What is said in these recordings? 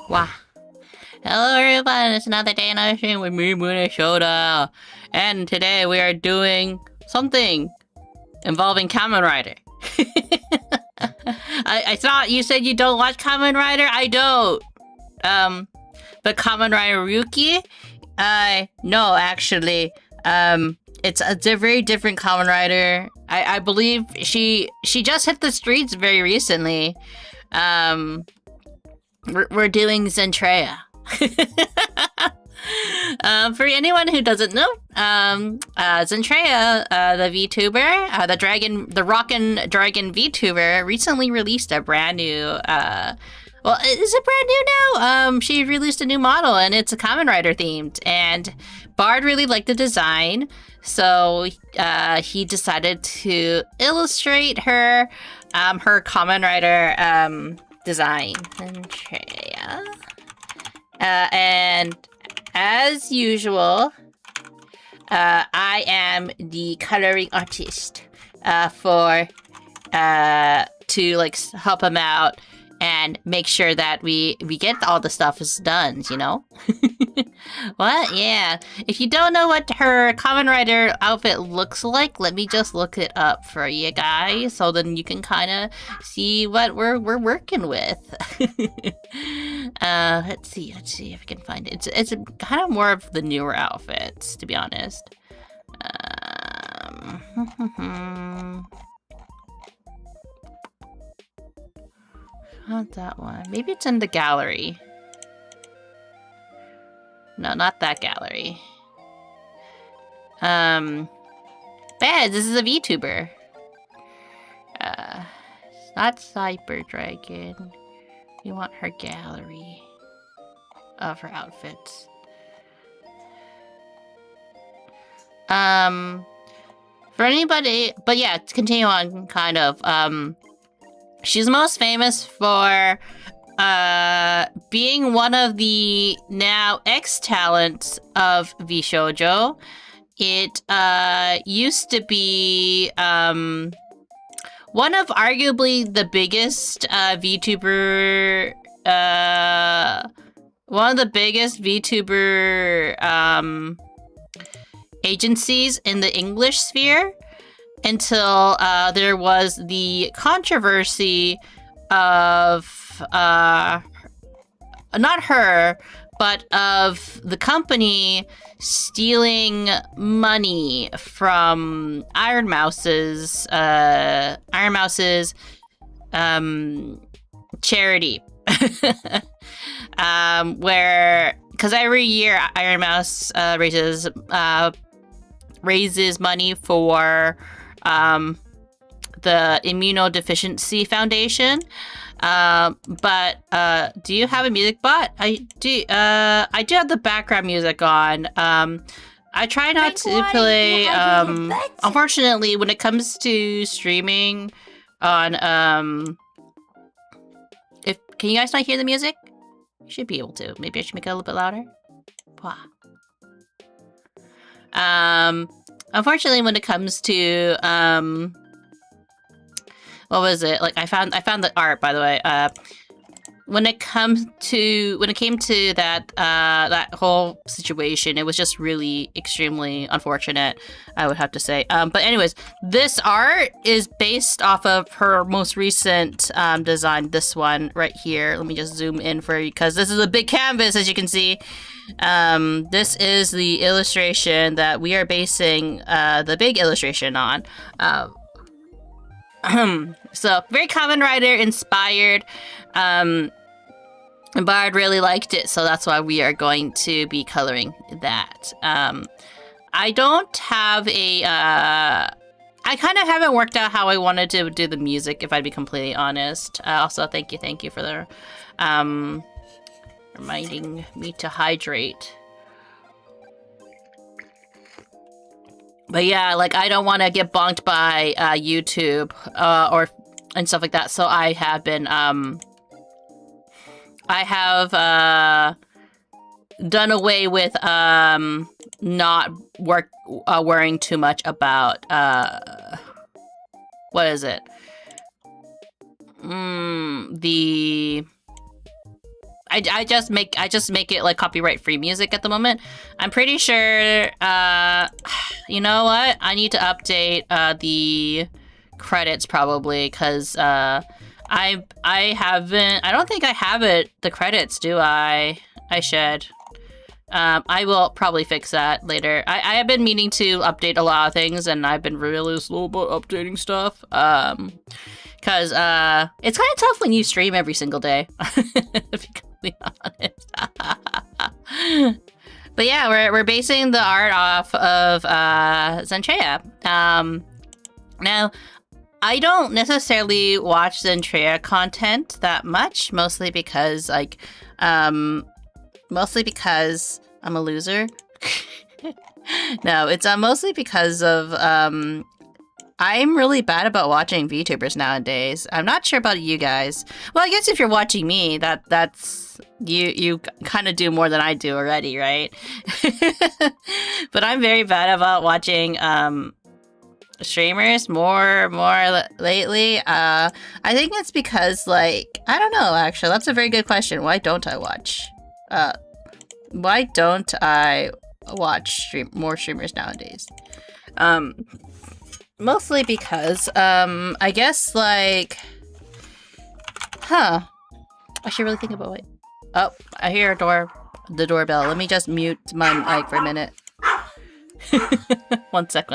Wow. Hello everyone, it's another day in ocean with me, Munii Shoda. And today we are doing something involving Kamen Rider. I thought you said you don't watch Kamen Rider? I don't. But Kamen Rider Ryuki? No, actually. It's a very different Kamen Rider. I believe she just hit the streets very recently. We're doing Zentreya. For anyone who doesn't know, Zentreya, the VTuber, the Rockin' Dragon VTuber, recently released a brand new, well, is it brand new now? She released a new model, and it's a Kamen Rider themed, and Bard really liked the design, so he decided to illustrate her, her Kamen Rider, design. Zentreya. And as usual, I am the coloring artist for to like help him out and make sure that we get all the stuff is done, you know? What? Yeah. If you don't know what her Kamen Rider outfit looks like, let me just look it up for you guys, so then you can kind of see what we're working with. Let's see if I can find it. It's kind of more of the newer outfits, to be honest. Not that one. Maybe it's in the gallery. No, not that gallery. Bad, this is a VTuber. It's not Cyber Dragon. We want her gallery of her outfits. For anybody, but yeah, to continue on, kind of, she's most famous for being one of the now ex-talents of VShoujo. It used to be one of arguably the biggest VTuber, one of the biggest VTuber agencies in the English sphere, until there was the controversy of not her, but of the company stealing money from Iron Mouse's charity. Where, because every year Iron Mouse raises money for the Immunodeficiency Foundation. But do you have a music bot? I do have the background music on. I try not to play. Unfortunately, when it comes to streaming on can you guys not hear the music? You should be able to. Maybe I should make it a little bit louder. Unfortunately, when it comes to what was it? Like I found the art, by the way. When it came to that that whole situation, it was just really extremely unfortunate, I would have to say. But anyways, this art is based off of her most recent design. This one right here. Let me just zoom in for you because this is a big canvas, as you can see. This is the illustration that we are basing the big illustration on. So very Kamen Rider inspired. Bard really liked it, so that's why we are going to be coloring that. I don't have a I kind of haven't worked out how I wanted to do the music, if I'd be completely honest. Also, thank you for the reminding me to hydrate. But yeah, like I don't want to get bonked by YouTube and stuff like that. So I have been done away with not worrying too much about what is it? I just make it like copyright free music at the moment. I'm pretty sure you know what? I need to update the credits probably because I don't think I have it, the credits, do I? I should. I will probably fix that later. I have been meaning to update a lot of things, and I've been really slow about updating stuff. Because it's kind of tough when you stream every single day, to be completely honest. But yeah, we're basing the art off of Zentreya. Now, I don't necessarily watch Zentreya content that much, mostly because I'm a loser. No, it's mostly because of I'm really bad about watching VTubers nowadays. I'm not sure about you guys. Well, I guess if you're watching me, that's you kind of do more than I do already, right? But I'm very bad about watching streamers more lately. I think it's because, like, I don't know, actually. That's a very good question. Why don't I watch more streamers nowadays? Mostly because I guess, like, I should really think about it. Oh, I hear the doorbell. Let me just mute my mic for a minute. One sec.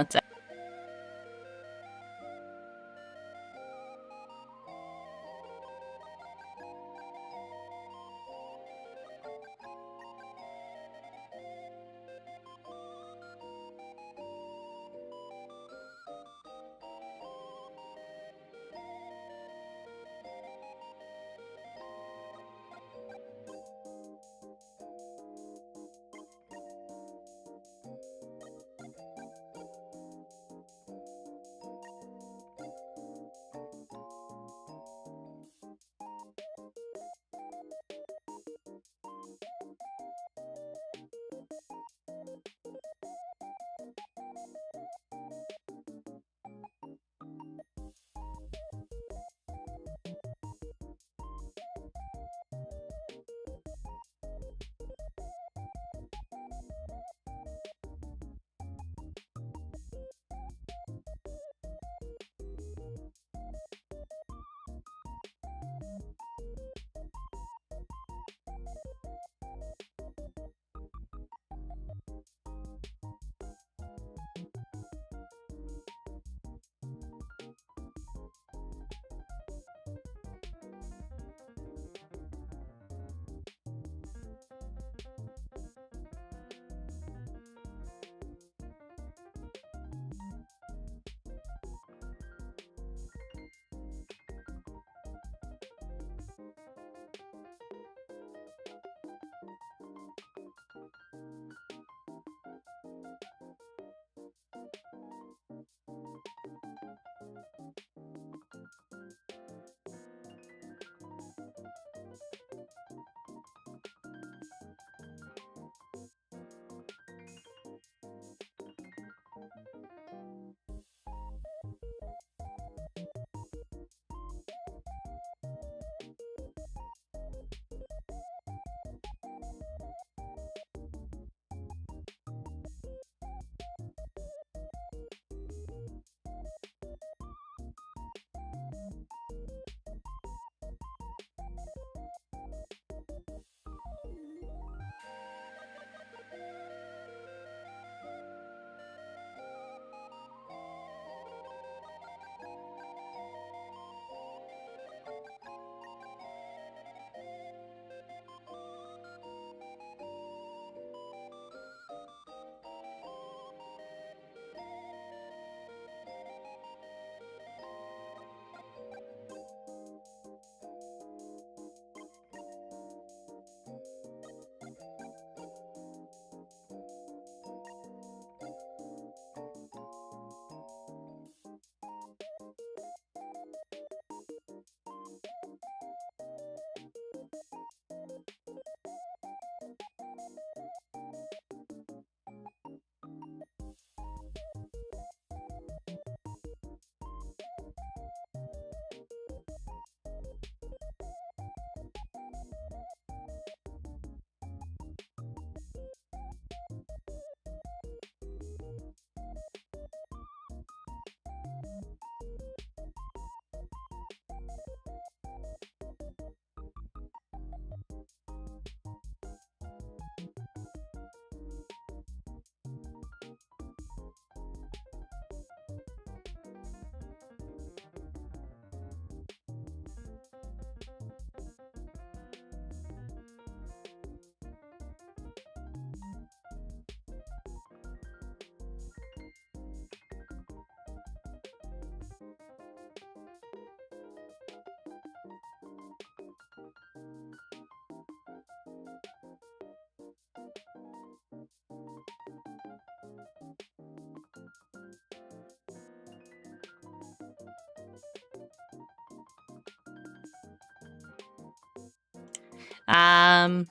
Um,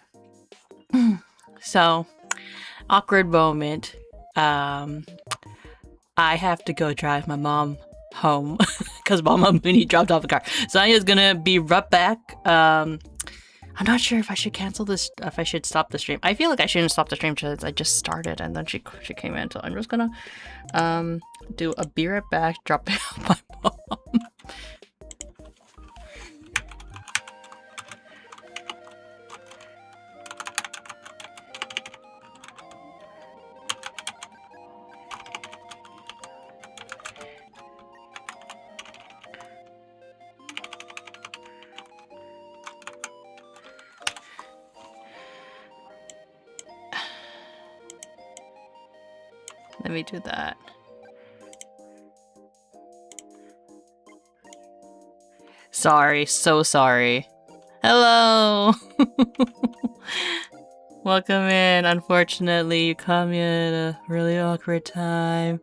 so awkward moment. I have to go drive my mom home because Mama Munii dropped off the car. So Anya's gonna be right back. I'm not sure if I should cancel this, if I should stop the stream. I feel like I shouldn't stop the stream because I just started and then she came in. So I'm just gonna do a be right back, drop off my mom. Let me do that. Sorry, so sorry. Hello! Welcome in. Unfortunately, you come in at a really awkward time.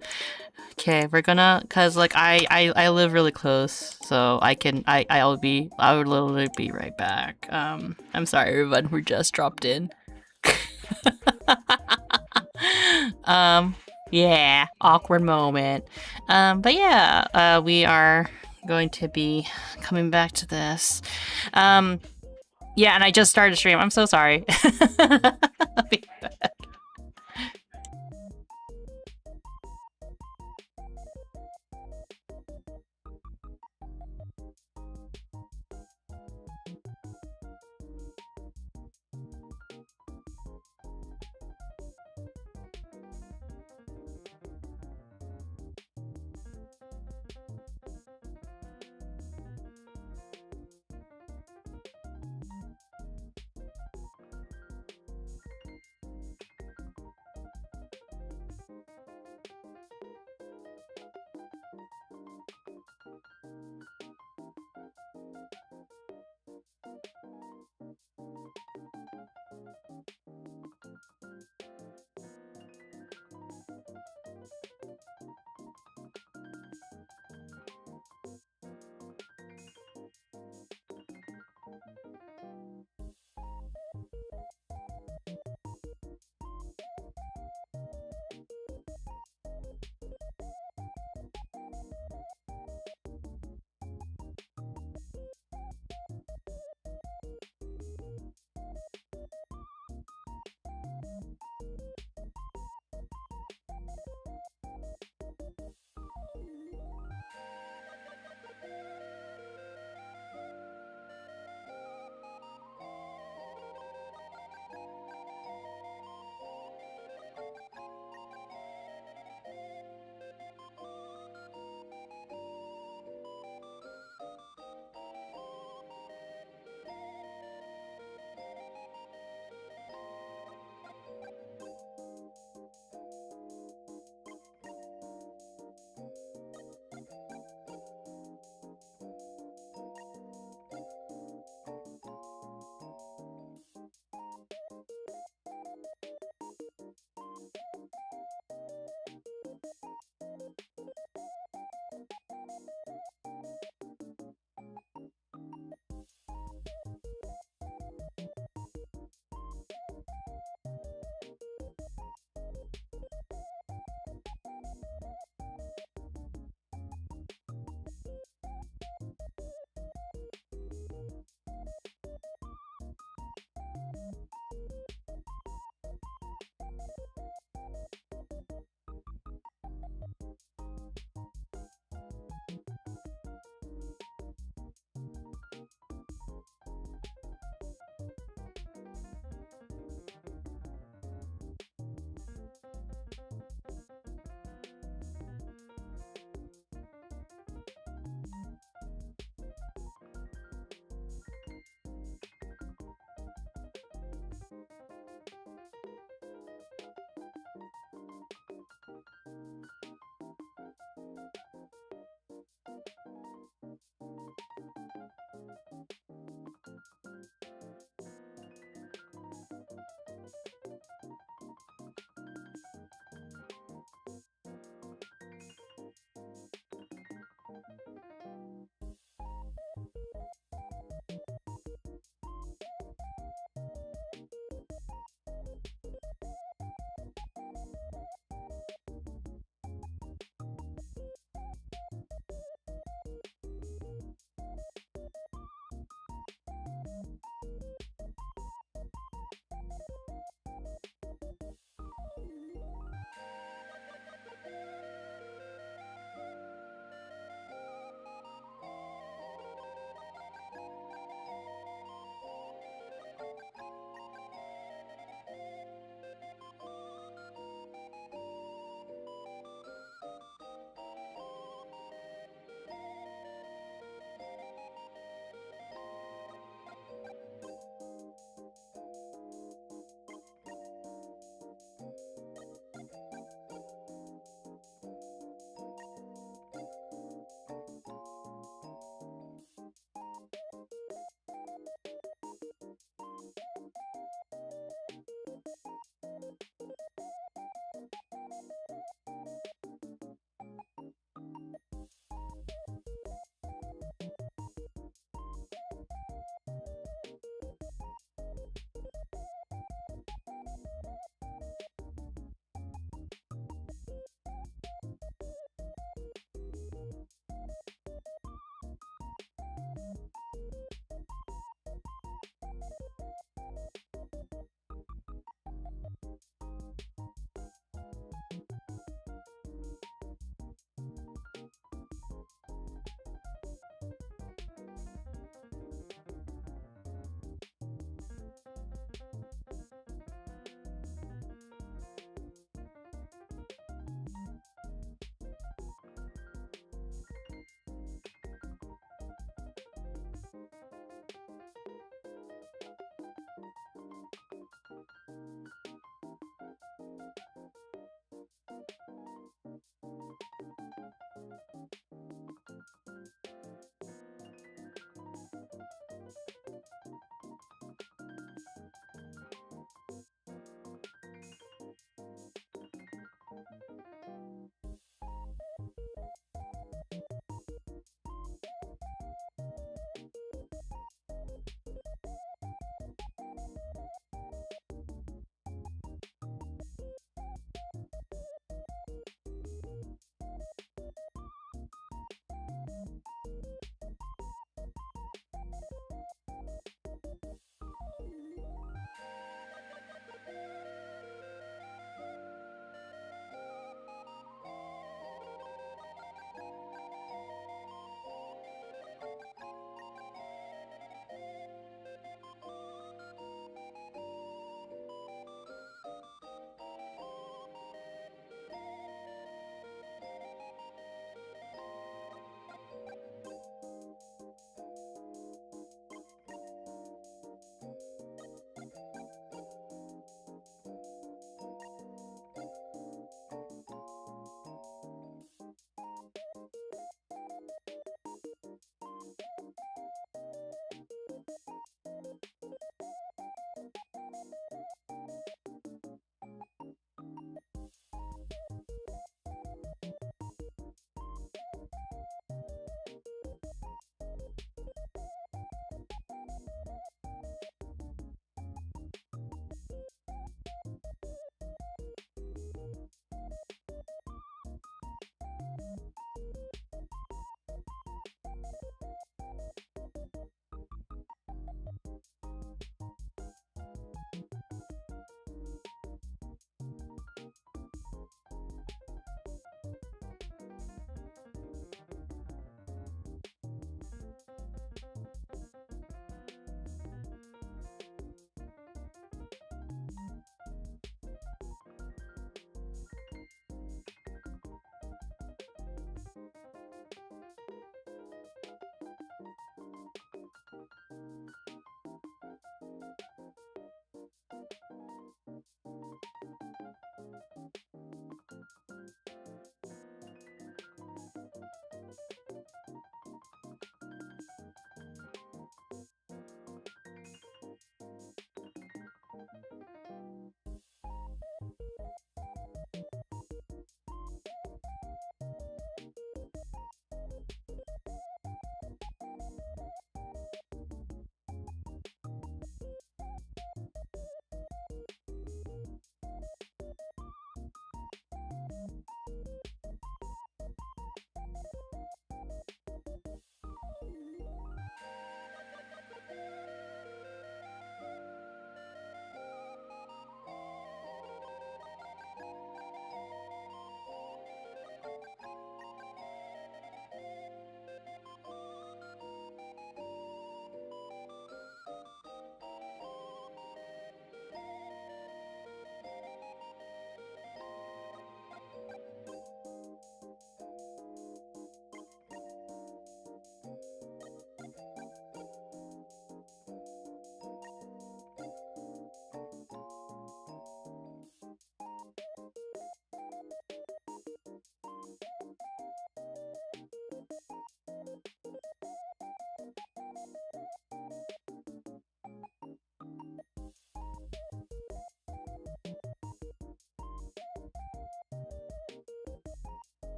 Okay, we're gonna, cause like I live really close, so I would literally be right back. I'm sorry everyone who just dropped in. Yeah, awkward moment. But yeah, we are going to be coming back to this. Yeah, and I just started a stream. I'm so sorry. I'll be back.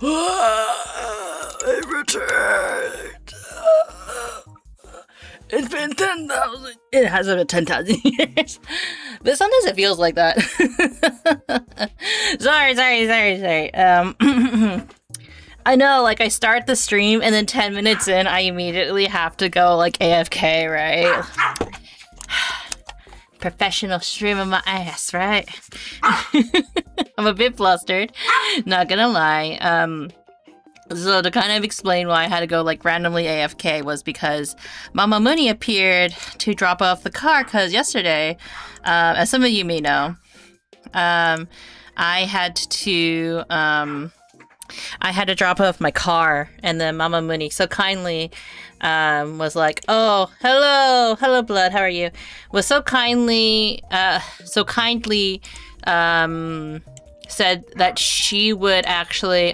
It returned. It's been 10,000. It hasn't been 10,000 years. But sometimes it feels like that. Sorry. I know, like, I start the stream and then 10 minutes in, I immediately have to go, like, AFK, right? Professional stream of my ass, right? I'm a bit flustered, not gonna lie. So to kind of explain why I had to go like randomly AFK was because Mama Munii appeared to drop off the car because yesterday, as some of you may know, I had to drop off my car, and then Mama Munii so kindly was like, "Oh, hello, blood. How are you?" Was so kindly said that she would actually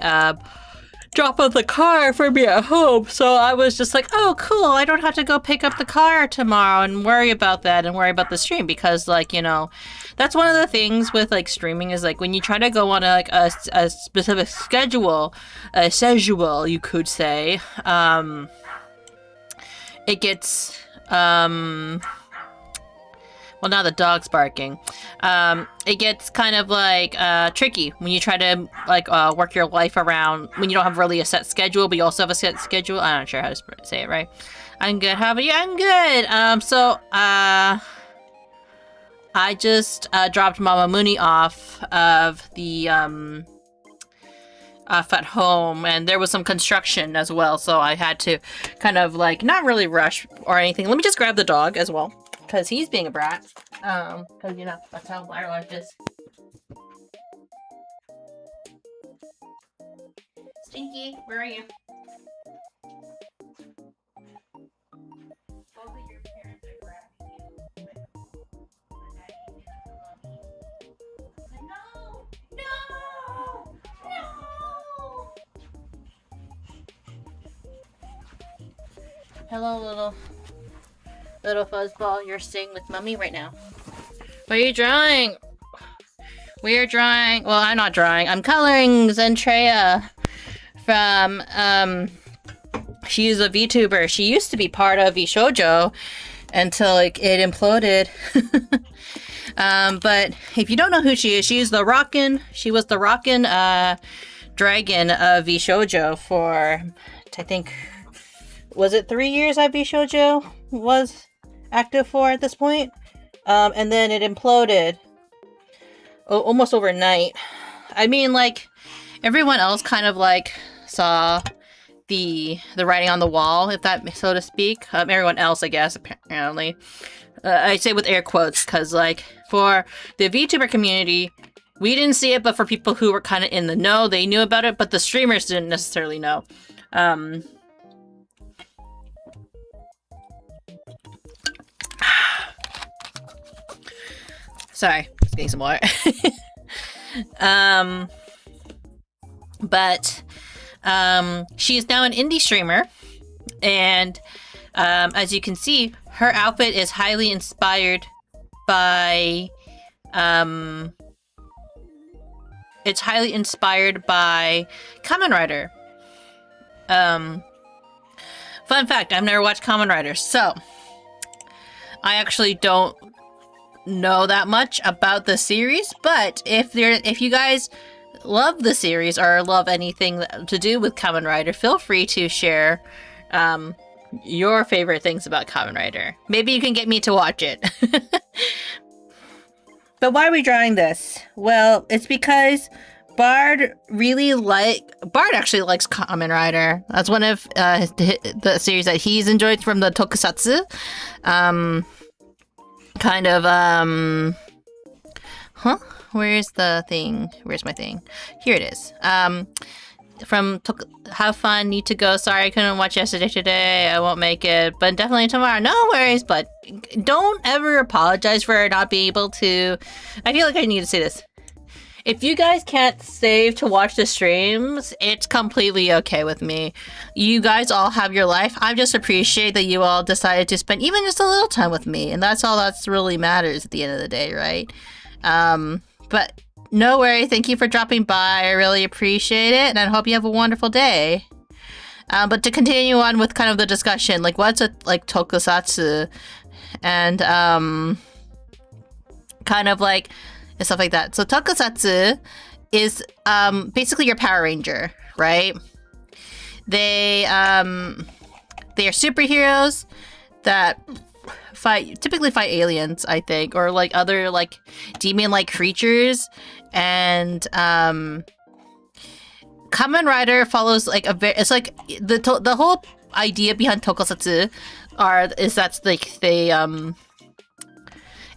drop off the car for me at home. So I was just like, "Oh, cool. I don't have to go pick up the car tomorrow and worry about that and worry about the stream," because, like, you know, that's one of the things with like streaming is like when you try to go on a specific schedule, you could say, it gets well, now the dog's barking. It gets kind of like tricky when you try to like work your life around when you don't have really a set schedule, but you also have a set schedule. I'm not sure how to say it right. I'm good. How about you? I'm good. So I just dropped Mama Munii off of the off at home, and there was some construction as well, so I had to kind of like not really rush or anything. Let me just grab the dog as well, because he's being a brat. Because, you know, that's how our life is. Stinky, where are you? Both of your parents are grabbing you. No! No! No! Hello, little fuzzball. You're staying with mommy right now. What are you drawing? We are drawing. Well, I'm not drawing. I'm coloring Zentreya from. She's a VTuber. She used to be part of Shoujo until like it imploded. But if you don't know who she is, she was the rockin' dragon of Shoujo for, I think, was it 3 years that Shoujo was active for at this point? And then it imploded almost overnight. I mean, like, everyone else kind of like saw the writing on the wall, if that, so to speak. Everyone else, I guess, apparently. I say with air quotes, because, like, for the VTuber community, we didn't see it, but for people who were kind of in the know, they knew about it, but the streamers didn't necessarily know. Sorry, just getting some water. But she is now an indie streamer, and as you can see, her outfit is highly inspired by Kamen Rider. Fun fact, I've never watched Kamen Rider, so I actually don't know that much about the series, but if you guys love the series or love anything to do with Kamen Rider, feel free to share your favorite things about Kamen Rider. Maybe you can get me to watch it. But why are we drawing this? Well, it's because Bard actually likes Kamen Rider. That's one of the series that he's enjoyed from the tokusatsu. Where's the thing? Where's my thing? Here it is. Have fun, need to go. Sorry I couldn't watch yesterday, today. I won't make it, but definitely tomorrow. No worries, but don't ever apologize for not being able to. I feel like I need to say this. If you guys can't save to watch the streams, it's completely okay with me. You guys all have your life. I just appreciate that you all decided to spend even just a little time with me, and that's all that's really matters at the end of the day, right? But No worry. Thank you for dropping by. I really appreciate it, and I hope you have a wonderful day. But to continue on with kind of the discussion, like what's a like tokusatsu, and kind of like and stuff like that. So tokusatsu is basically your Power Ranger, right? They are superheroes that typically fight aliens, I think, or like other like demon-like creatures, and Kamen Rider follows like it's like the whole idea behind tokusatsu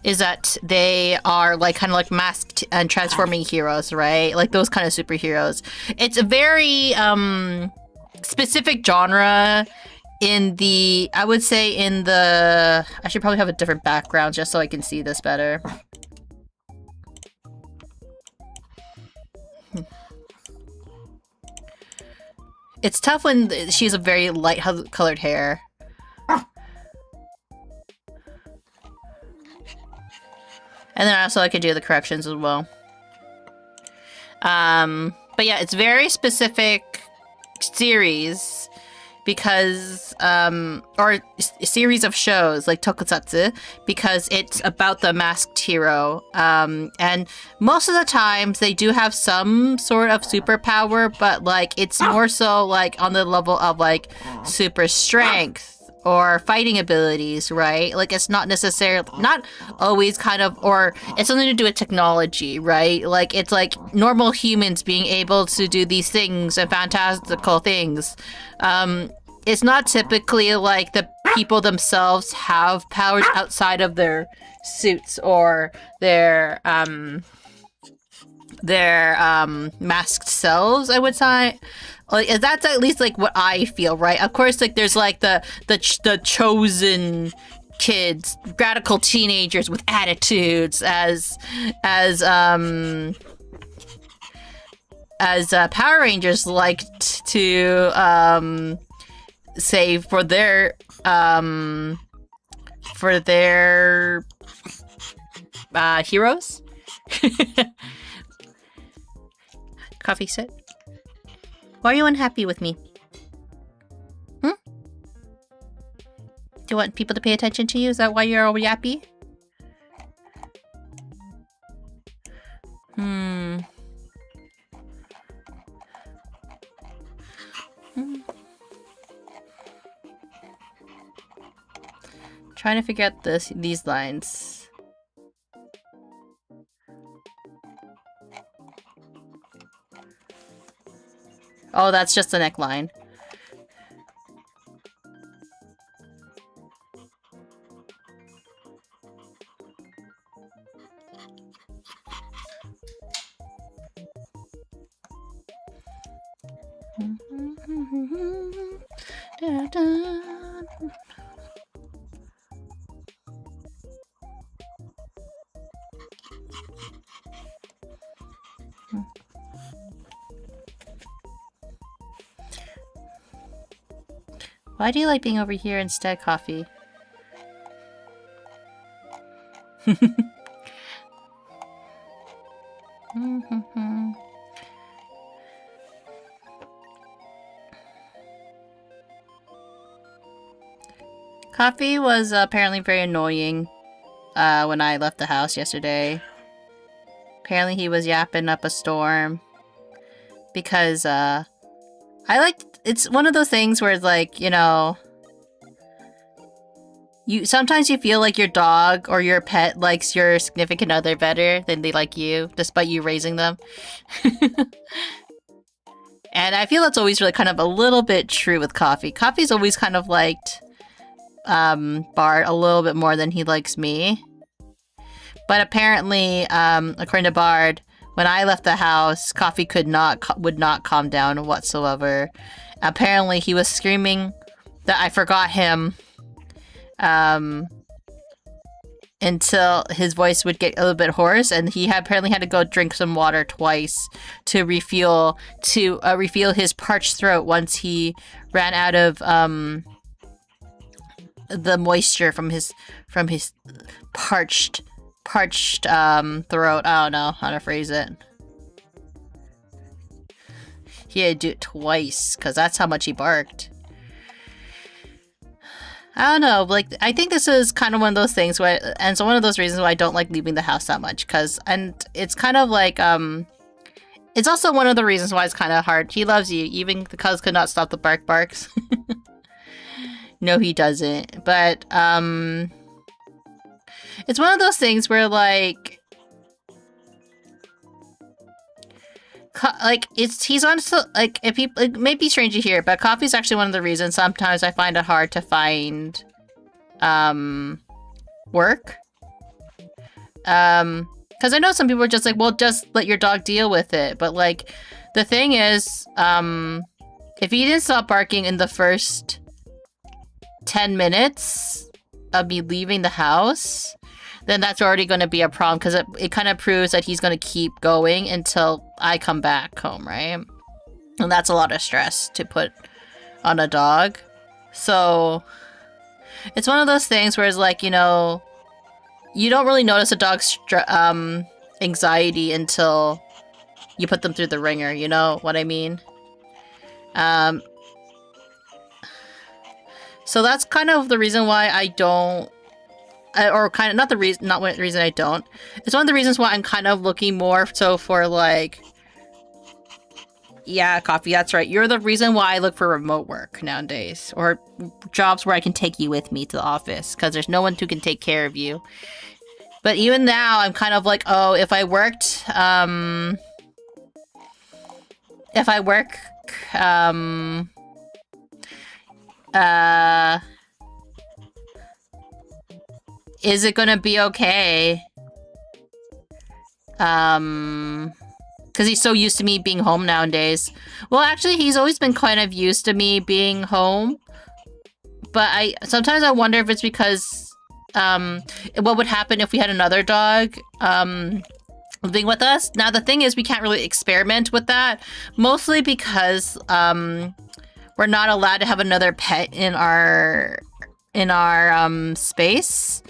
is that they are like kind of like masked and transforming heroes, right? Like those kind of superheroes. It's a very specific genre I would say I should probably have a different background just so I can see this better. It's tough when she has a very light colored hair. And then also I could do the corrections as well. But yeah, it's very specific series because, or series of shows like tokusatsu, because it's about the masked hero. And most of the times they do have some sort of superpower, but like it's more so like on the level of like super strength or fighting abilities, right? Like it's not always kind of, or it's something to do with technology, right? Like it's like normal humans being able to do these things and fantastical things. It's not typically like the people themselves have powers outside of their suits or their masked selves, I would say. Like that's at least like what I feel, right? Of course, like there's like the chosen kids, radical teenagers with attitudes, as Power Rangers liked to say for their heroes. Coffee sit. Why are you unhappy with me? Do you want people to pay attention to you? Is that why you're all yappy? Trying to figure out these lines. Oh, that's just the neckline. Why do you like being over here instead, Coffee? Coffee was apparently very annoying when I left the house yesterday. Apparently he was yapping up a storm because it's one of those things where it's like, you know, sometimes you feel like your dog or your pet likes your significant other better than they like you, despite you raising them. And I feel that's always really kind of a little bit true with Coffee. Coffee's always kind of liked Bart a little bit more than he likes me. But apparently, according to Bard, when I left the house, Coffee would not calm down whatsoever. Apparently, he was screaming that I forgot him until his voice would get a little bit hoarse, and he apparently had to go drink some water twice to refuel his parched throat once he ran out of the moisture from his parched throat. I don't know how to phrase it. He had to do it twice, because that's how much he barked. I don't know, like, I think this is kind of one of those things where, and so one of those reasons why I don't like leaving the house that much, and it's kind of like, it's also one of the reasons why it's kind of hard. He loves you, even the cuz could not stop the barks. No, he doesn't, but, it's one of those things where, like, he's on, like, if people, it may be strange to hear, but coffee's actually one of the reasons sometimes I find it hard to find, work. Because I know some people are just like, well, just let your dog deal with it. But, like, the thing is, if he didn't stop barking in the first 10 minutes of me leaving the house, then that's already going to be a problem, because it kind of proves that he's going to keep going until I come back home, right? And that's a lot of stress to put on a dog. So it's one of those things where it's like, you know, you don't really notice a dog's anxiety until you put them through the ringer, you know what I mean? So that's kind of the reason why I don't, or kind of not the reason I don't. It's one of the reasons why I'm kind of looking more so for, like, yeah, Coffee, that's right. You're the reason why I look for remote work nowadays, or jobs where I can take you with me to the office, because there's no one who can take care of you. But even now, I'm kind of like, oh, if I worked, is it gonna be okay? Because he's so used to me being home nowadays. Well, actually, he's always been kind of used to me being home. But sometimes I wonder if it's because, what would happen if we had another dog, living with us? Now, the thing is, we can't really experiment with that. Mostly because, we're not allowed to have another pet in our space.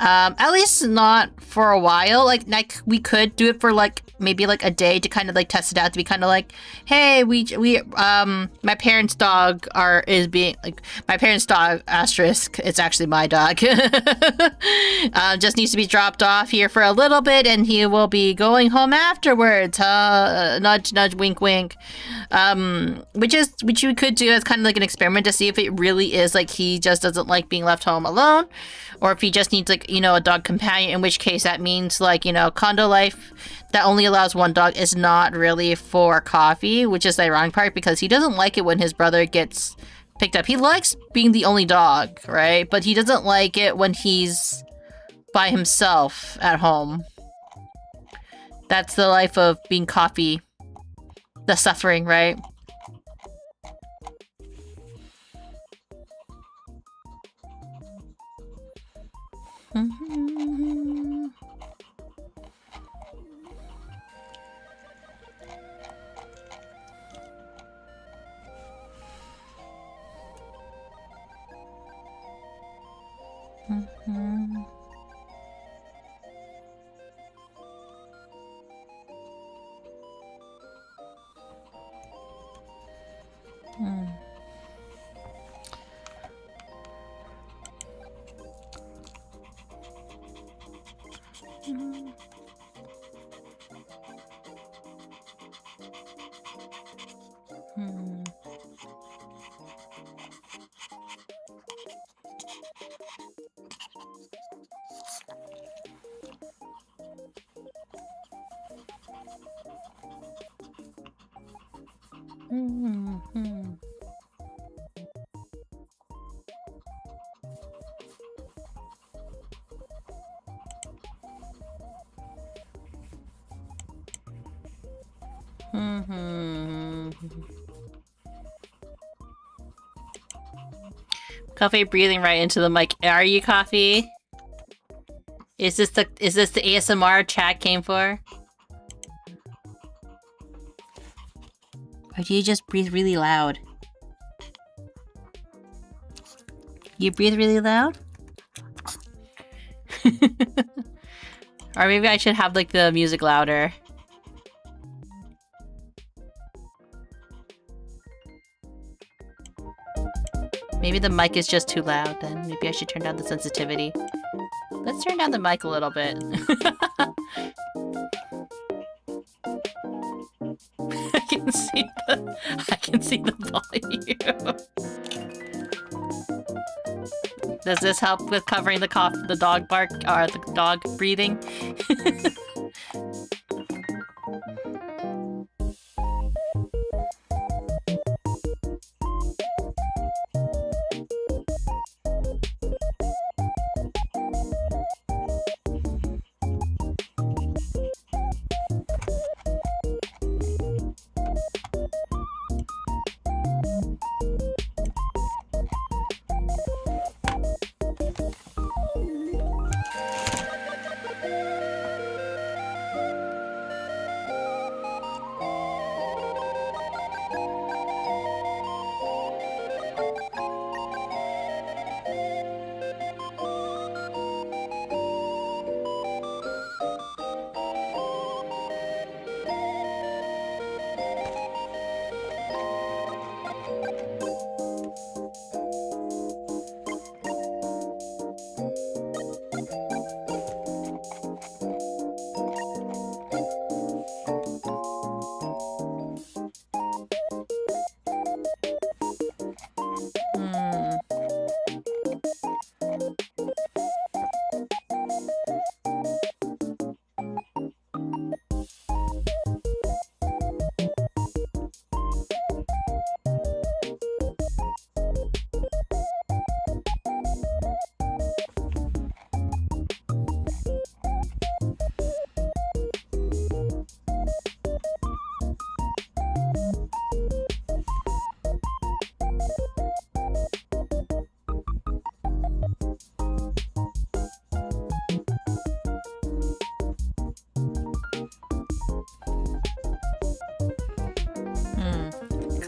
At least not for a while. Like we could do it for, like, maybe, like, a day to kind of, like, test it out, to be kind of like, hey, my parents' dog is being, like, my parents' dog, asterisk, it's actually my dog, just needs to be dropped off here for a little bit, and he will be going home afterwards, nudge, nudge, wink, wink, which we could do as kind of like an experiment to see if it really is, like, he just doesn't like being left home alone, or if he just needs, like, you know, a dog companion, in which case that means, like, you know, condo life that only allows one dog is not really for Coffee, which is the ironic part, because he doesn't like it when his brother gets picked up. He likes being the only dog, right? But he doesn't like it when he's by himself at home. That's the life of being Coffee. The suffering, right? Coffee breathing right into the mic. Are you, Coffee? Is this the ASMR chat came for? Or do you just breathe really loud? You breathe really loud? Or maybe I should have, like, the music louder. Maybe the mic is just too loud then. Maybe I should turn down the sensitivity. Let's turn down the mic a little bit. I can see the volume. Does this help with covering the dog bark or the dog breathing?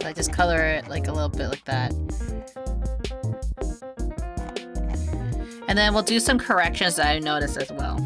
I just color it like a little bit like that. And then we'll do some corrections that I noticed as well.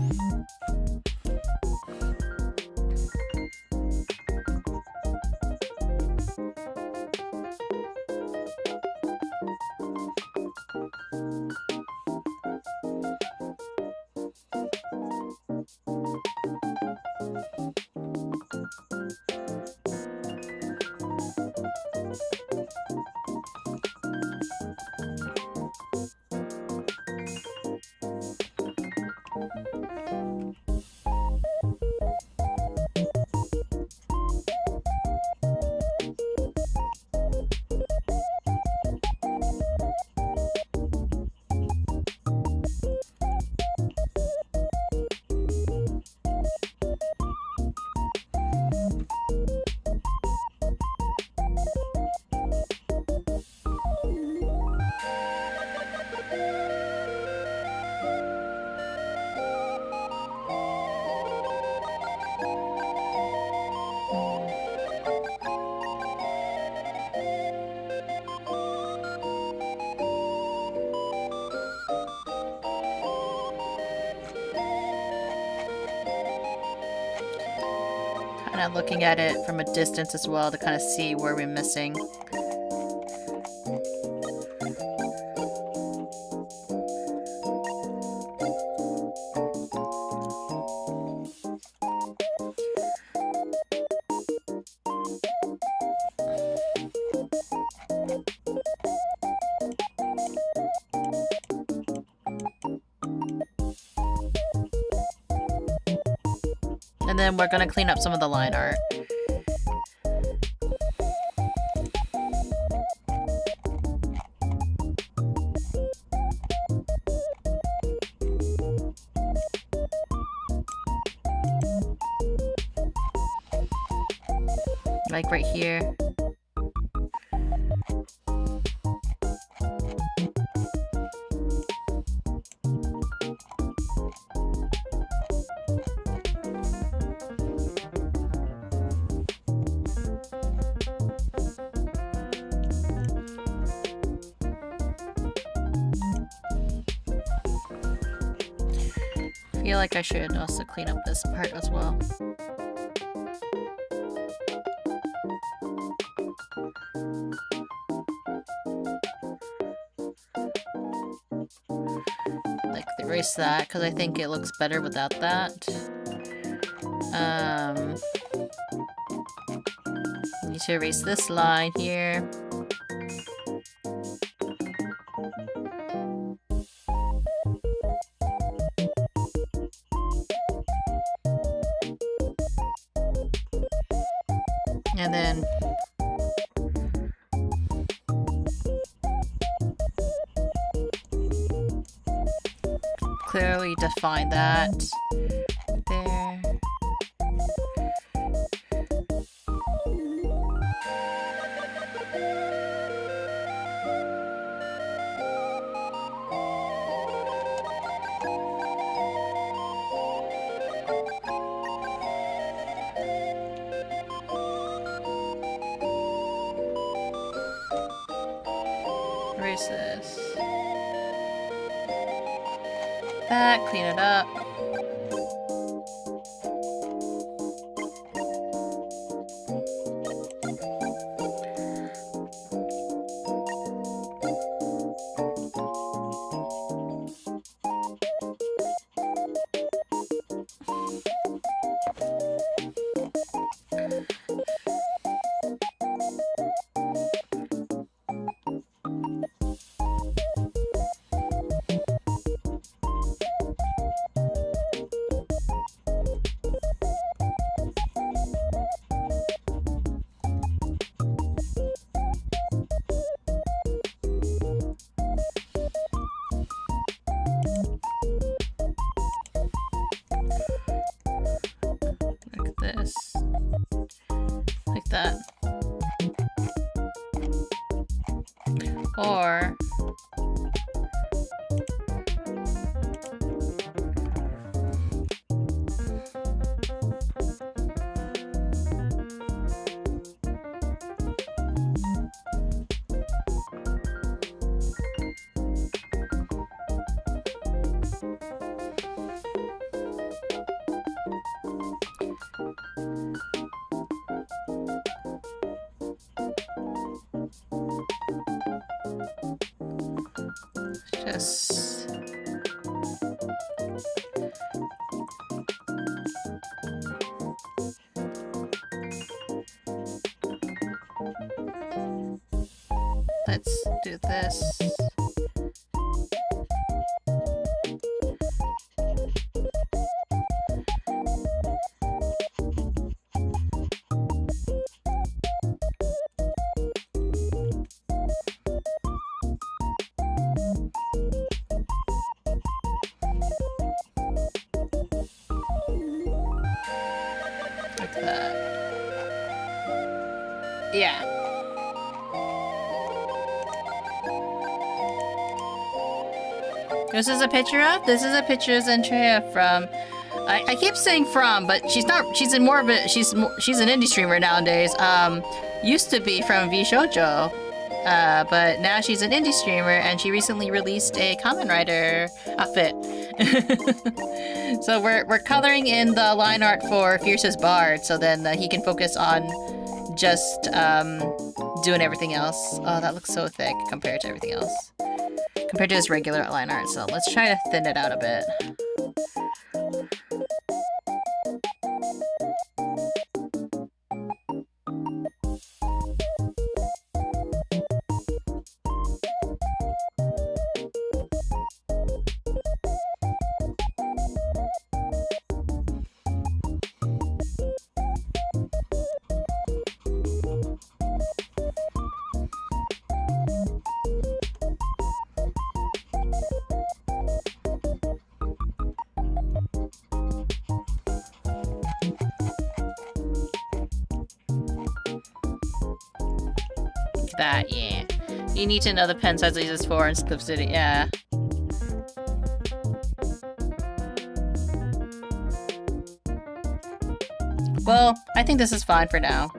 Kind of looking at it from a distance as well to kind of see where we're missing. And then we're gonna clean up some of the line art. Like right here. I feel like I should also clean up this part as well. like erase that because I think it looks better without that. Need to erase this line here. And then clearly define that there. Erase this. That, clean it up. Like that. Or just let's do this. Like that. Yeah. This is a picture of? This is a picture of Zentrea from... I keep saying from, but she's not... She's in more of a... She's an indie streamer nowadays. Used to be from V Shoujo. But now she's an indie streamer, and she recently released a Kamen Rider outfit. So we're coloring in the line art for Fierce's Bard, so then he can focus on just doing everything else. Oh, that looks so thick compared to everything else. Compared to his regular line art, so let's try to thin it out a bit. That, yeah. You need to know the pen size it uses for and clips it, yeah. Well, I think this is fine for now.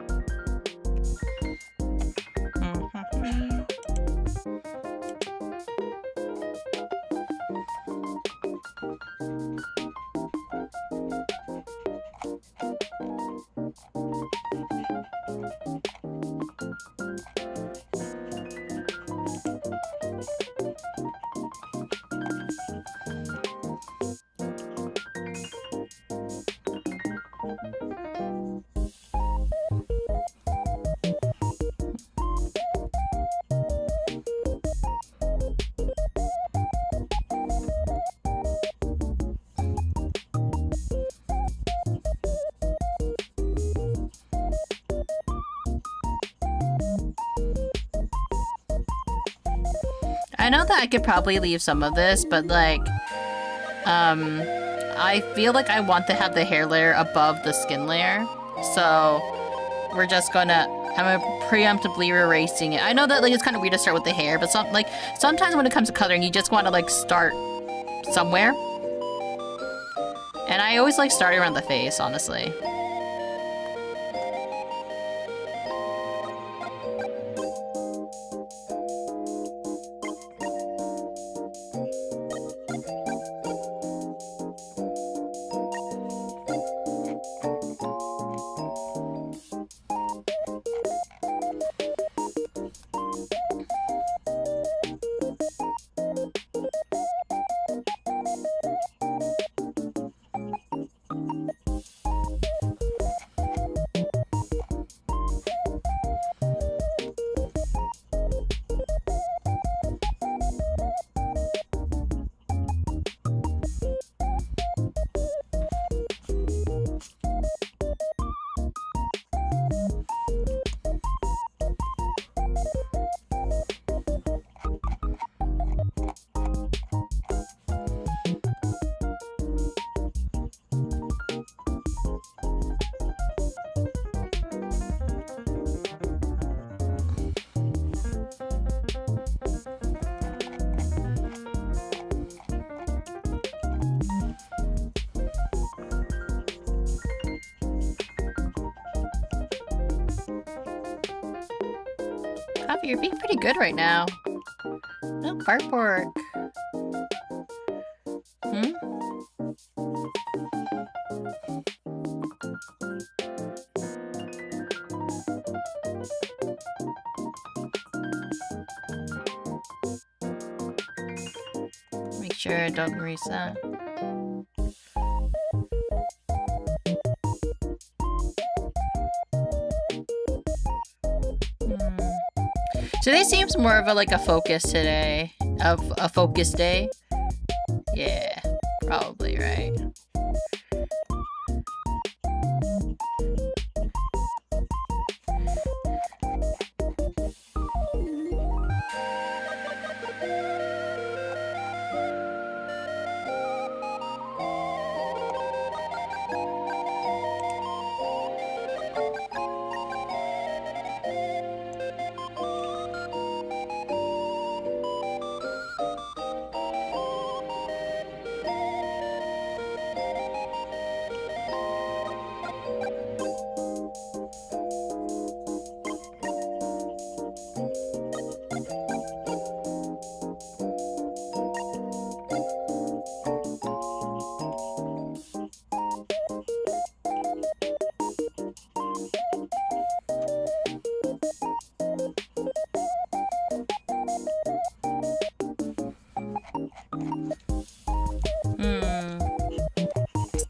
I know that I could probably leave some of this, but like, I feel like I want to have the hair layer above the skin layer. So we're just gonna, I'm preemptively erasing it. I know that like it's kind of weird to start with the hair, but sometimes when it comes to coloring, you just want to like start somewhere. And I always like starting around the face, honestly. Coffee, you're being pretty good right now. No artwork. Hmm? Make sure I don't erase that. Today seems more of a focus today. Of a focus day. Yeah, probably right.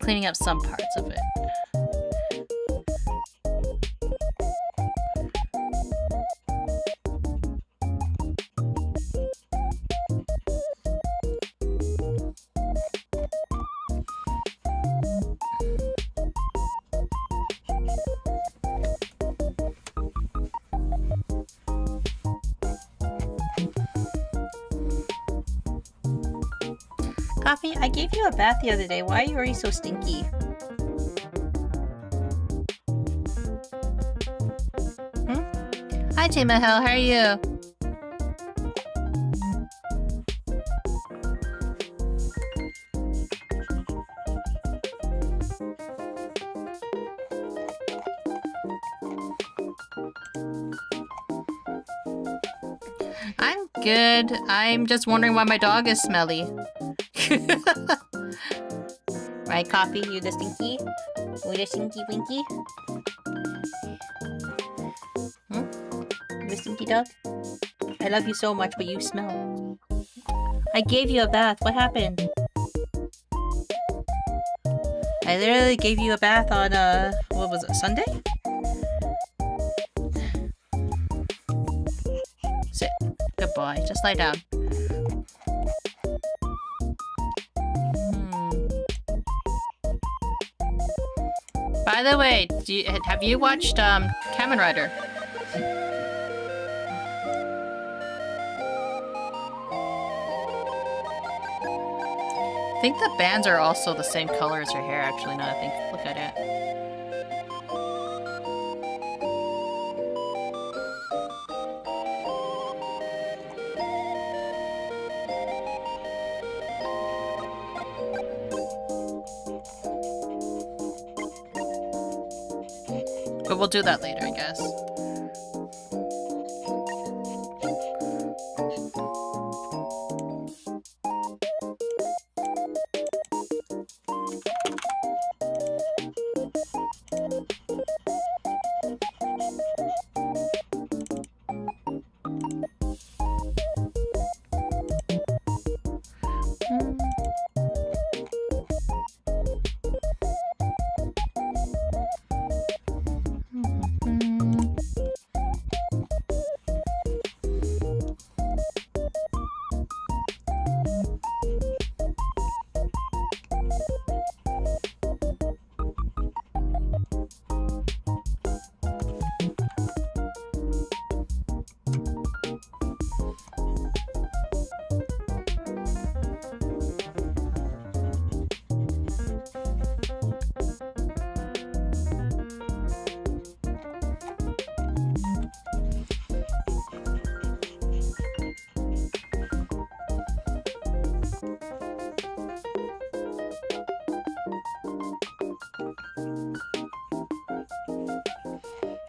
Cleaning up some parts of it. Coffee, I gave you a bath the other day. Why are you already so stinky? Hi, Mahel. How are you? I'm good. I'm just wondering why my dog is smelly. Right, Coffee? You the stinky? You the stinky winky? You the stinky dog? I love you so much, but you smell. I gave you a bath. What happened? I literally gave you a bath on, what was it, Sunday? Sit. Good boy. Just lie down. By the way, have you watched Kamen Rider? I think the bands are also the same color as her hair, actually, now that I look at it. But we'll do that later, I guess.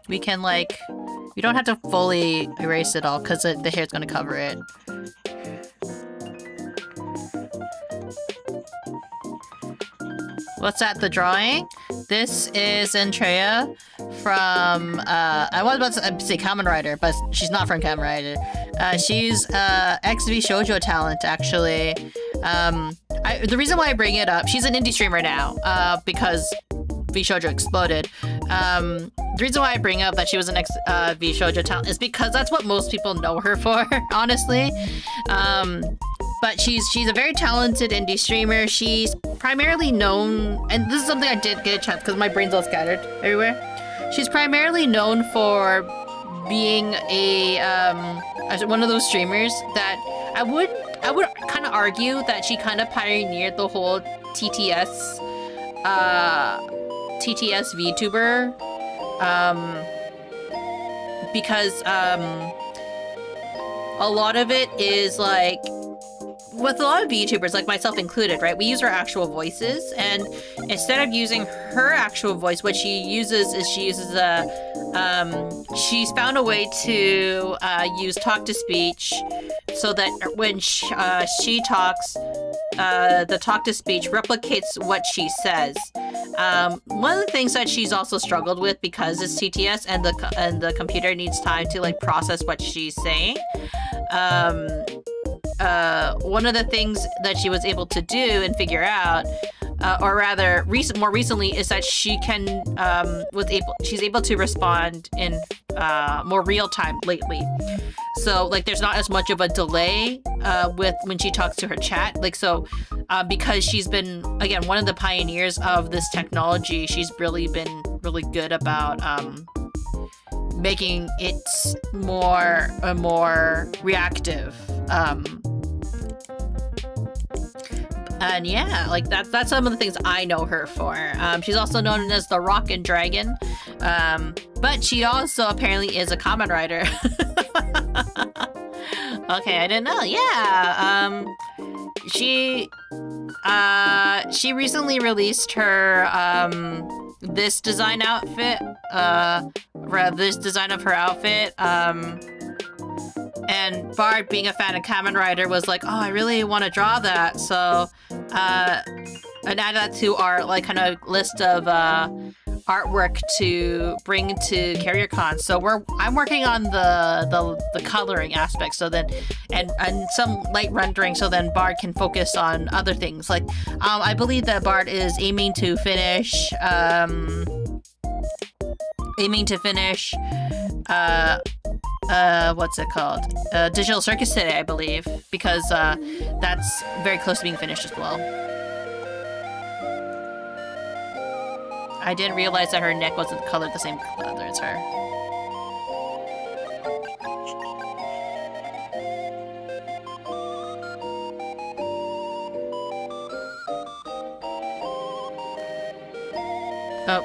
We can, like, we don't have to fully erase it all because the hair's gonna cover it. What's that, the drawing? This is Andrea from, I was about to say Kamen Rider, but she's not from Kamen Rider. She's ex-V Shoujo talent, actually. The reason why I bring it up, she's an indie streamer now, because V Shoujo exploded. The reason why I bring up that she was an ex-V Shoujo talent is because that's what most people know her for, honestly. But she's a very talented indie streamer. She's primarily known, and this is something I did get a chance because my brain's all scattered everywhere. She's primarily known for being a one of those streamers that I would kind of argue that she kind of pioneered the whole TTS VTuber, because a lot of it is like, with a lot of VTubers, like myself included, right? We use our actual voices, and instead of using her actual voice, what she uses is she's found a way to use talk-to-speech so that when she talks, the talk-to-speech replicates what she says. One of the things that she's also struggled with, because it's TTS and the computer needs time to like process what she's saying. One of the things that she was able to do and figure out, or rather, more recently, is that she she's able to respond in more real time lately. So like, there's not as much of a delay with when she talks to her chat. Like, so because she's been, again, one of the pioneers of this technology, she's really been really good about making it more reactive. And yeah, like that's some of the things I know her for. She's also known as the Rockin' Dragon, but she also apparently is a Kamen Rider. Okay, I didn't know. Yeah, she recently released her this design outfit, this design of her outfit. And Bard, being a fan of Kamen Rider, was like, oh, I really want to draw that. So, and add that to our like kind of list of artwork to bring to CarrierCon. So I'm working on the coloring aspect. So then, and some light rendering. So then Bard can focus on other things. Like, I believe that Bard is aiming to finish. What's it called? Digital Circus today, I believe, because that's very close to being finished as well. I didn't realize that her neck wasn't colored the same color as her. Oh.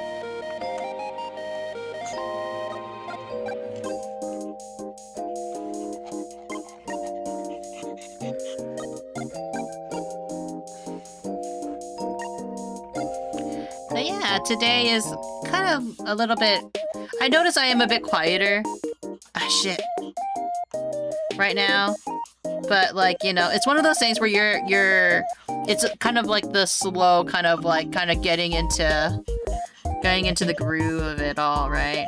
So yeah, today is kind of a little bit... I notice I am a bit quieter. Ah, shit. Right now. But, like, you know, it's one of those things where you're... It's kind of like the slow kind of getting into the groove of it all, right?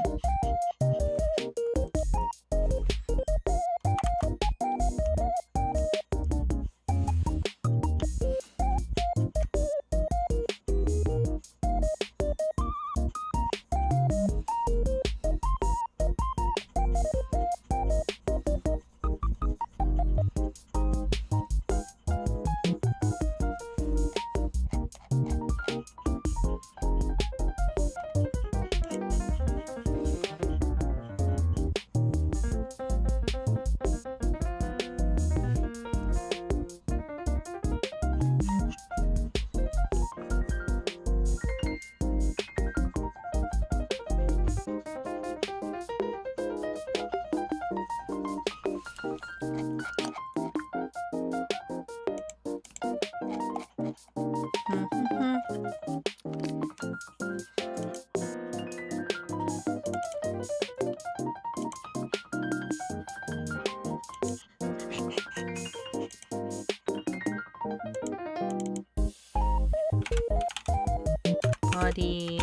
Body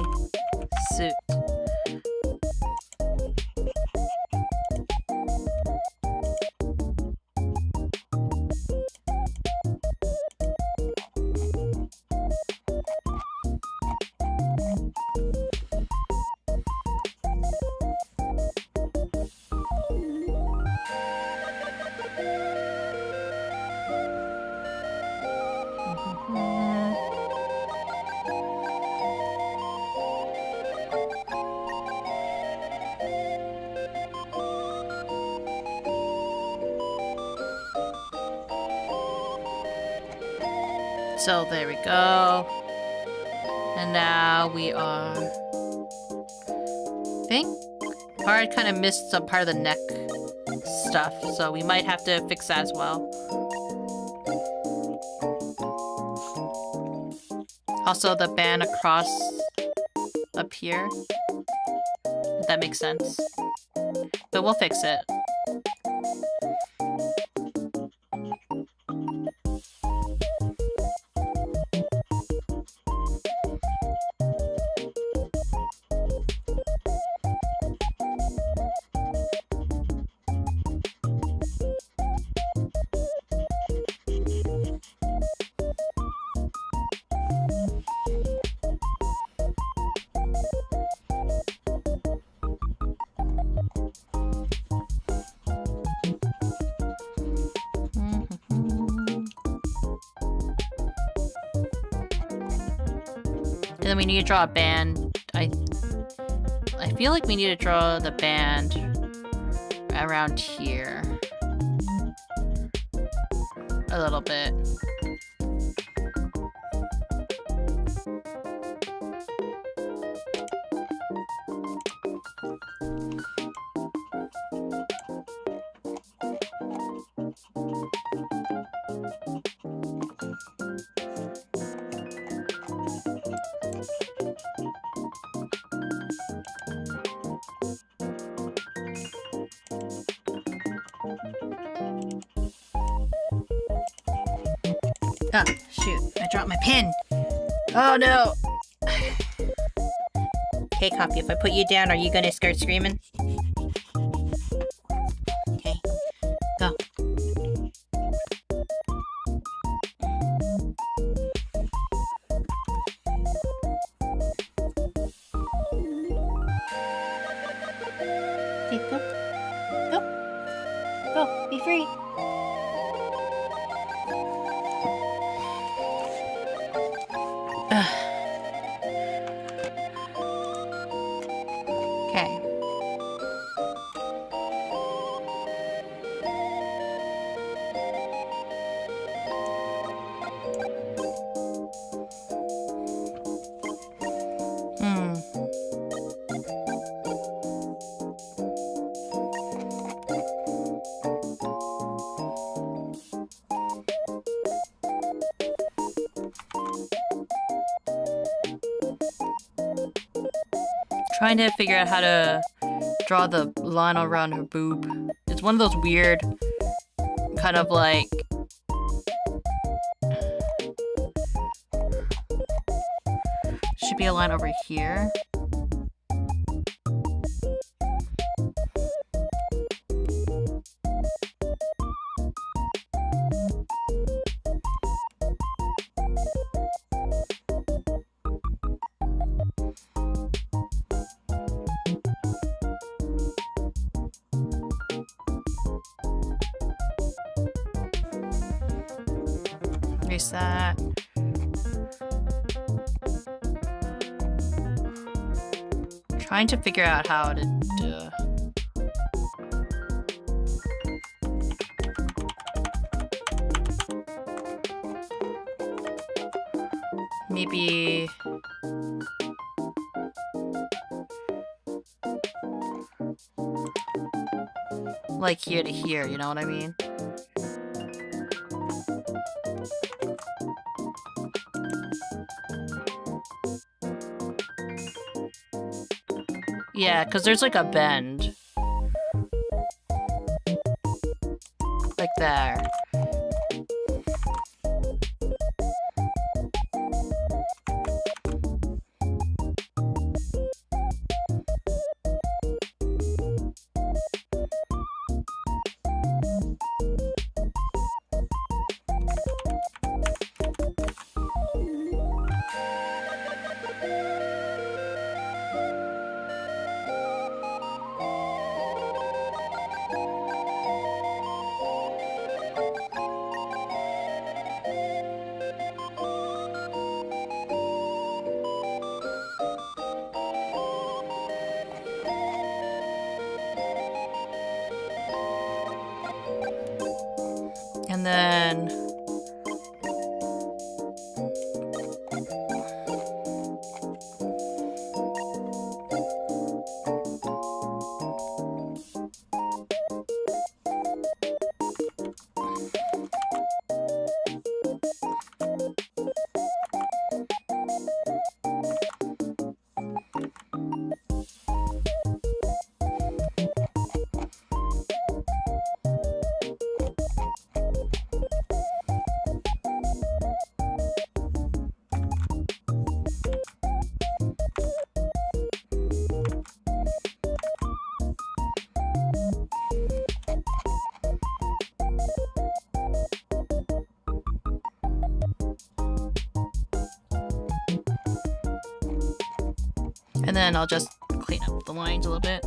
suit. So there we go. And now we are... I think I kind of missed some part of the neck stuff, so we might have to fix that as well. Also the band across up here. If that makes sense. But we'll fix it. And then we need to draw a band. I feel like we need to draw the band around here. A little bit. Ah, shoot. I dropped my pen. Oh, no. Okay, Copy, if I put you down, are you gonna start screaming? Okay. Go. Okay, go. Go. Go. Be free. Okay. Trying to figure out how to draw the line around her boob. It's one of those weird, kind of like... Should be a line over here. Erase that. Trying to figure out how to do. Maybe like here to here, you know what I mean? Yeah, because there's like a bend. Like there. And then I'll just clean up the lines a little bit.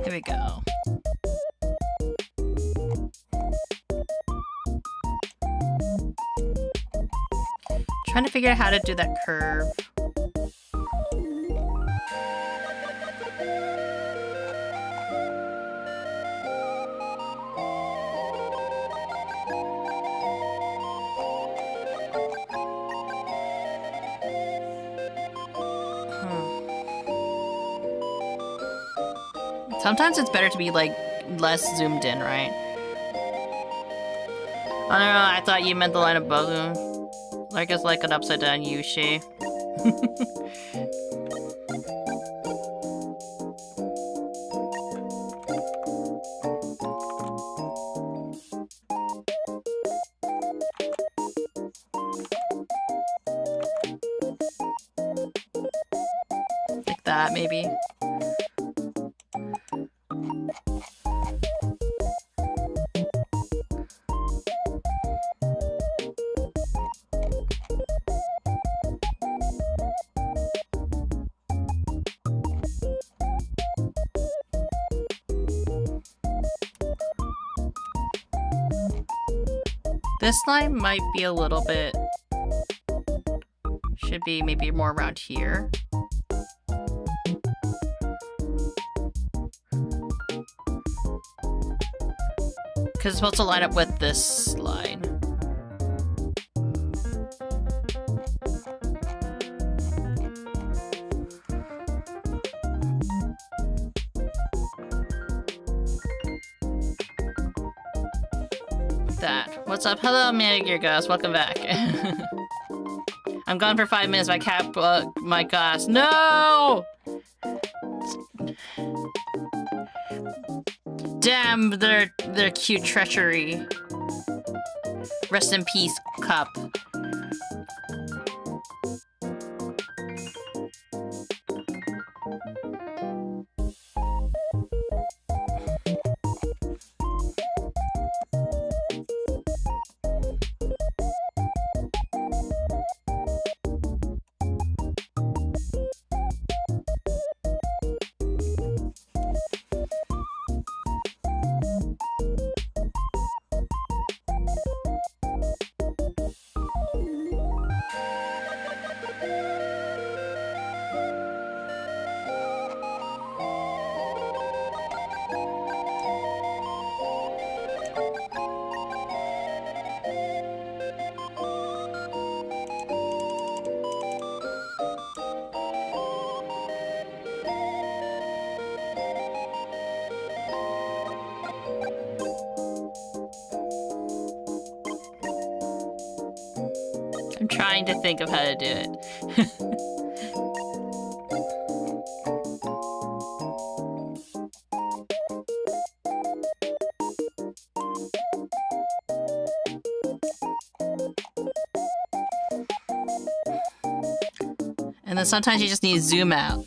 There we go. Trying to figure out how to do that curve. Sometimes it's better to be, like, less zoomed in, right? I don't know, I thought you meant the line above them. Like it's like an upside down U shape. Like that, maybe. This line might be a little bit... Should be maybe more around here. Because it's supposed to line up with this line. That. What's up? Hello, Gear Ghost. Welcome back. I'm gone for 5 minutes. My cat my gosh. No! Damn, their cute treachery. Rest in peace, Cup. I'm trying to think of how to do it. And then sometimes you just need to zoom out.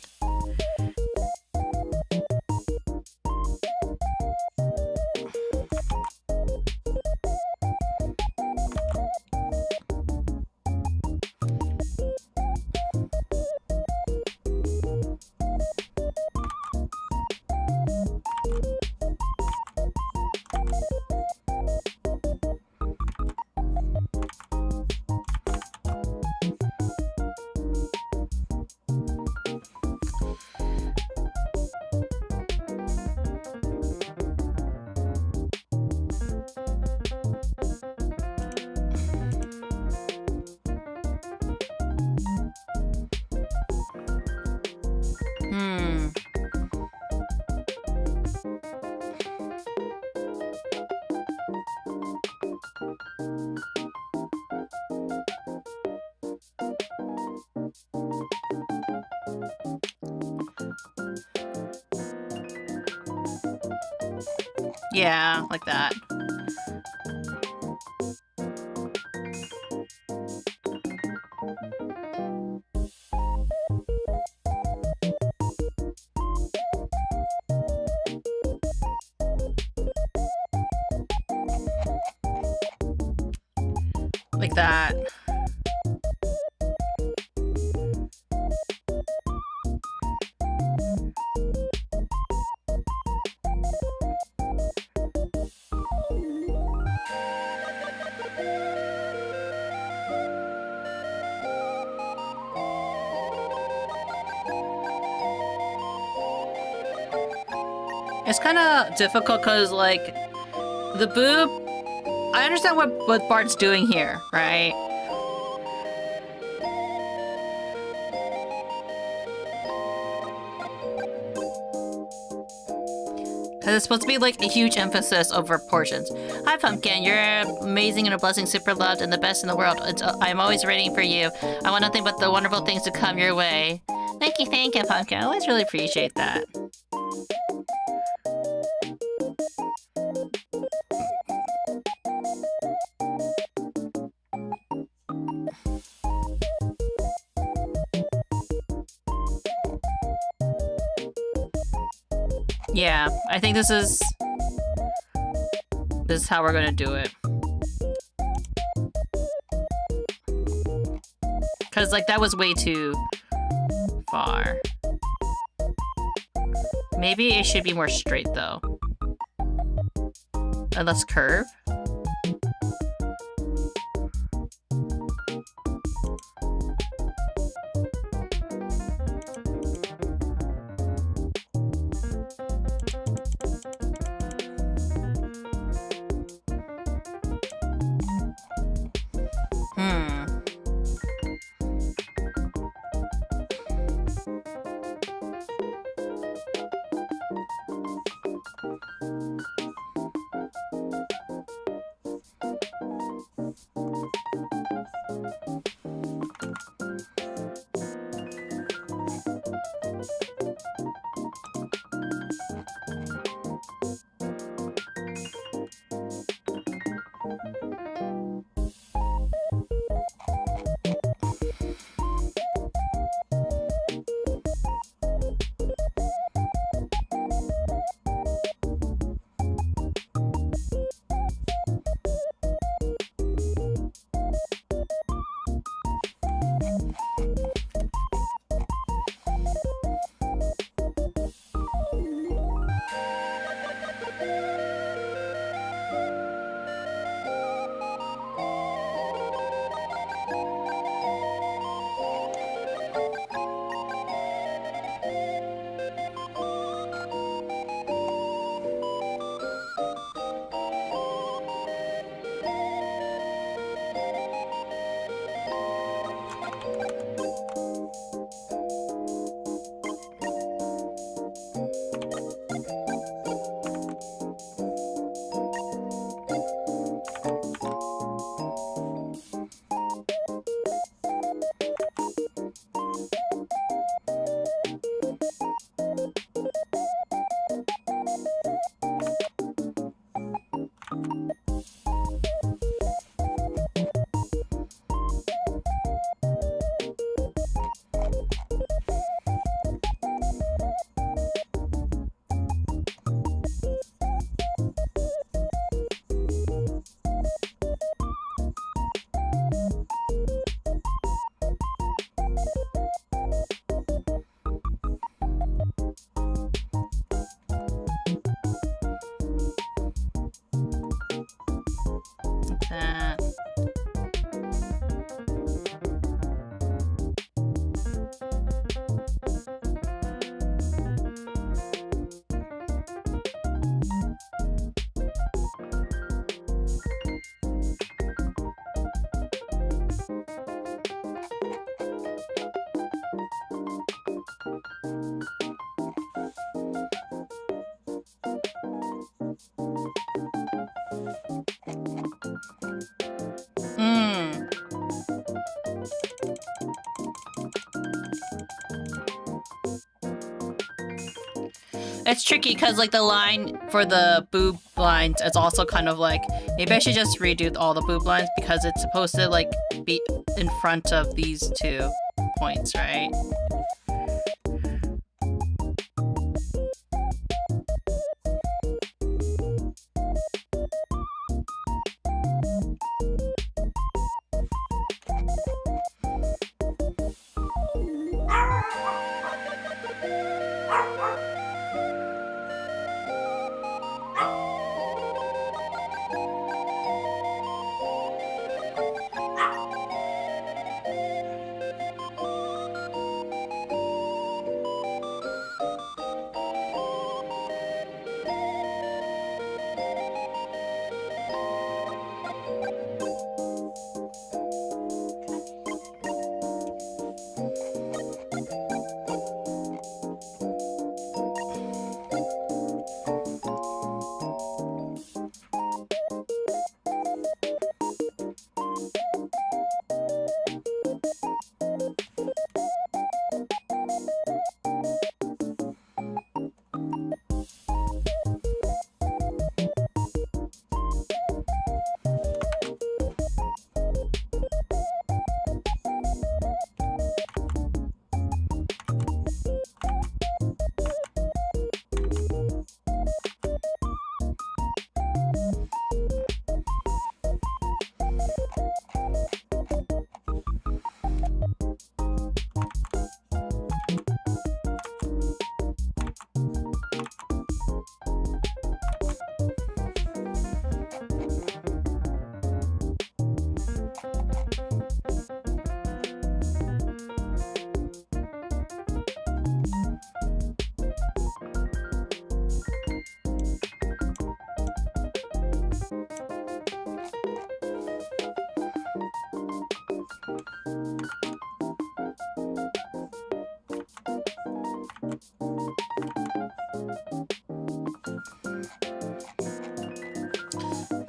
Yeah, like that. Like that. It's kind of difficult because, like, the boob... I understand what Bart's doing here, right? Because it's supposed to be, like, a huge emphasis over portions. Hi, Pumpkin. You're amazing and a blessing, super loved, and the best in the world. I'm always waiting for you. I want nothing but the wonderful things to come your way. Thank you, Pumpkin. I always really appreciate that. Yeah, I think this is how we're gonna do it. Cause like that was way too far. Maybe it should be more straight though. And let's curve. That. It's tricky because like the line for the boob lines is also kind of like, maybe I should just redo all the boob lines because it's supposed to like be in front of these 2 points, right?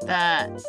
That.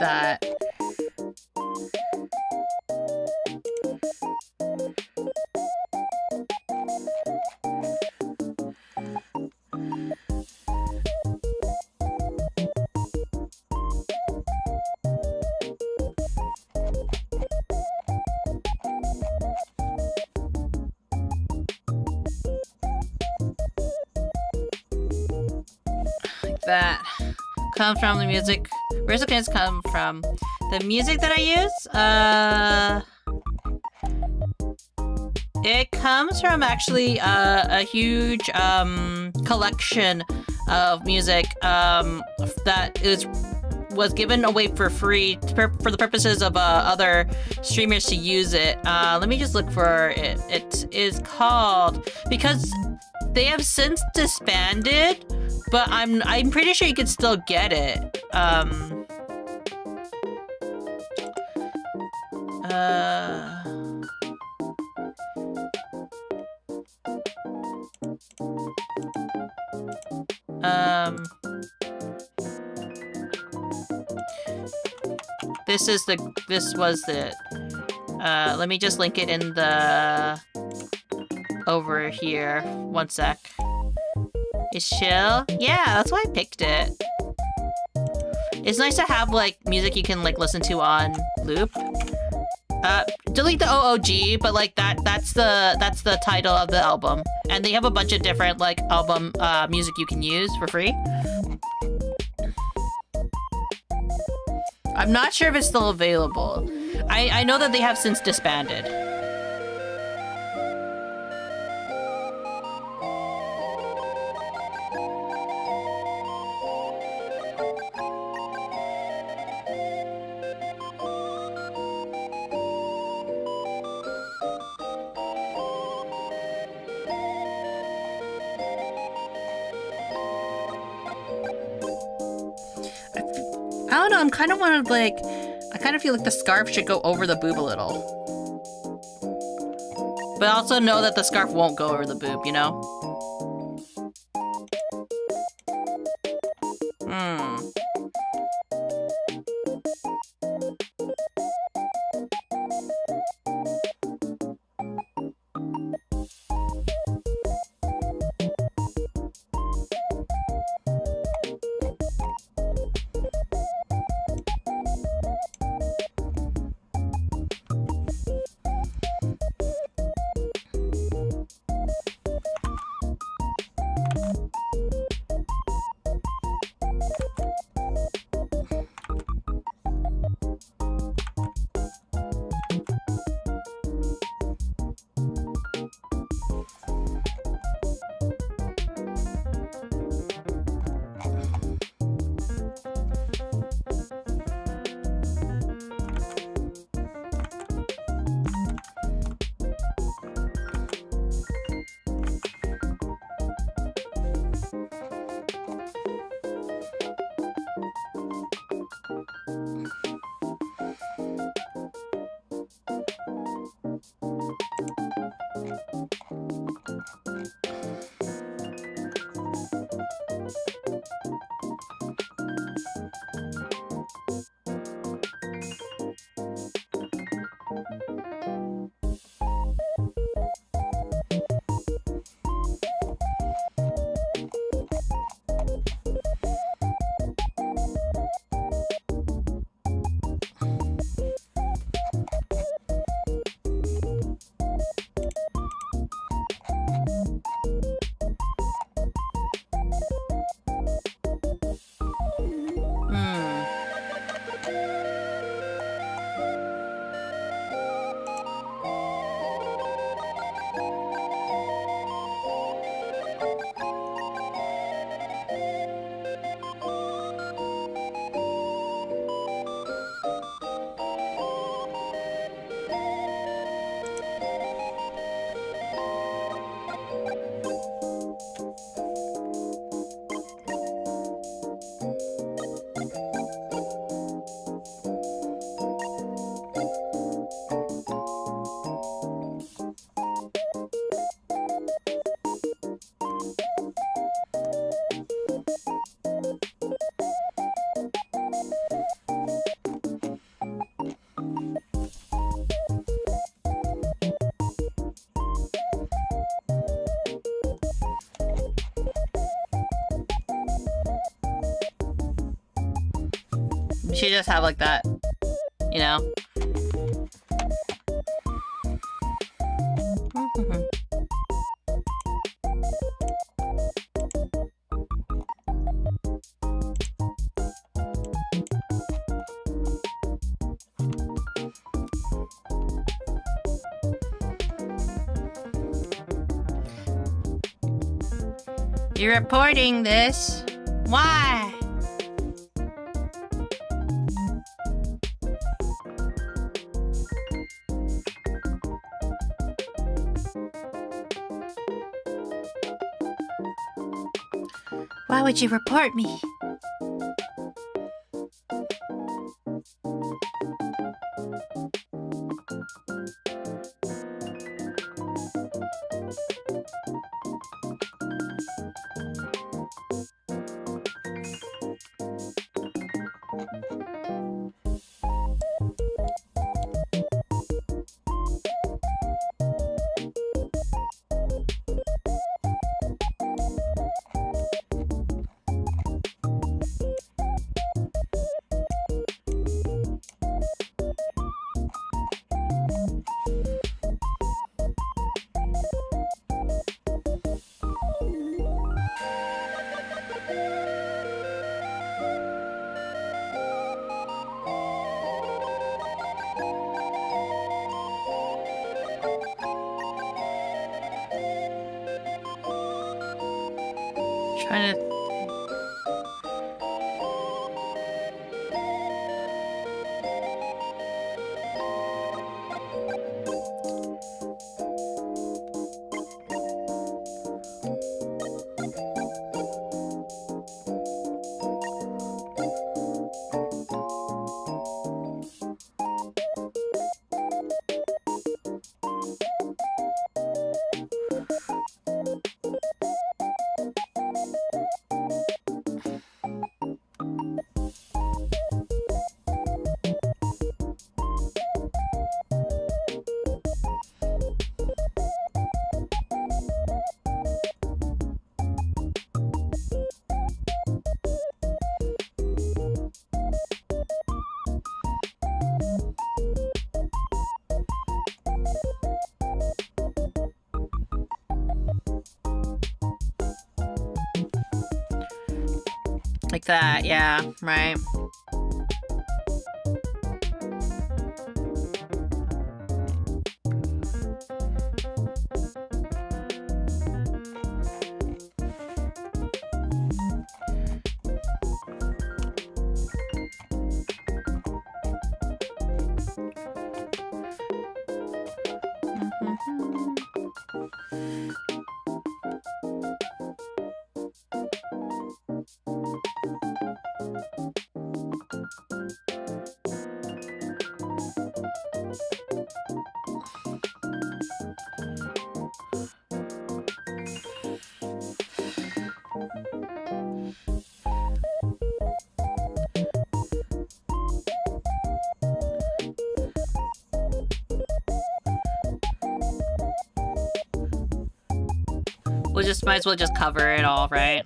that. That comes from the music. Where's the kids come from? The music that I use, it comes from actually a huge collection of music that was given away for free for the purposes of other streamers to use it. Let me just look for it. It is called, because they have since disbanded, but I'm pretty sure you can still get it. This was it. Let me just link it in the over here. One sec. Is chill? Yeah, that's why I picked it. It's nice to have like music you can like listen to on loop. Delete the OOG, but like that's the title of the album. And they have a bunch of different like album music you can use for free. I'm not sure if it's still available. I know that they have since disbanded. I don't know, I kind of feel like the scarf should go over the boob a little. But I also know that the scarf won't go over the boob, you know? She just have like that, you know? You're reporting this? Why? Why would you report me? Trying to... Like that, yeah, right. We'll just might as well just cover it all, right?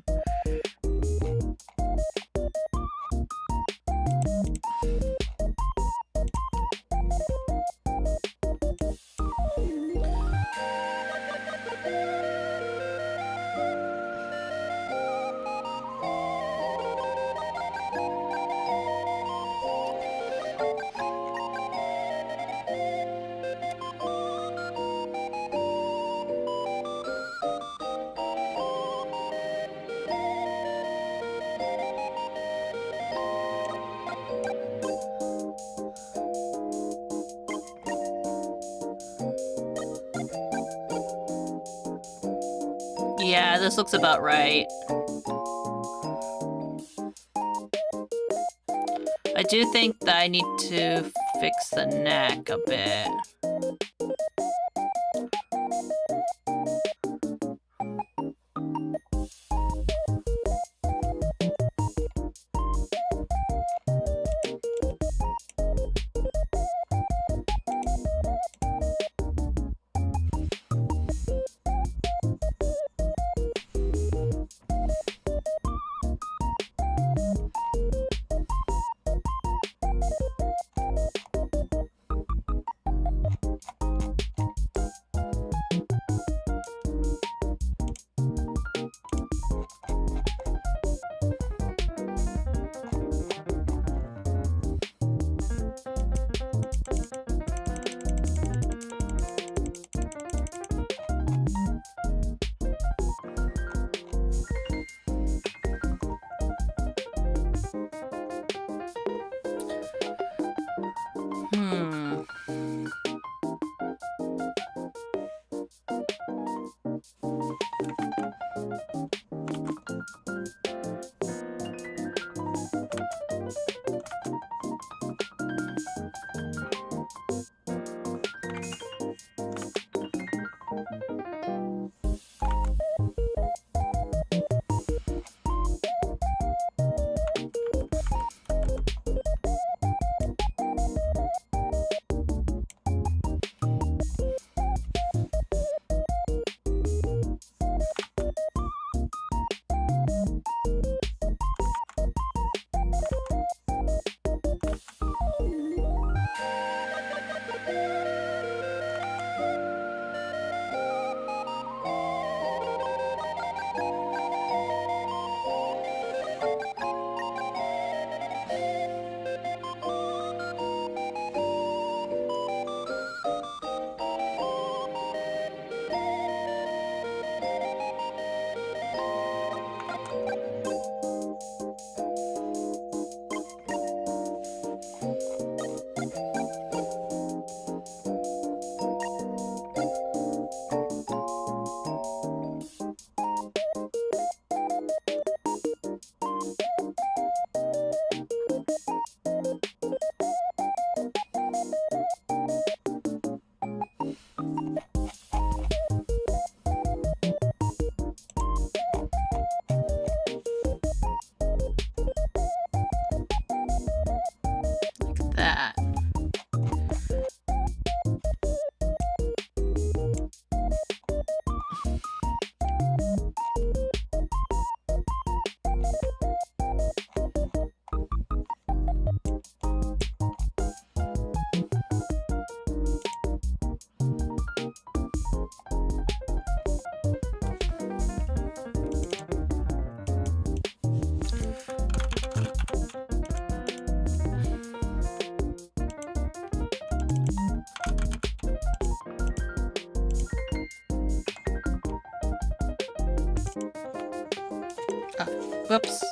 Yeah, this looks about right. I do think that I need to fix the neck a bit. Hmm. That. Whoops.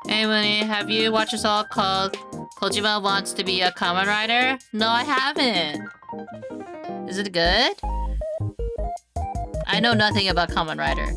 Hey, Munii, have you watched a song called Kojima Wants to Be a Kamen Rider? No, I haven't. Is it good? I know nothing about Kamen Rider.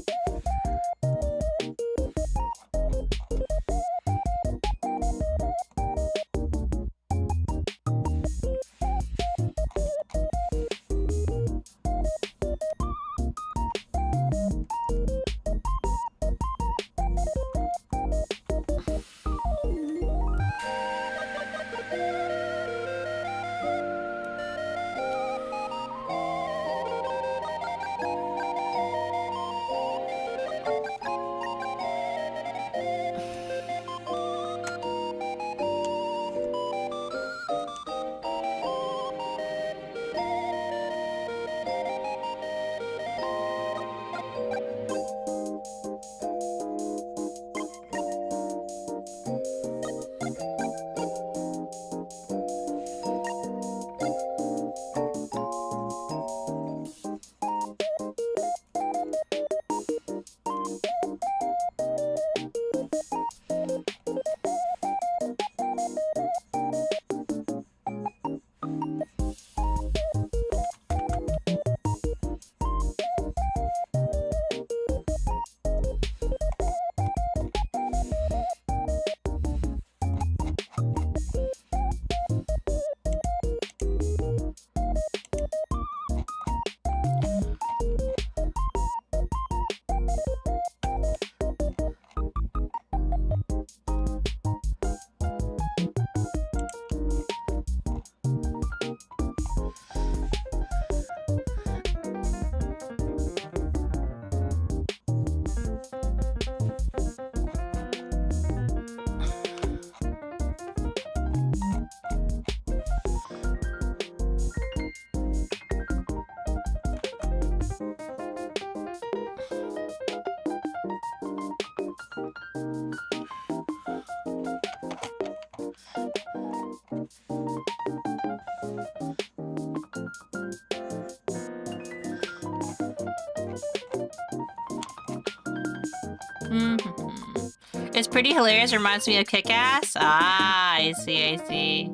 It's pretty hilarious. Reminds me of Kick-Ass. Ah, I see, I see.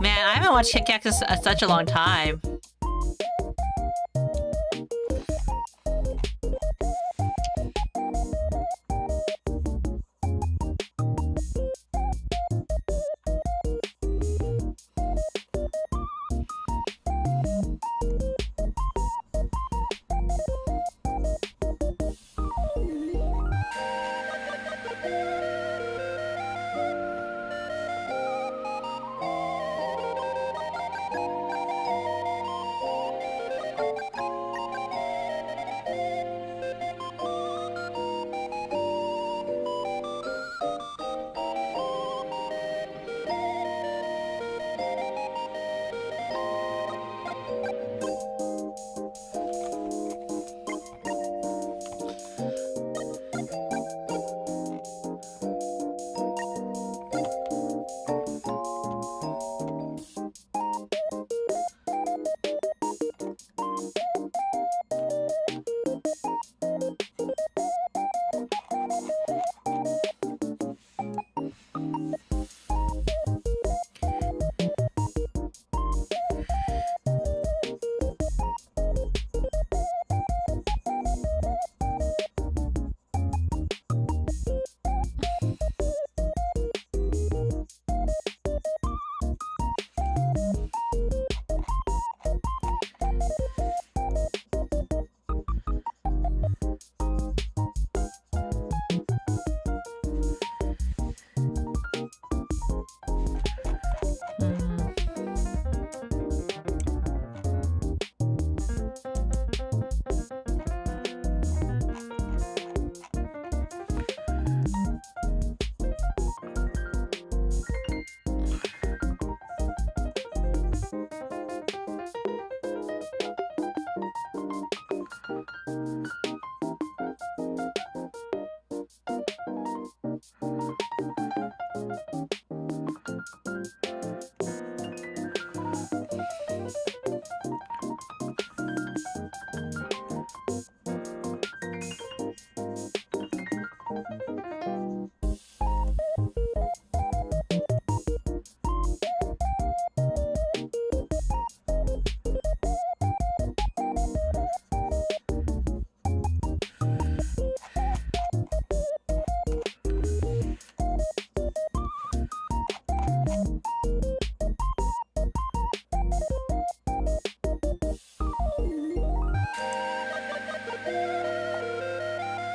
Man, I haven't watched Kick-Ass in such a long time.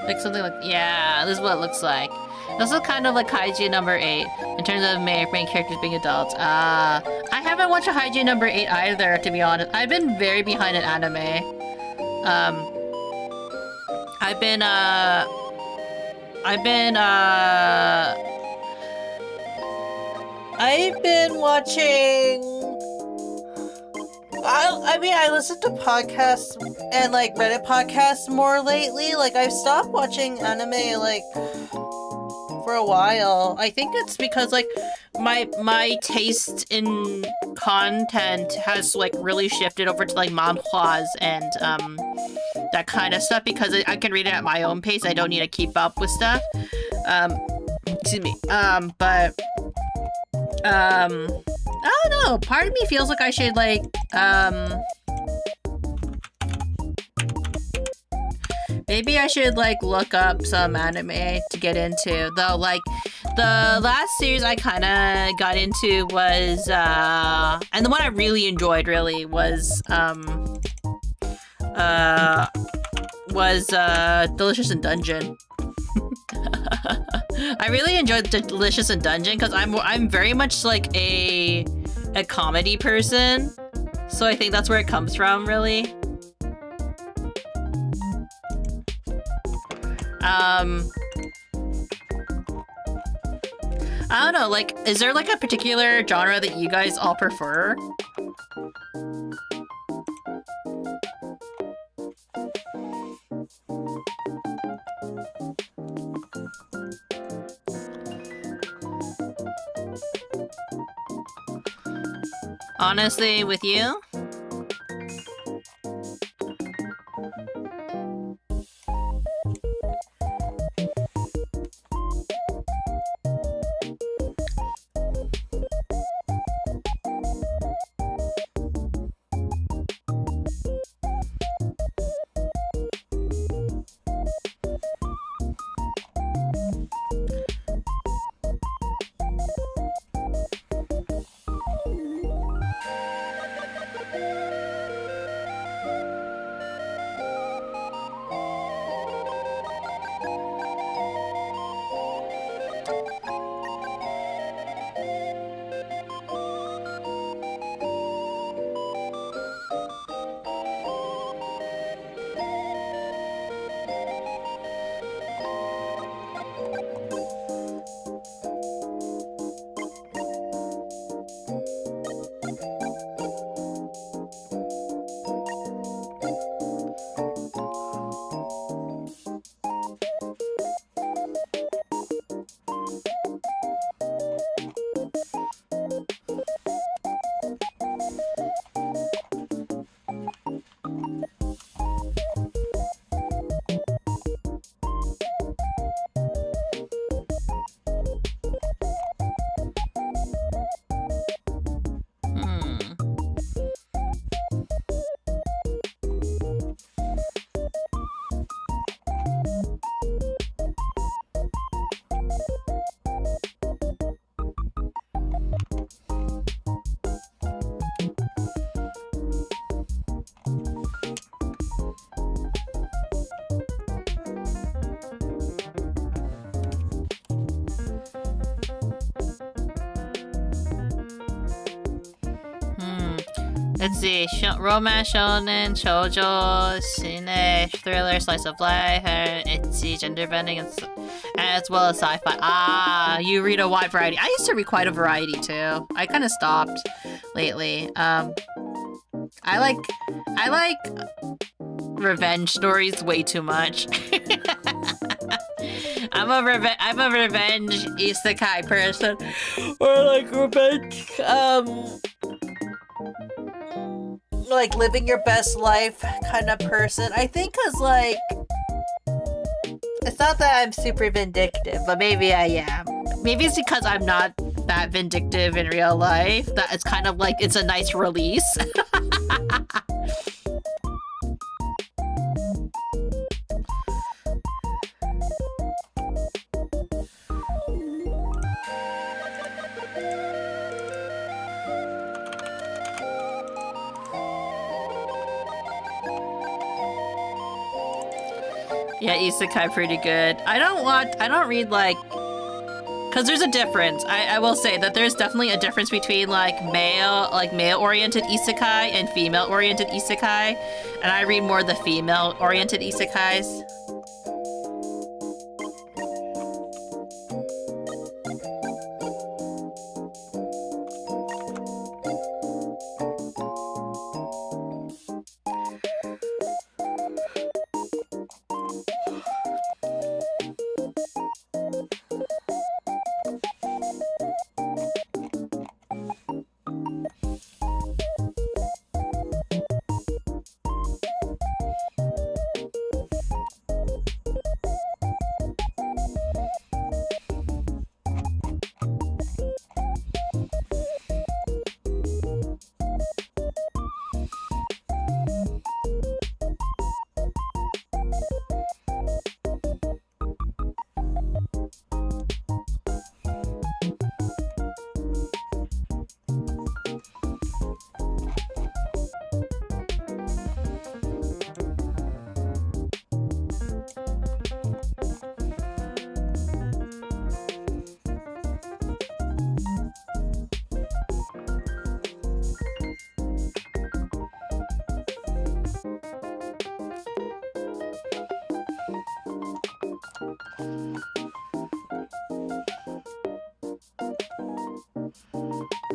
Like something like, yeah, this is what it looks like. This is kind of like Kaiju number 8 in terms of main characters being adults. I haven't watched a Kaiju number 8 either, to be honest. I've been very behind in anime. I've been watching. I mean, I listen to podcasts and like Reddit podcasts more lately. Like, I've stopped watching anime like for a while. I think it's because like my taste in content has like really shifted over to like manhwas and that kind of stuff because I can read it at my own pace. I don't need to keep up with stuff. Excuse me. I don't know. Part of me feels like I should like maybe I should like look up some anime to get into. Though like the last series I kind of got into was and the one I really enjoyed really was Delicious in Dungeon. I really enjoyed Delicious in Dungeon because I'm very much like a comedy person, so I think that's where it comes from, really. I don't know, like, is there like a particular genre that you guys all prefer? Honestly, with you? Let's see. Romance, shonen, shoujo, cine, thriller, slice of life, ecchi, gender bending, as well as sci-fi. Ah, you read a wide variety. I used to read quite a variety too. I kind of stopped lately. I like revenge stories way too much. I'm a revenge isekai person, or like revenge, like living your best life kind of person. I think 'cause like, it's not that I'm super vindictive, but maybe I am. Maybe it's because I'm not that vindictive in real life that it's kind of like, it's a nice release. Yeah, isekai pretty good. I don't read like, cause there's a difference. I will say that there's definitely a difference between like male-oriented isekai and female-oriented isekai, and I read more the female-oriented isekais.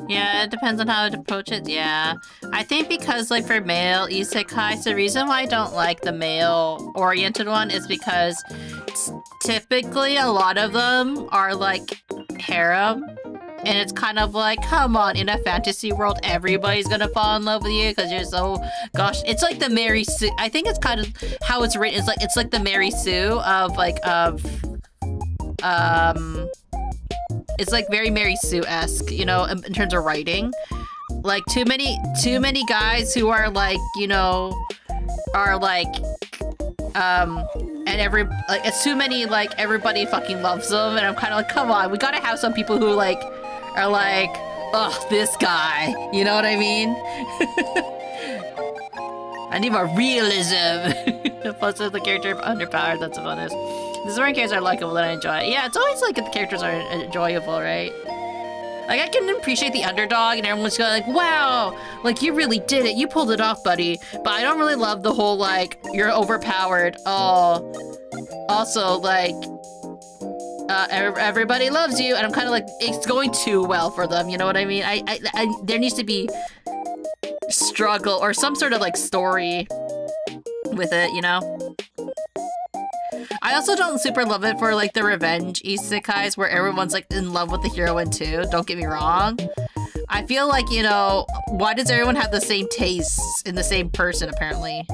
Yeah, it depends on how to approach it, yeah. I think because, like, for male isekais, the reason why I don't like the male-oriented one is because typically a lot of them are, like, harem. And it's kind of like, come on, in a fantasy world, everybody's gonna fall in love with you because you're so... Gosh, it's like the Mary Sue... I think it's kind of how it's written. It's like the Mary Sue of, like, it's like very Mary Sue-esque, you know, in terms of writing. Like too many guys who are like, you know, are like, and it's too many, like, everybody fucking loves them, and I'm kind of like, come on, we gotta have some people who like are like, ugh, this guy, you know what I mean? I need more realism. Plus, the character underpowered. That's a bonus. The story characters are likable and I enjoy it. Yeah, it's always like if the characters are enjoyable, right? Like, I can appreciate the underdog and everyone's going like, wow, like, you really did it. You pulled it off, buddy. But I don't really love the whole, like, you're overpowered. Oh, also, like, everybody loves you. And I'm kind of like, it's going too well for them. You know what I mean? There needs to be struggle or some sort of, like, story with it, you know? I also don't super love it for, like, the revenge isekais where everyone's, like, in love with the heroine too. Don't get me wrong. I feel like, you know, why does everyone have the same tastes in the same person, apparently?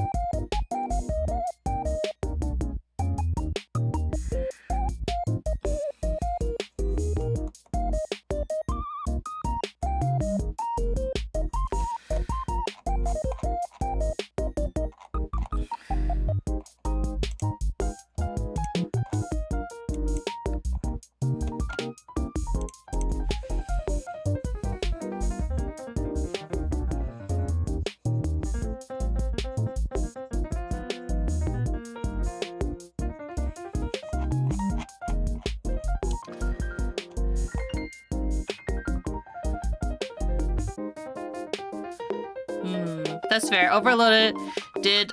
That's fair. Overloaded did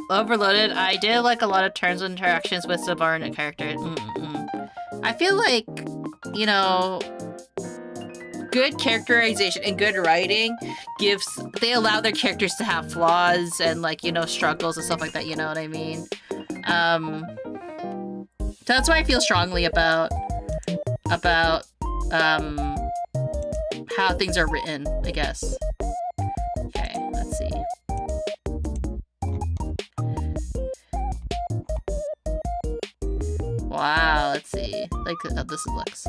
Overloaded. I did like a lot of turns and interactions with subordinate characters. I feel like, you know, good characterization and good writing they allow their characters to have flaws and, like, you know, struggles and stuff like that, you know what I mean? That's why I feel strongly about how things are written, I guess. Okay, let's see. Wow, let's see. Like how this looks.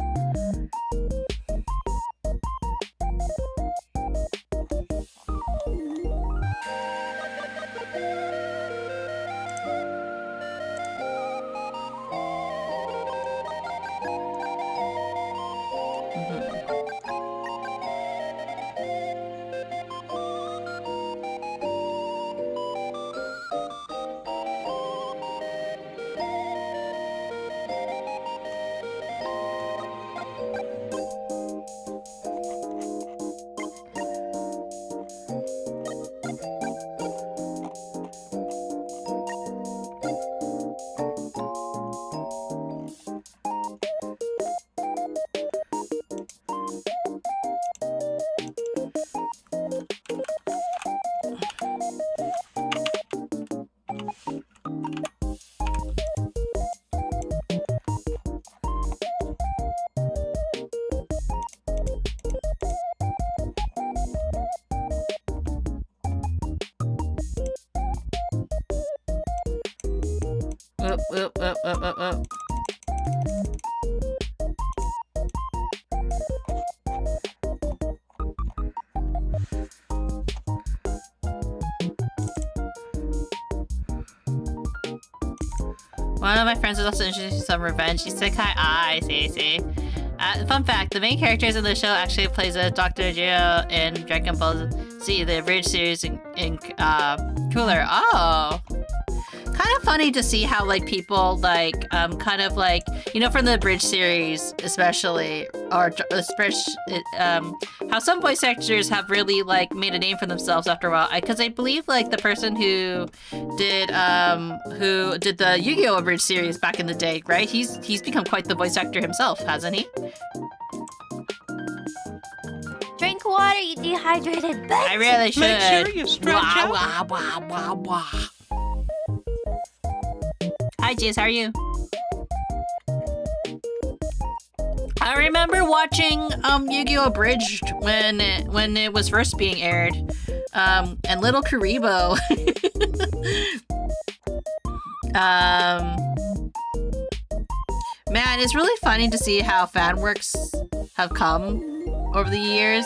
One of my friends is also interested in some revenge. She's like, I see. Fun fact, the main characters in the show actually plays a Dr. Geo in Dragon Ball Z, the Bridge series in Cooler. Oh! Kind of funny to see how, like, people, like, kind of, like, you know, from the Bridge series, especially, or how some voice actors have really, like, made a name for themselves after a while. Because I believe, like, the person who did the Yu-Gi-Oh! Bridge series back in the day, right? He's become quite the voice actor himself, hasn't he? Drink water, you dehydrated bitch. I really should. Make sure you stretch out. Wah. Hi, Jizz, how are you? I remember watching Yu-Gi-Oh! Abridged when it was first being aired. And Little Kuribo. Man, it's really funny to see how fan works have come over the years.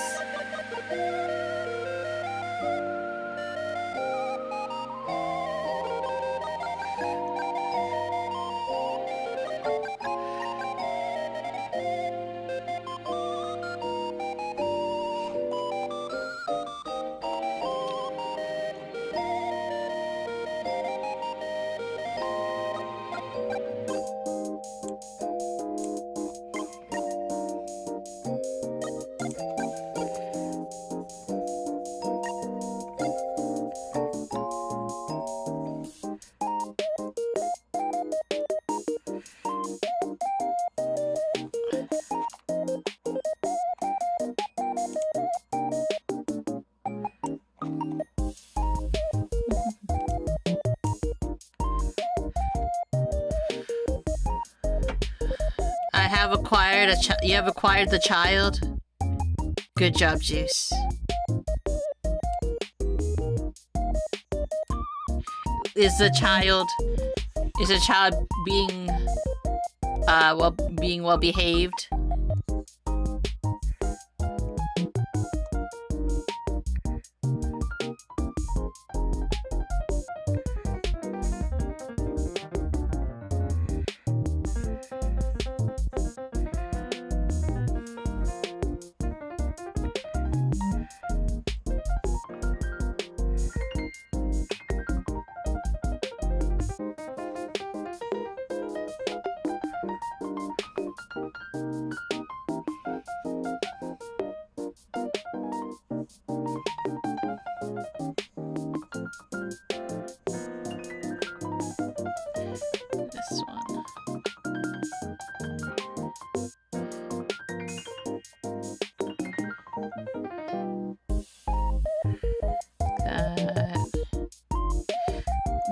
You have acquired the child. Good job, Juice. Is the child being well behaved?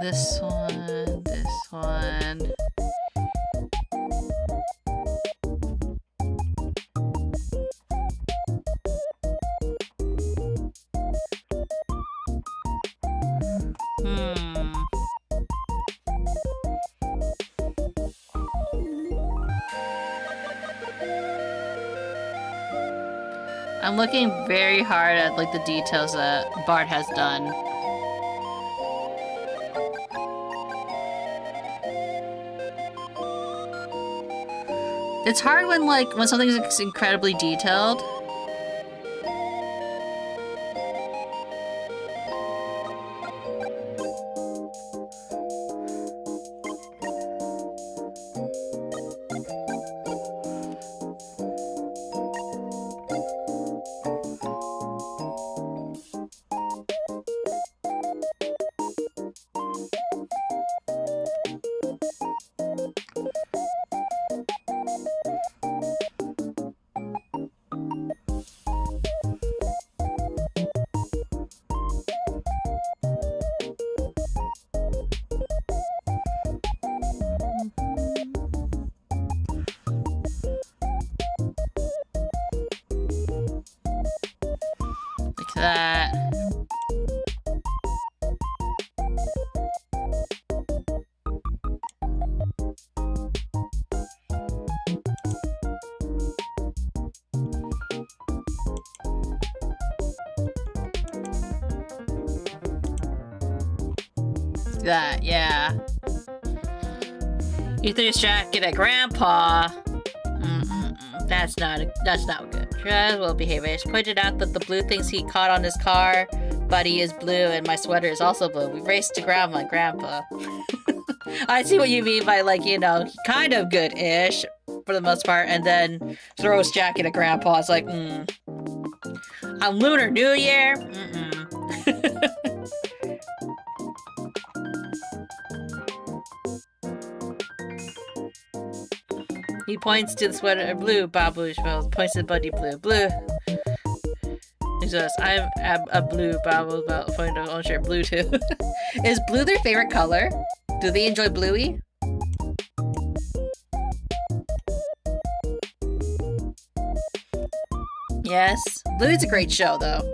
This one, this one. I'm looking very hard at like the details that Bart has done. It's hard when something's incredibly detailed. Like that. That, yeah. You threw his jacket at Grandpa. That's not good. Just well behavior. Pointed out that the blue things he caught on his car buddy is blue and my sweater is also blue. We raced to Grandma and Grandpa. I see what you mean by, like, you know, kind of good-ish for the most part, and then throws jacket at Grandpa. It's like, on Lunar New Year? He points to the sweater blue, Babush points to the buddy blue. He says, I'm a blue, Babu pointing to own shirt blue too. Is blue their favorite color? Do they enjoy Bluey? Yes. Bluey's a great show though.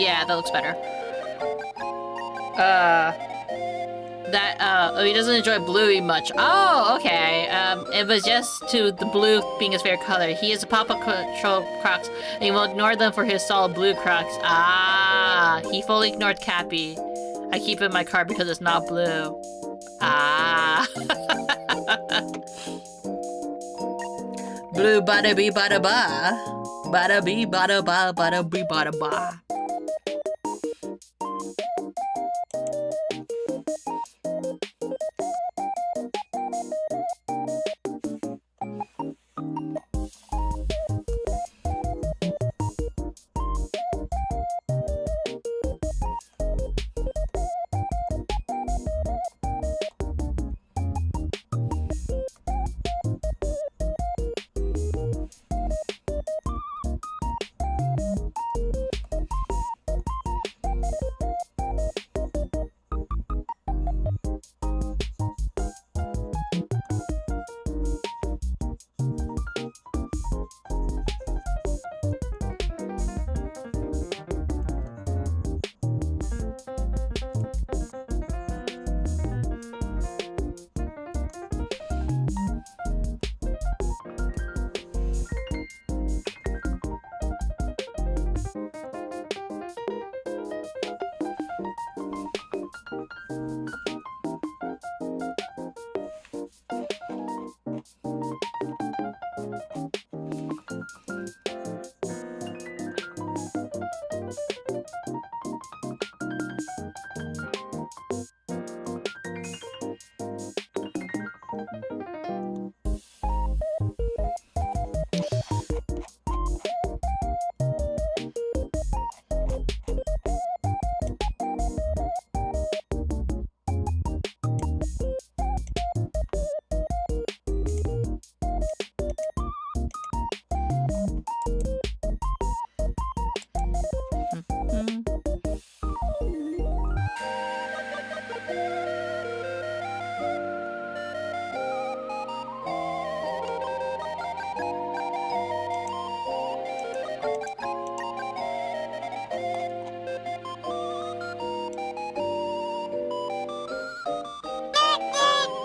Yeah, that looks better. Oh, he doesn't enjoy bluey much. Oh, okay. It was just to the blue being his favorite color. He is a Paw Patrol Crocs, and he will ignore them for his solid blue Crocs. Ah, he fully ignored Cappy. I keep it in my car because it's not blue. Ah. Blue bada bee bada ba. Bada bee bada ba bada bee bada ba.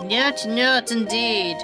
Newt, newt, indeed.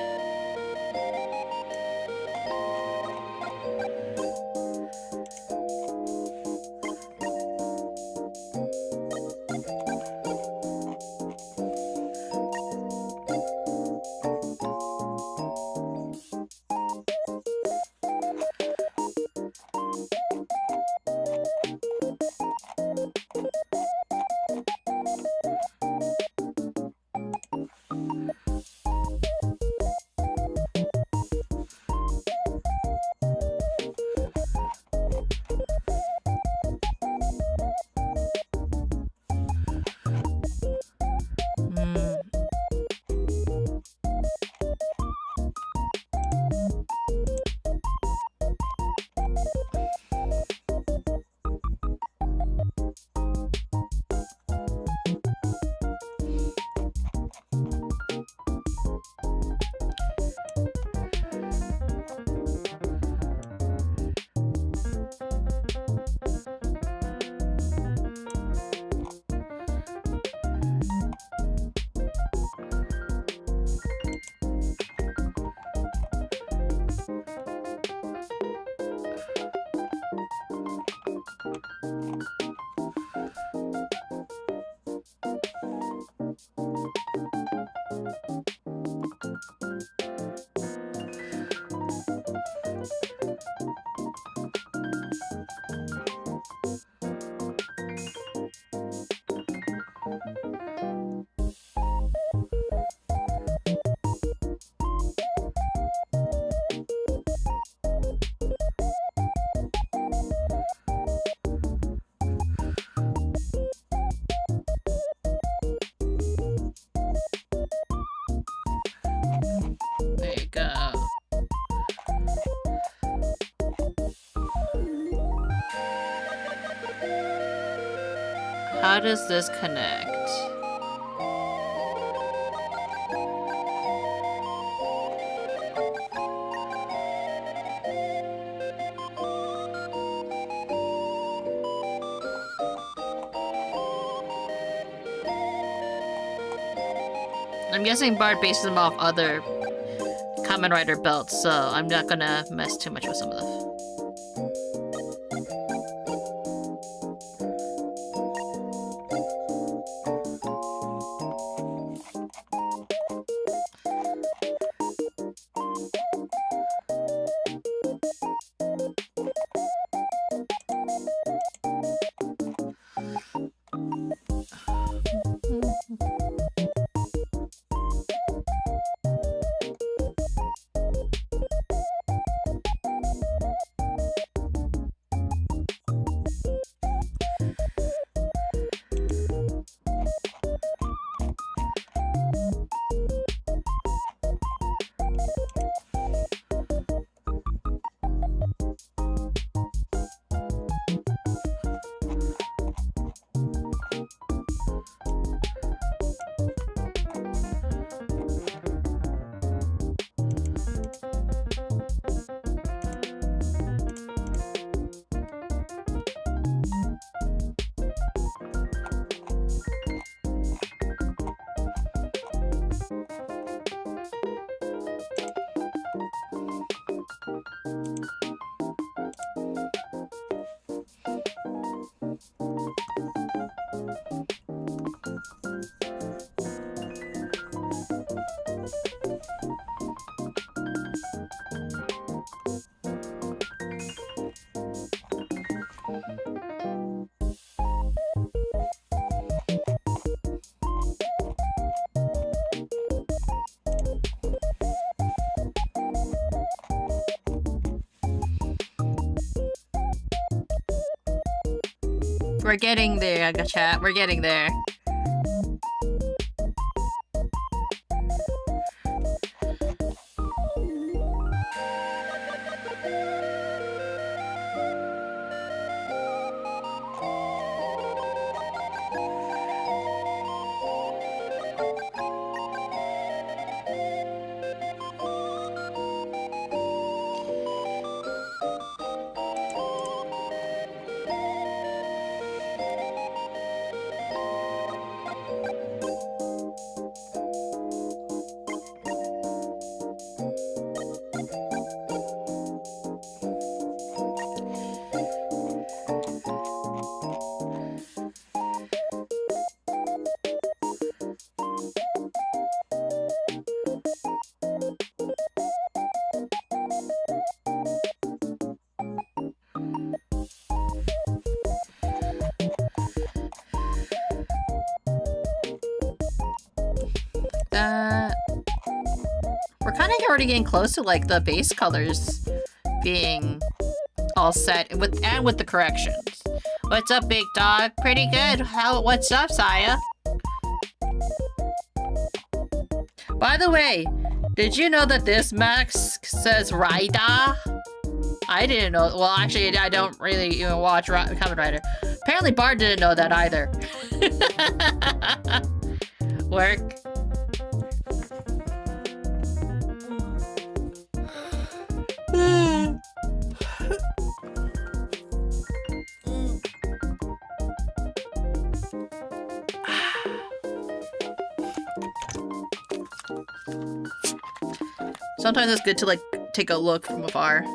There you go. How does this connect? I'm guessing Bard bases them off other Kamen Rider belts, so I'm not gonna mess too much with some of them. We're getting there, chat. We're getting there. We're kind of already getting close to like the base colors being all set with the corrections. What's up, big dog? Pretty good. What's up, Saya? By the way, did you know that this mask says Raida? I didn't know. Well, actually, I don't really even watch Kamen Rider. Apparently, Bard didn't know that either. Work. Sometimes it's good to like take a look from afar.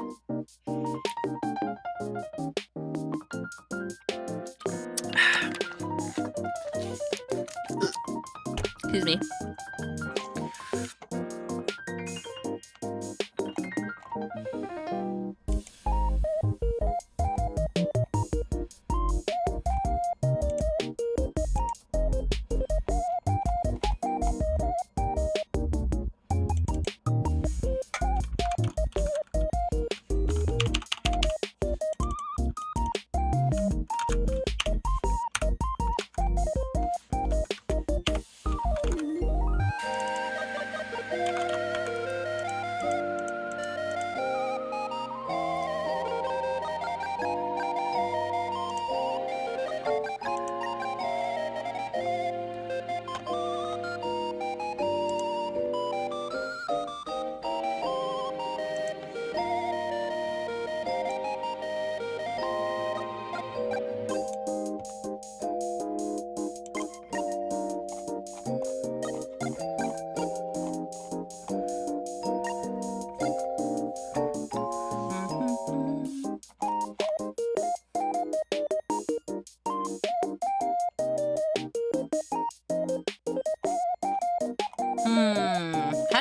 Excuse me.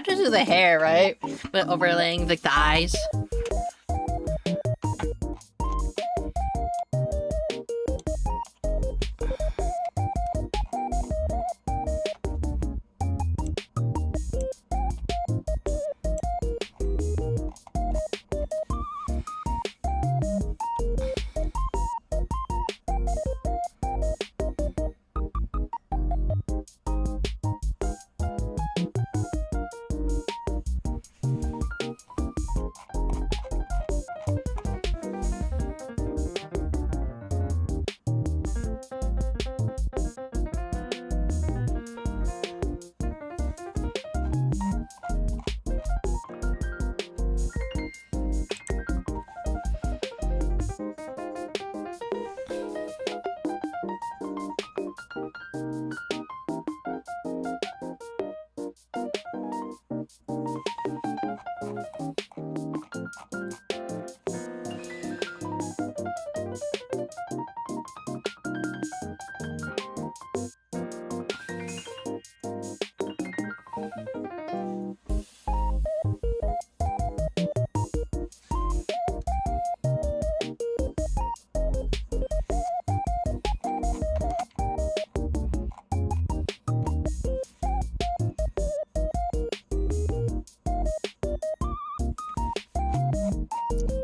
have to do the hair, right? But overlaying the eyes.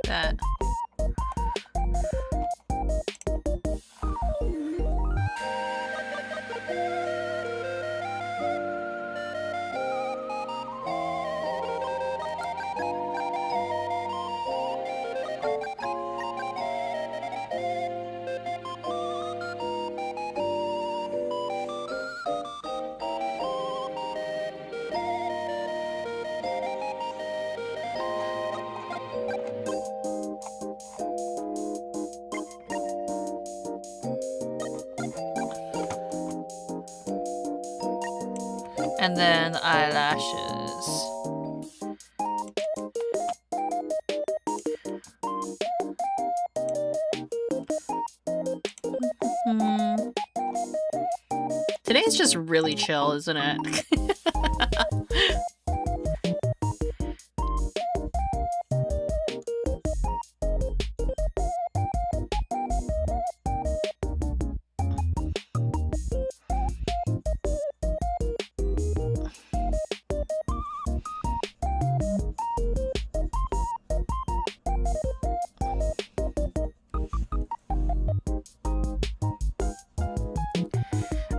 That. And then eyelashes. Today's just really chill, isn't it?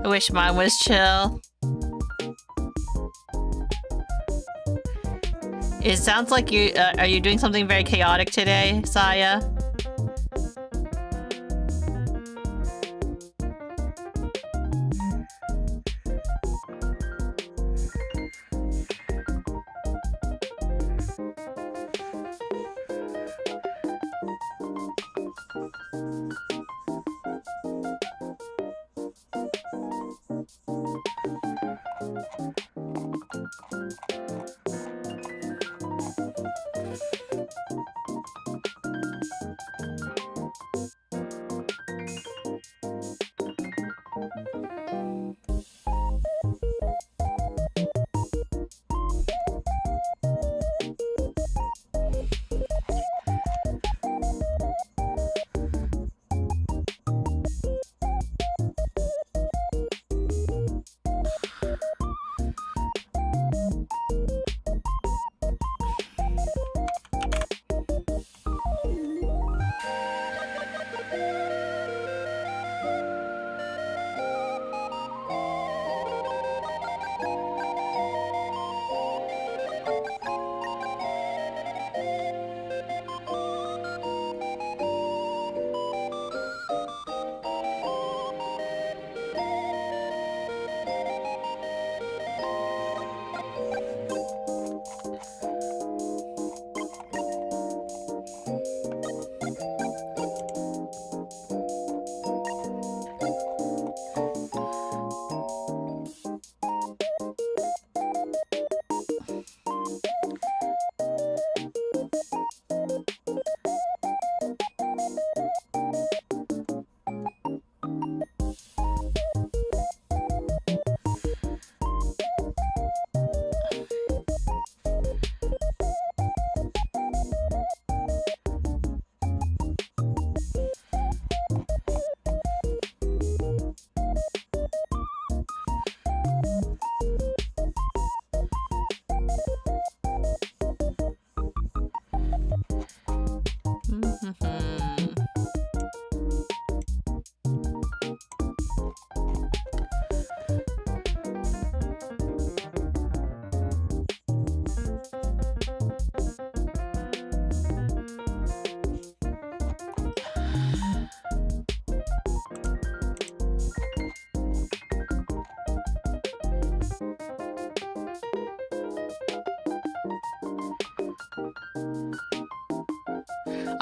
I wish mine was chill. It sounds like you are you doing something very chaotic today, Saya?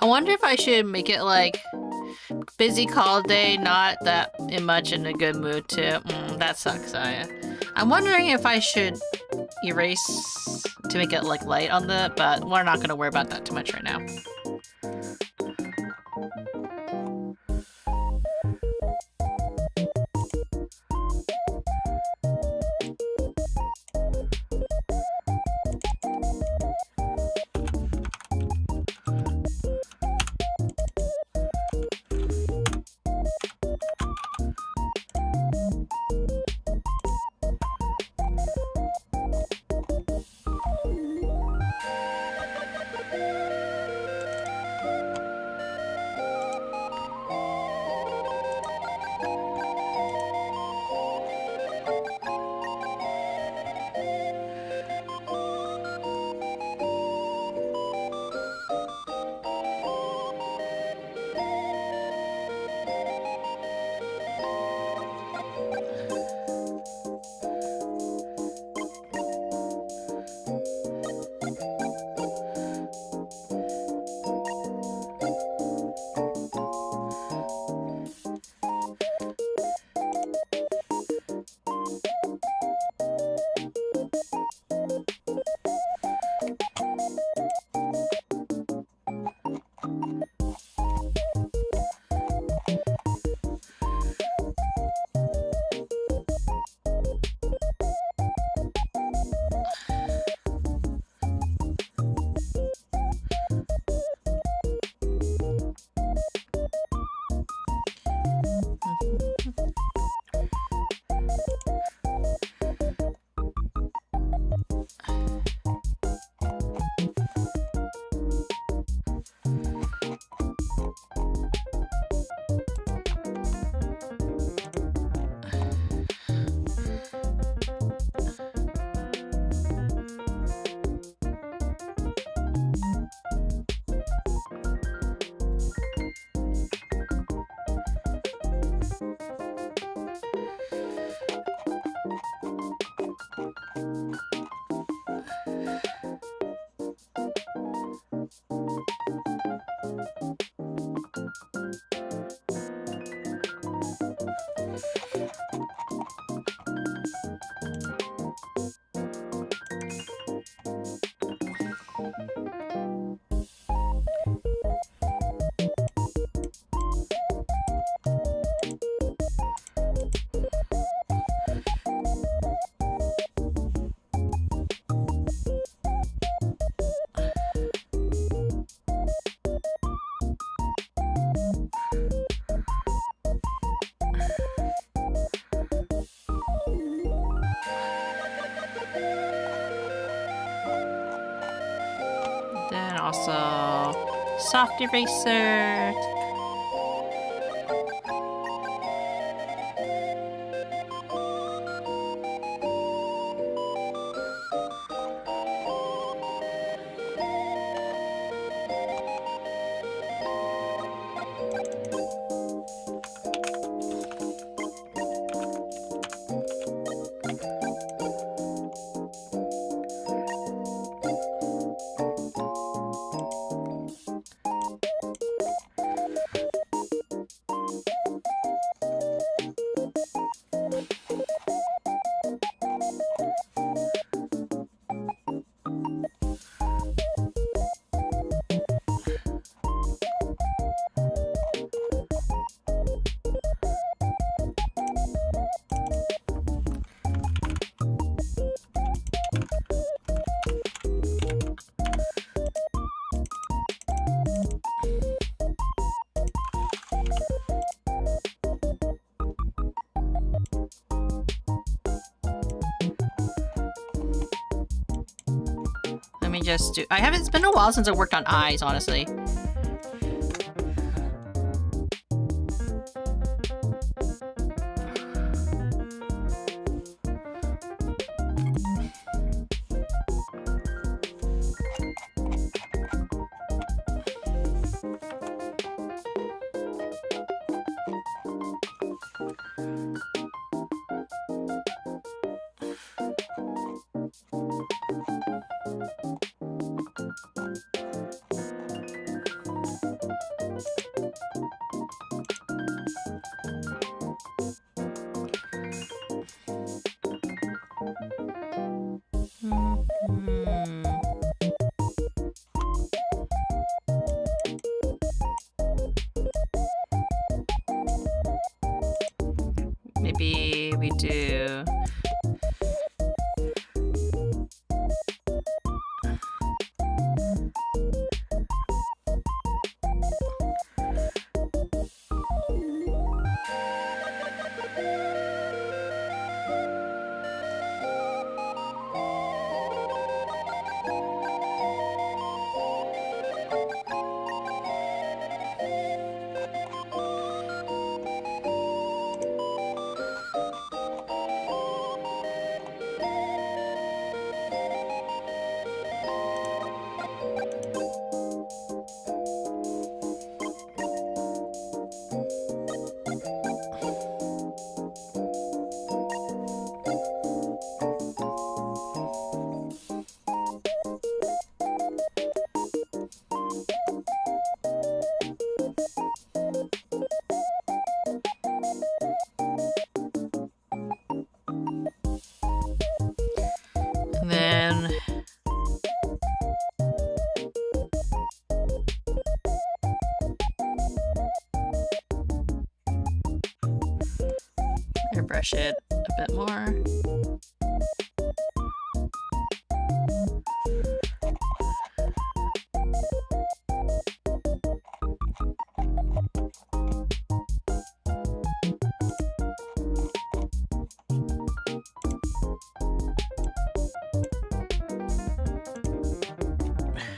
I wonder if I should make it like busy call day, not that much in a good mood too. That sucks. I'm wondering if I should erase to make it like light on the, but we're not gonna worry about that too much right now. Then also soft eraser. Let me just do. It's been a while since I worked on eyes, honestly. Maybe we do. And then airbrush it a bit more.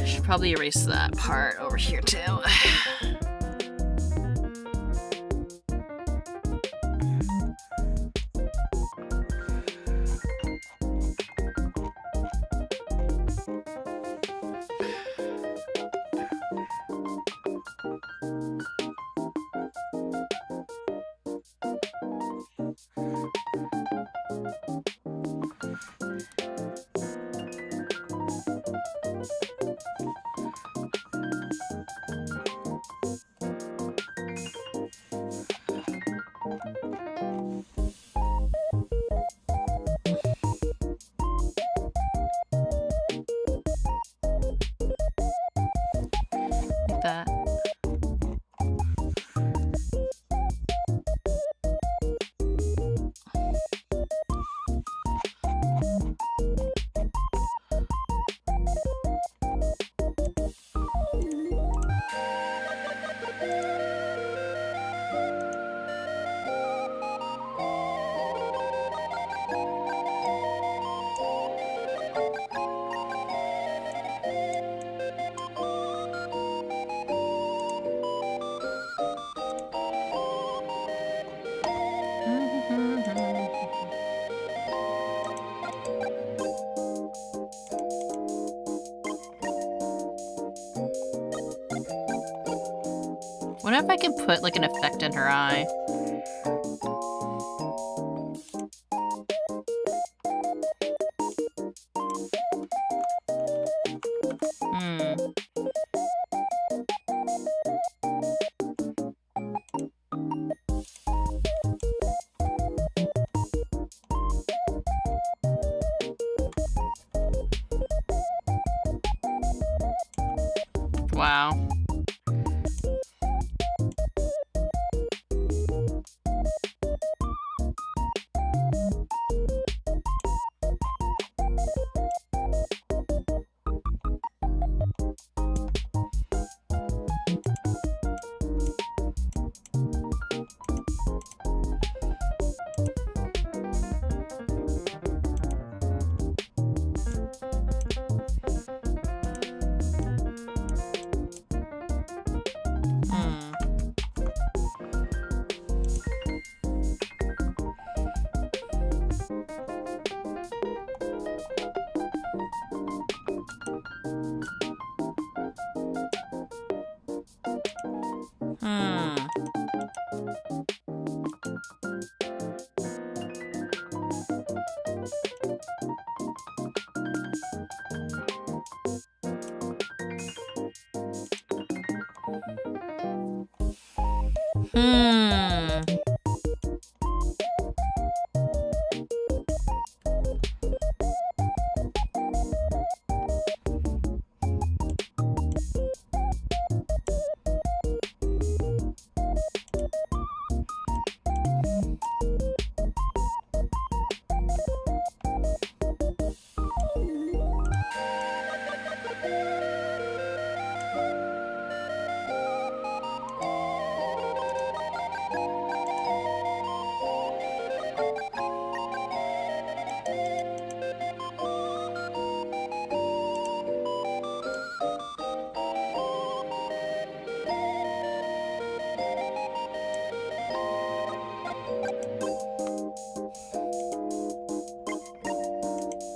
Should probably erase that part over here too. Like that. Wonder if I can put like an effect in her eye. Wow.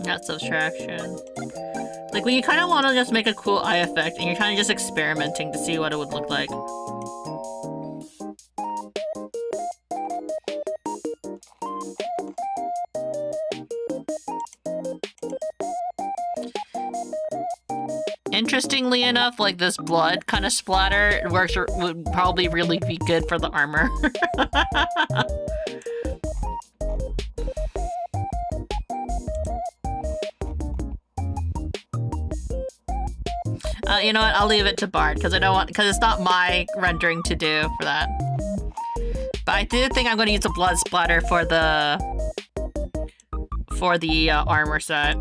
Not subtraction. Like when you kind of want to just make a cool eye effect and you're kind of just experimenting to see what it would look like. Interestingly enough, like this blood kind of splatter would probably really be good for the armor. You know what? I'll leave it to Bard because it's not my rendering to do for that. But I do think I'm going to use a blood splatter for the armor set.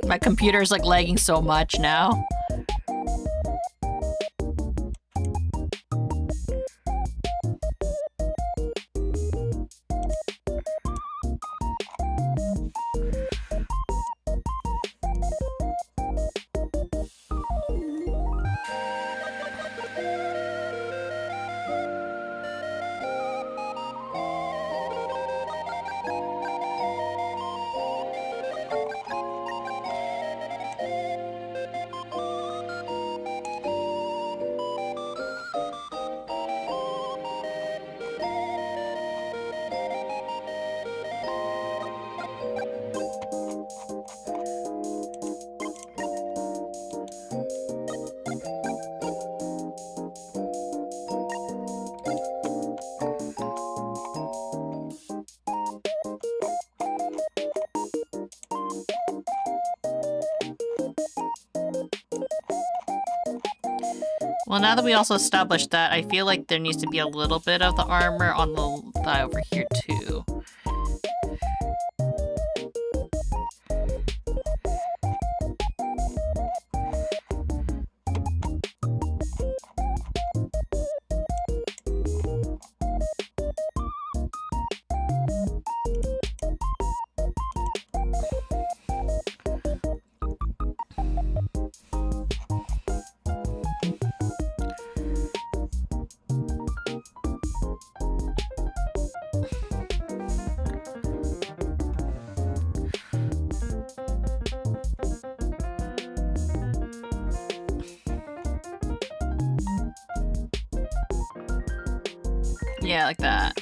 My computer's like lagging so much now. Well, now that we also established that, I feel like there needs to be a little bit of the armor on the thigh over here too. Yeah, like that.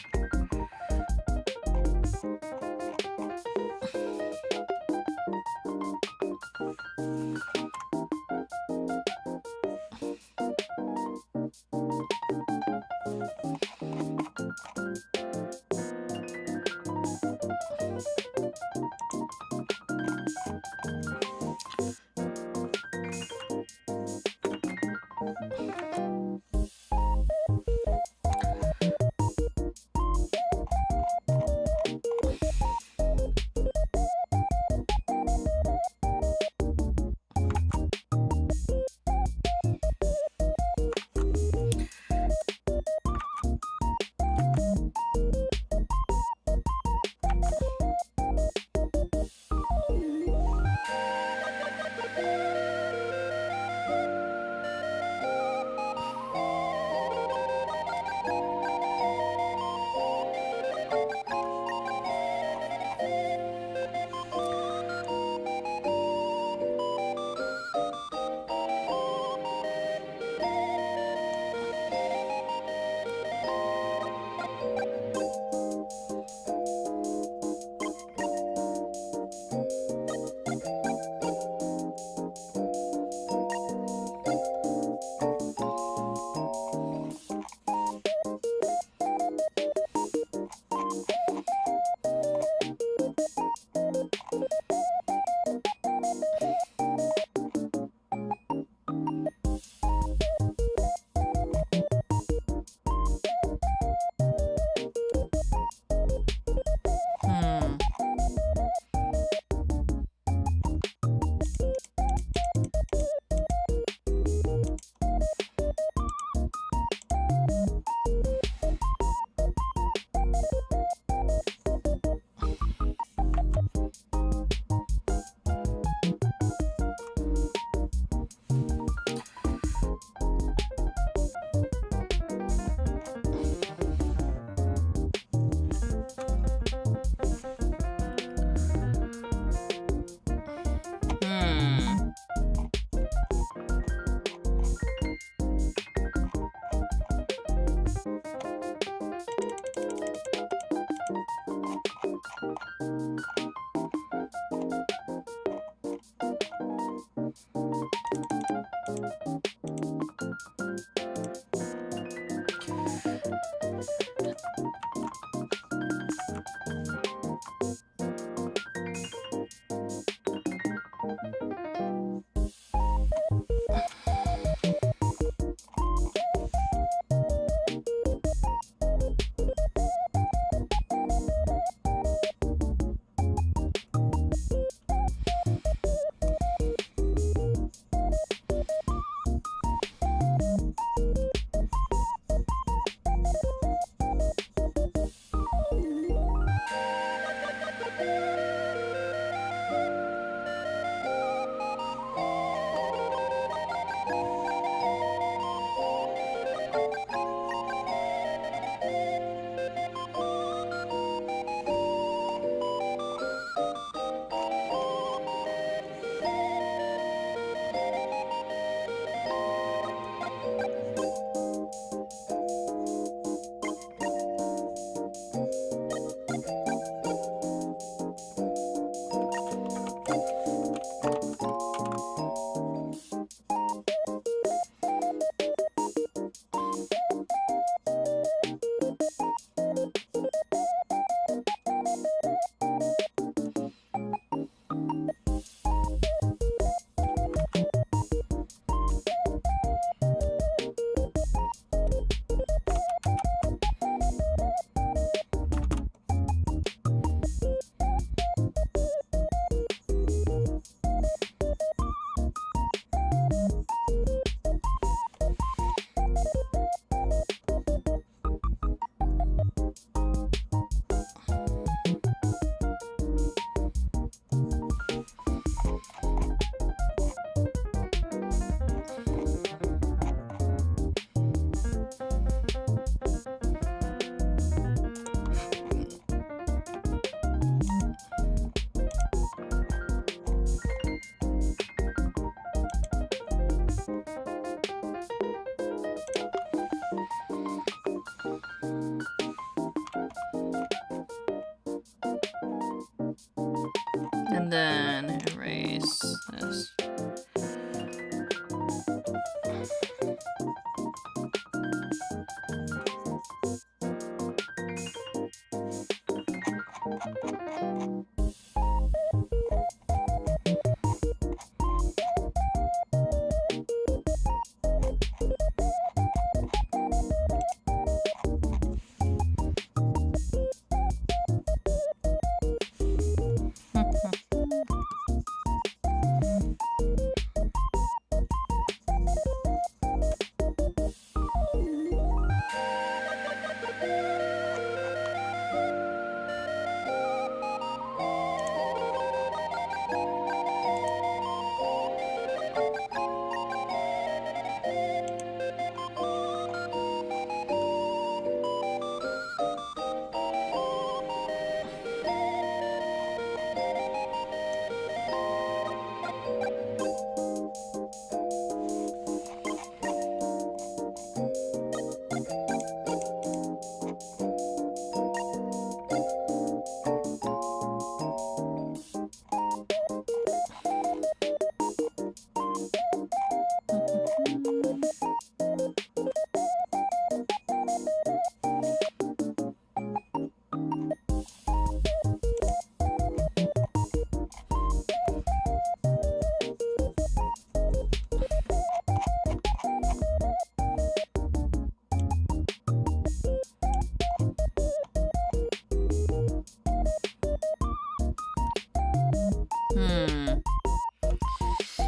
And then erase this.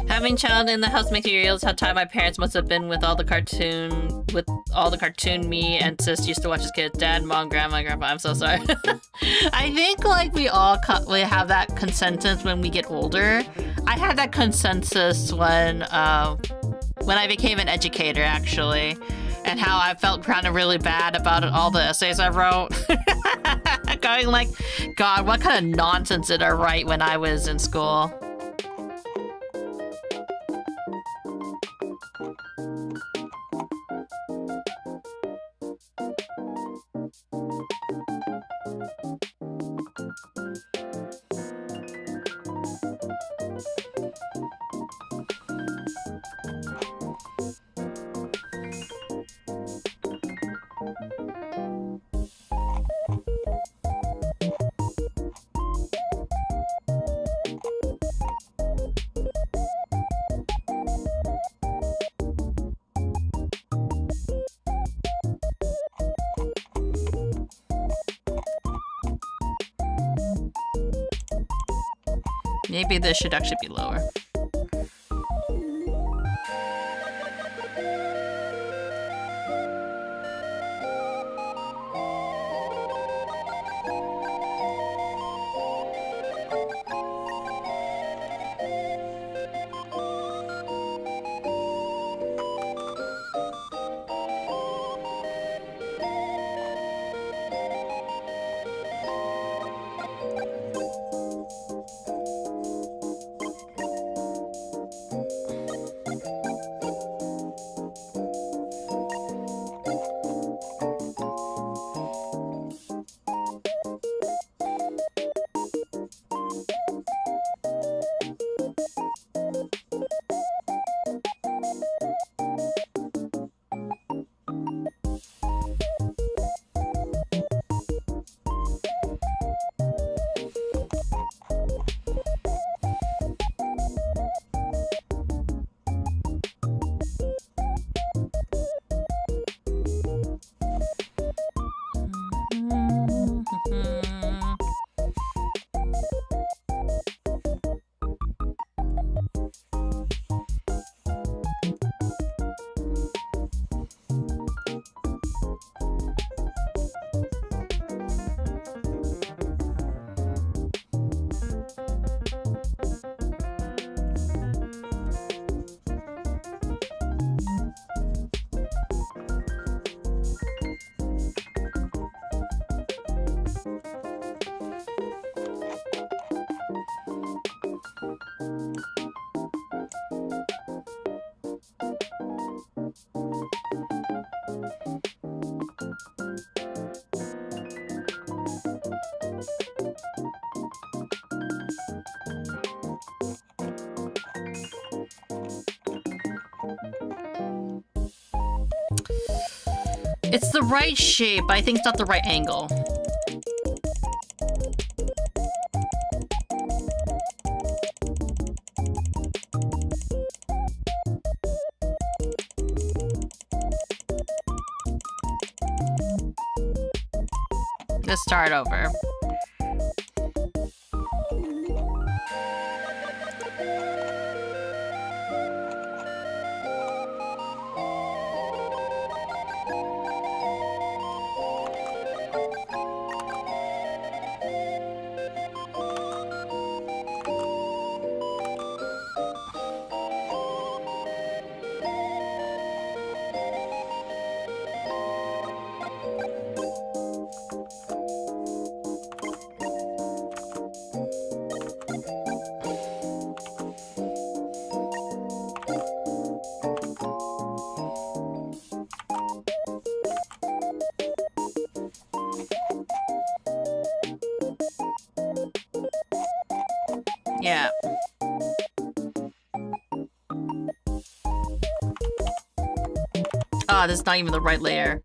Having child in the house makes me realize how tired my parents must have been with all the cartoon me and sis used to watch as kids. Dad, mom, grandma, grandpa. I'm so sorry. I think like we have that consensus when we get older. I had that consensus when I became an educator actually, and how I felt kind of really bad about all the essays I wrote. Going like, God, what kind of nonsense did I write when I was in school? Maybe this should actually be lower. It's the right shape, but I think it's not the right angle. Let's start over. Yeah. Ah, this is not even the right layer.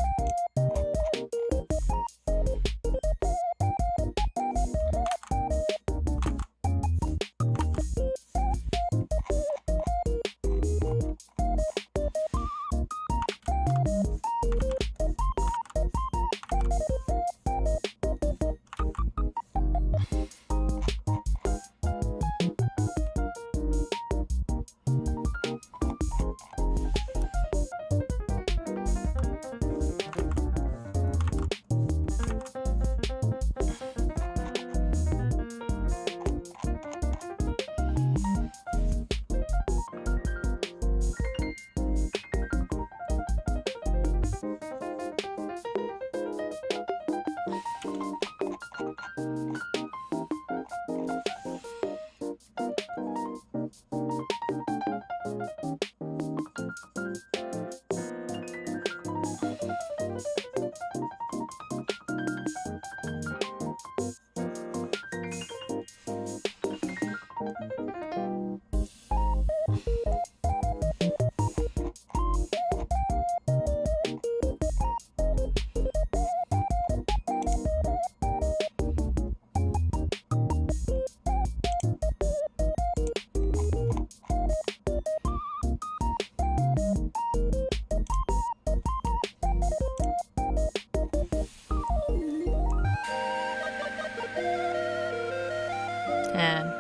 And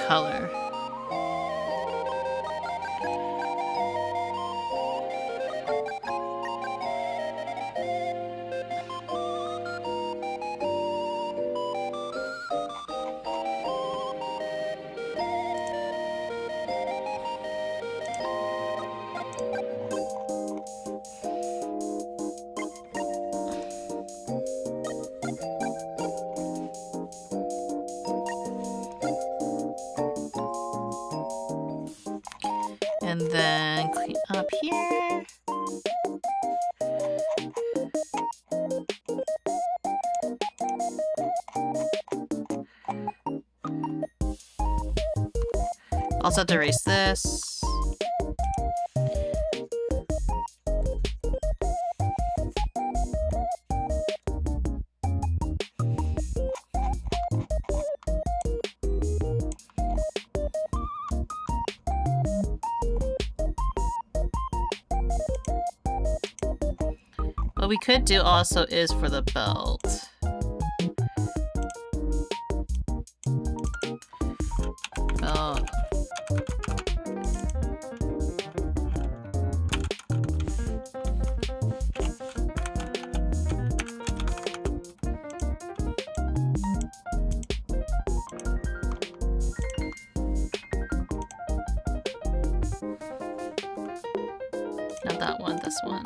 color. And then clean up here. Also have to erase this. What we could do also is for the belt. Belt. Not that one, this one.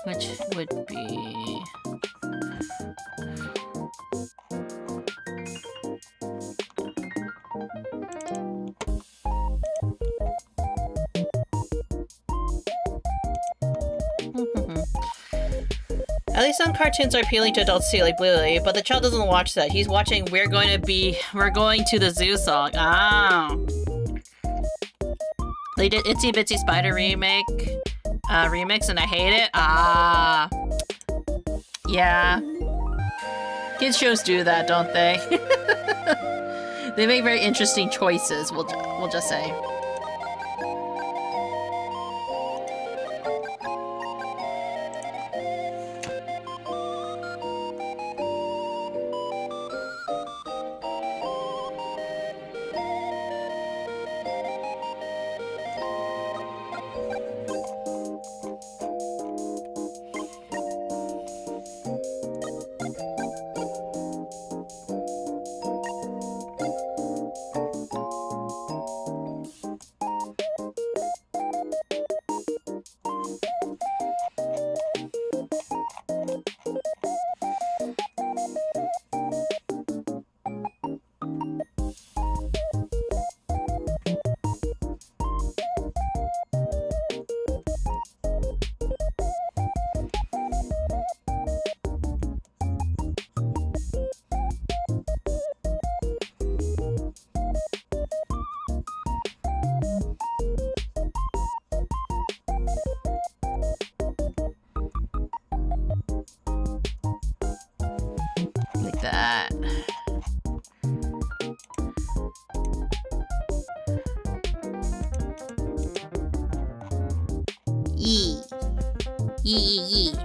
Which would be... At least some cartoons are appealing to adults too, like Bluey, but the child doesn't watch that. He's watching We're Going to the Zoo song. Ah. They did Itsy Bitsy Spider remix and I hate it. Ah. Yeah. Kids shows do that, don't they? They make very interesting choices, we'll just say. Like that. Yee. Yee yee yee.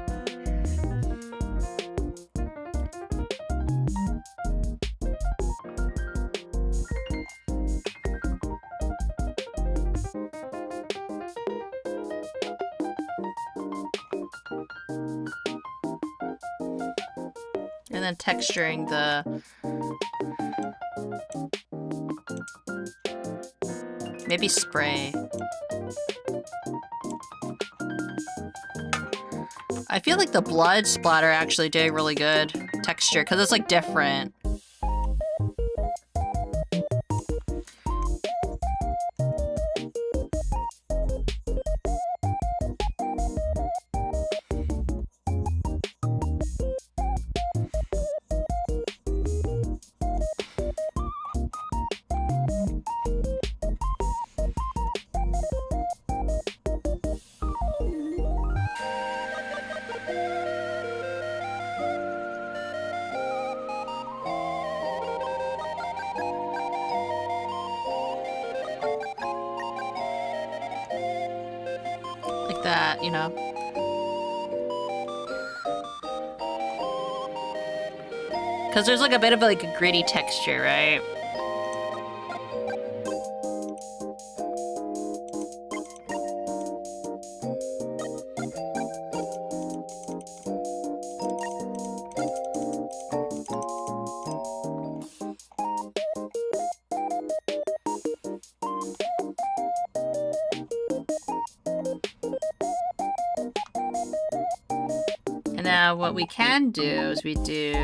And then texturing the maybe spray. I feel like the blood splatter actually did really good texture because it's like different. Like that, you know. Because there's like a bit of like a gritty texture, right? And now what we can do is we do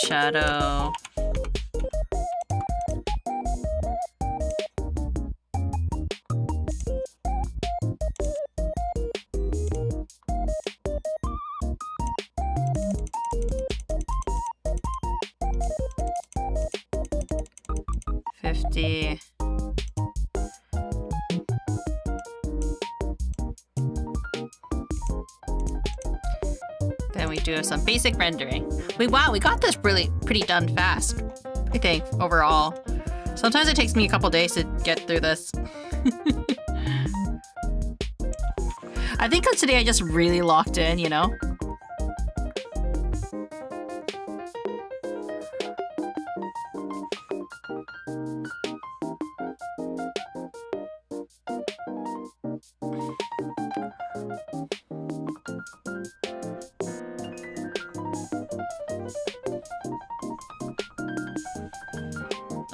shadow. $50. Then we do some basic rendering. Wow, we got this pretty done fast, I think, overall. Sometimes it takes me a couple days to get through this. I think because today I just really locked in, you know?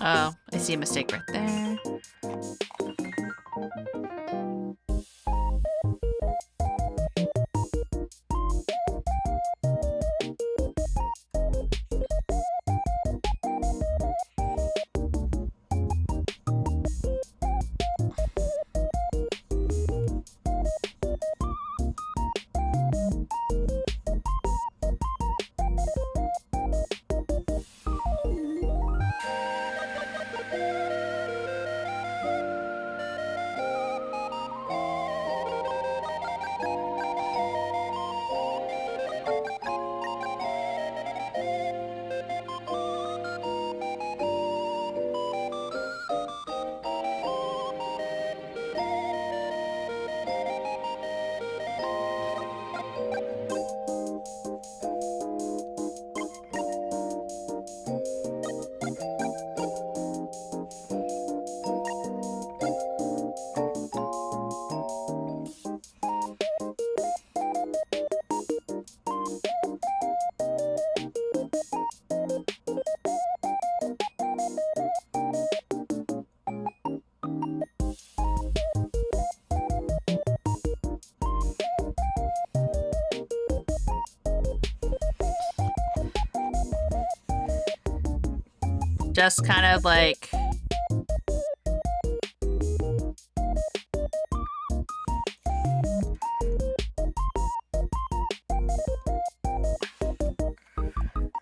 Oh, I see a mistake right there. just kind of like...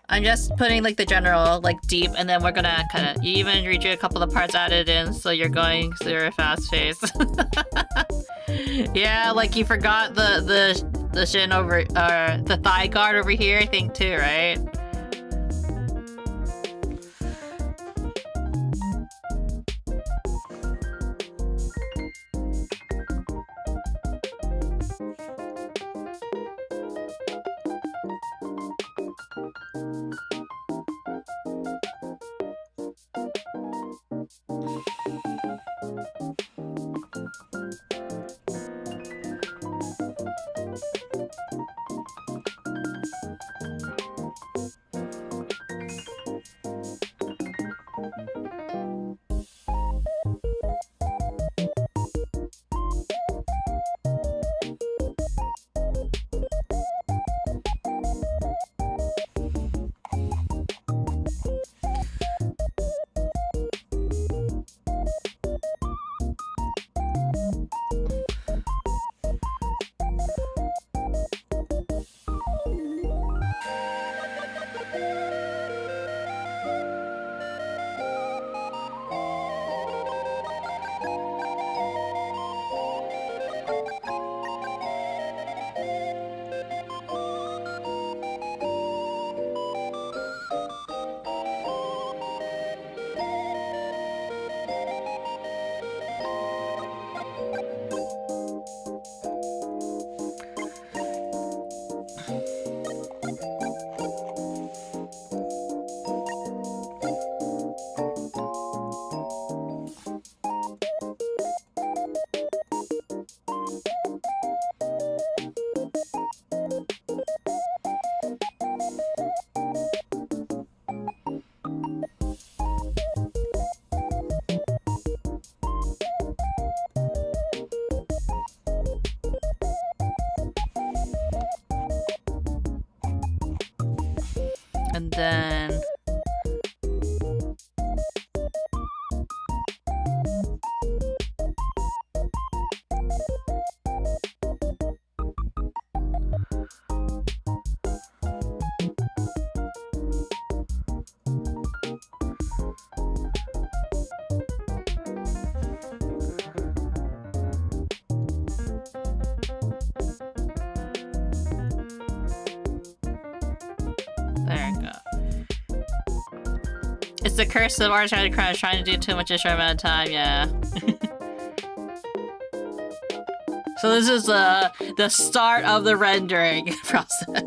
I'm just putting like the general like deep, and then we're gonna kind of even redo a couple of parts added in, so you're going through a fast pace. Yeah, like you forgot the shin over, the thigh guard over here, I think too, right? And then... There we go. It's the curse of artificial crunch, trying to do too much in a short amount of time, yeah. So this is the start of the rendering process.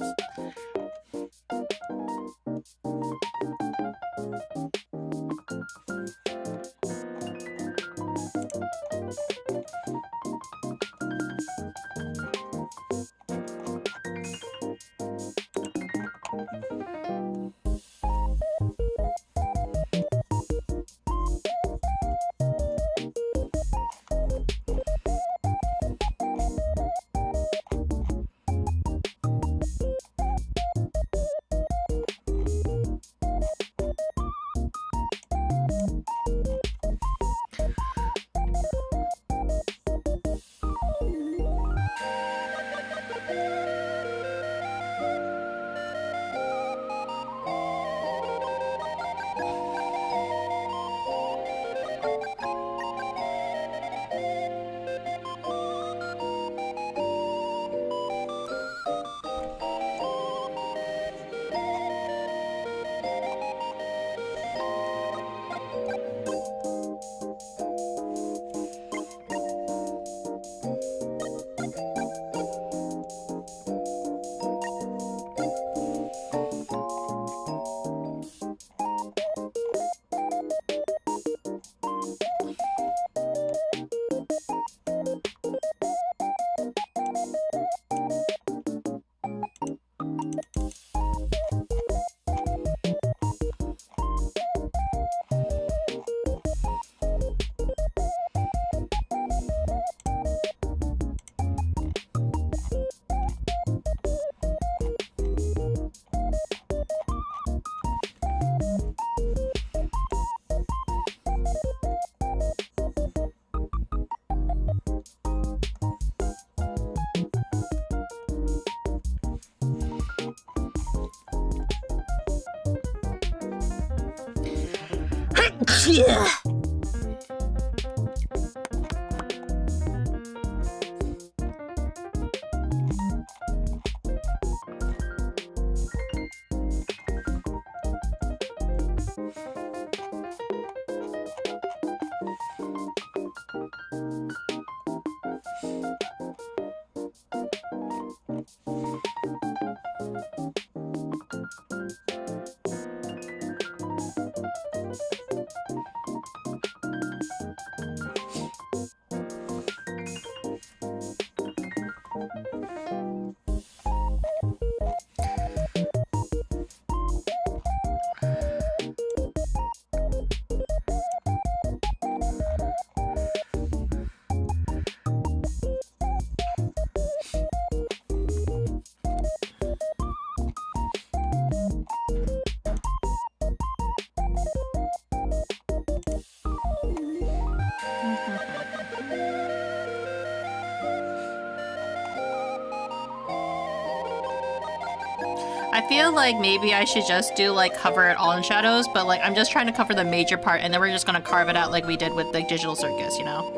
I feel like maybe I should just do like cover it all in shadows, but like I'm just trying to cover the major part and then we're just gonna carve it out like we did with the digital circus, you know?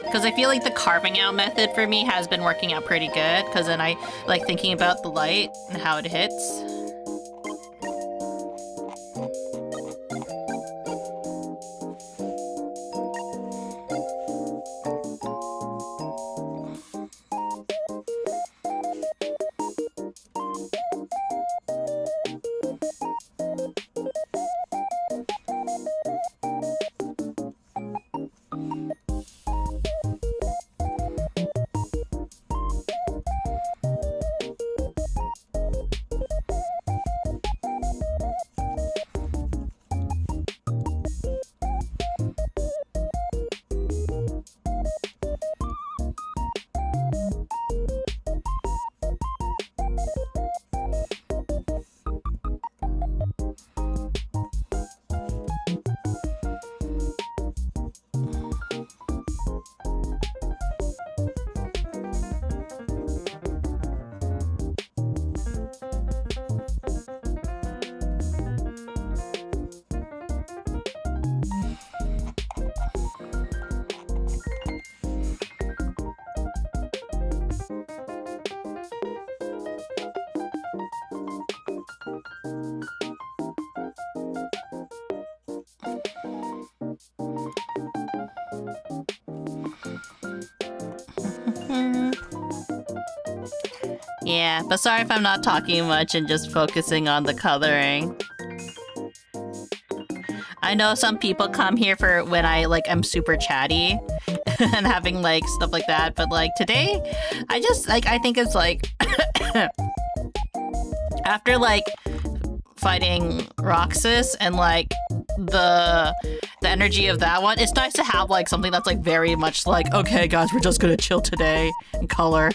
Because I feel like the carving out method for me has been working out pretty good, because then I like thinking about the light and how it hits. Yeah, but sorry if I'm not talking much and just focusing on the coloring. I know some people come here for when I like am super chatty and having like stuff like that, but like today I just like I think it's like after like fighting Roxas and like the energy of that one, it's nice to have like something that's like very much like, okay guys, we're just gonna chill today and color.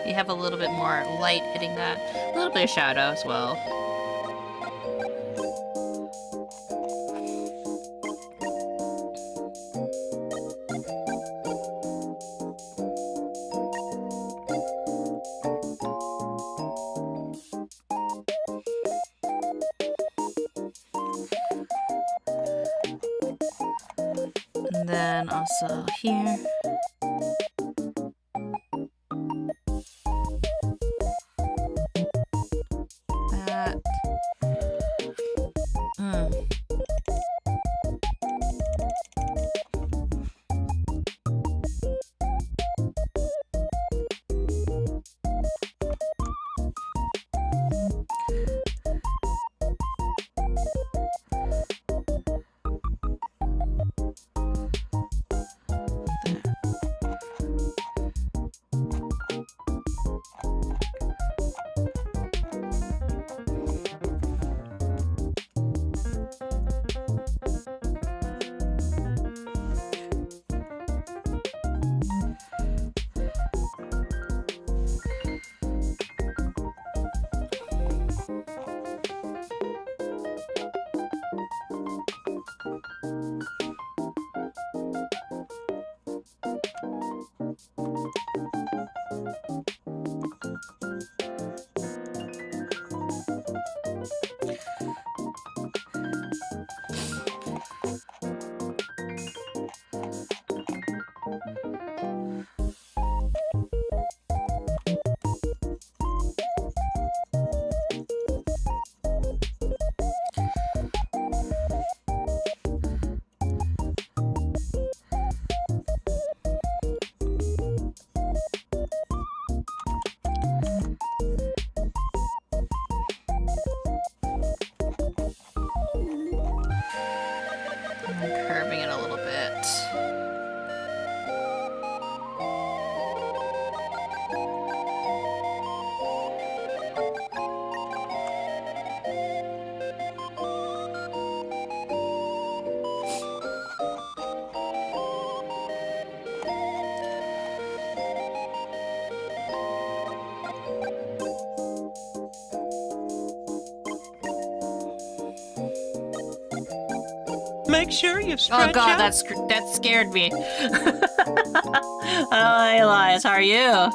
You have a little bit more light hitting that. A little bit of shadow as well. And then also here. That. Curving it a little bit. Make sure you stretch Oh god, out. that scared me. Hi, Elias, how are you?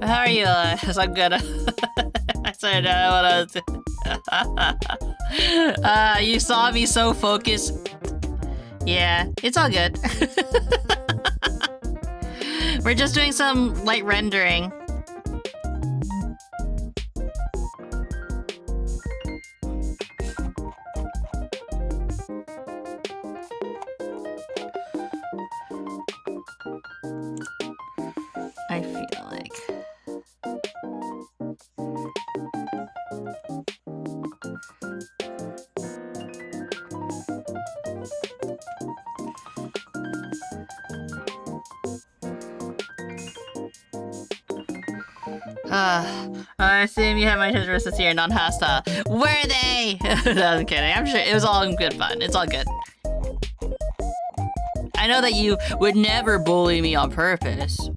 How are you, Elias? I'm good. I said what I was. You saw me so focused. Yeah, it's all good. We're just doing some light rendering. I feel like... I assume you have my interests here, non-hostile. Where are they? No, I'm kidding. I'm sure it was all good fun. It's all good. I know that you would never bully me on purpose.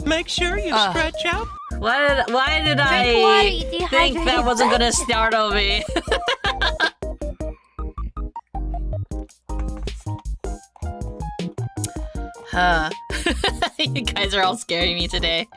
Make sure you stretch out. Why did Drink water, I you think dehydrated that wasn't butt. gonna startle me? Huh. You guys are all scaring me today.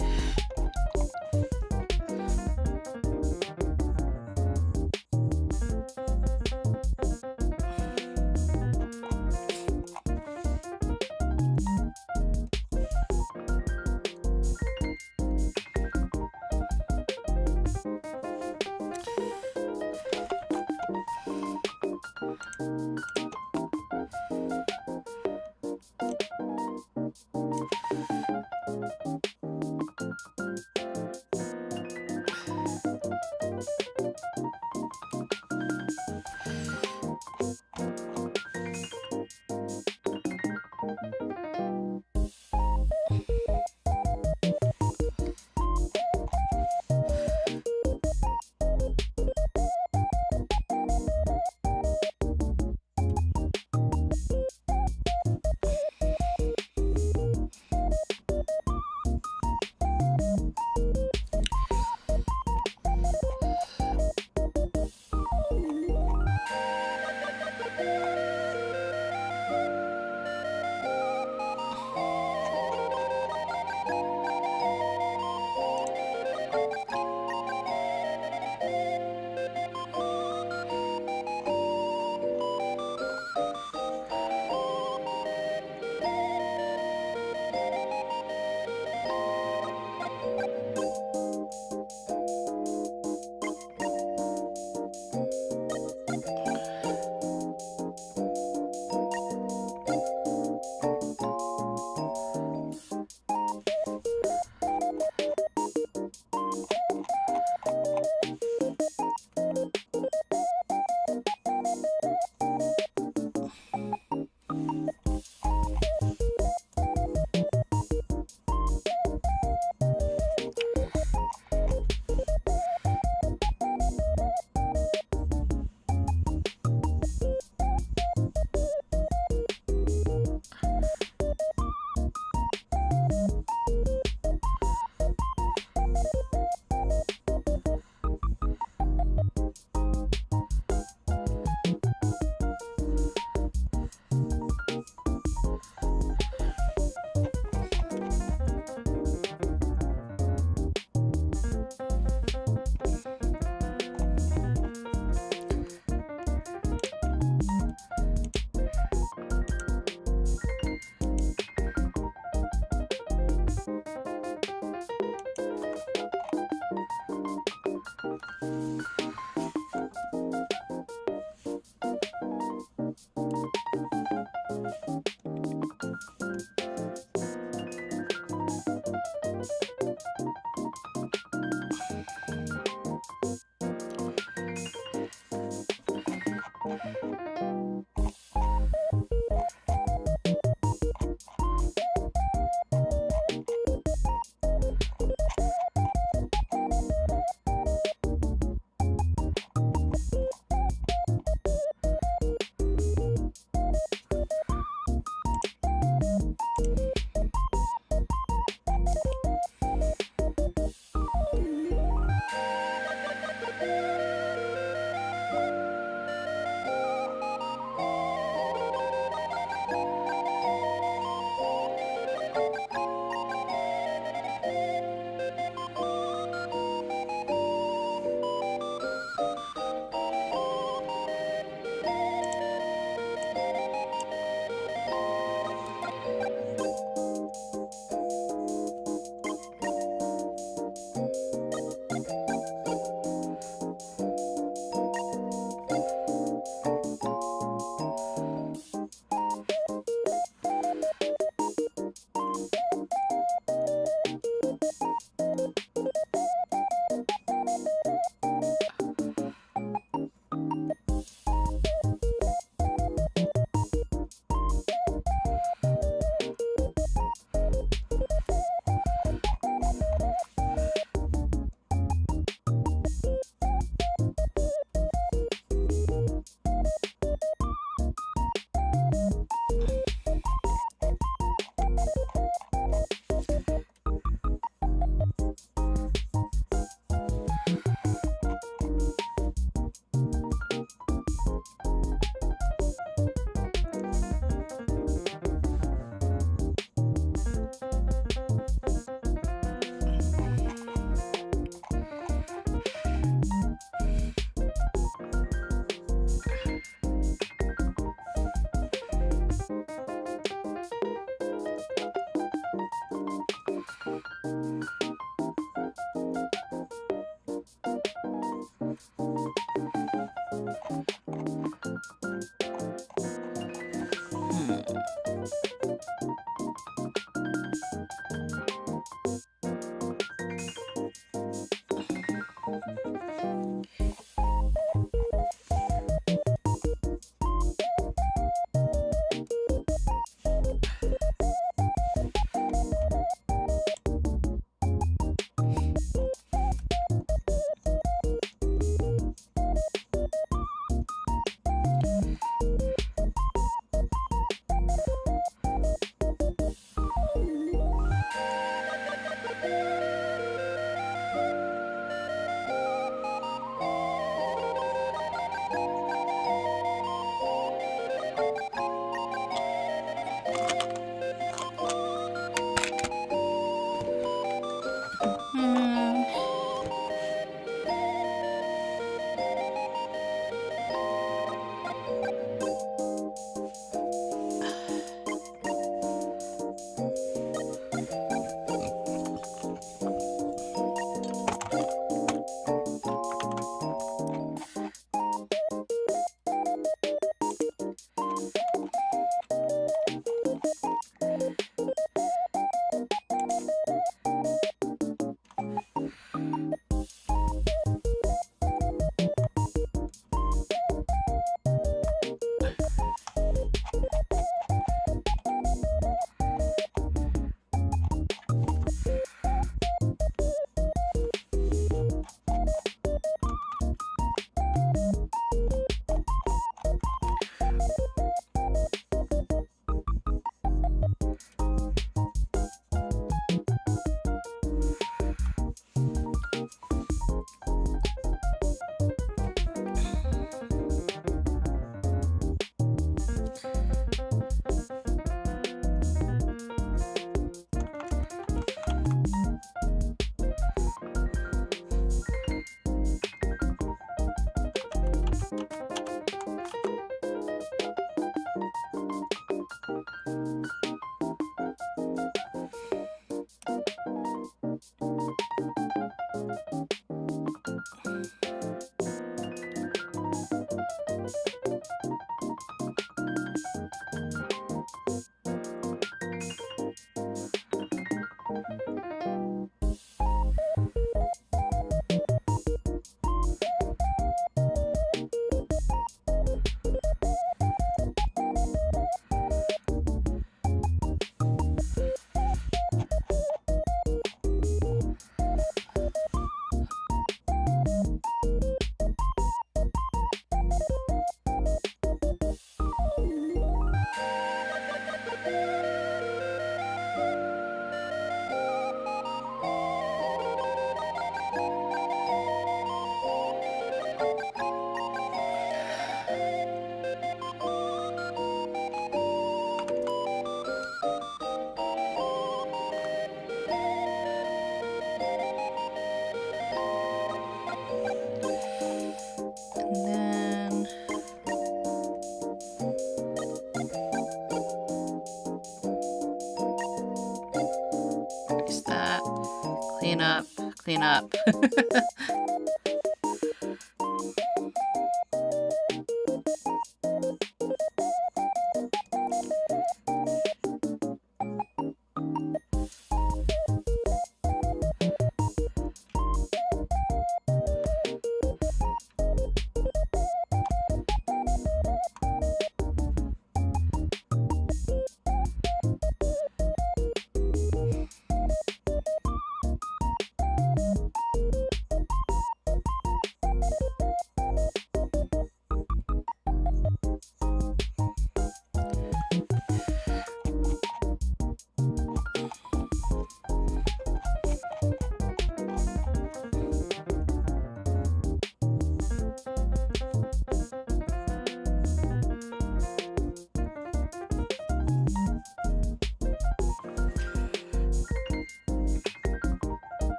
Clean up, clean up.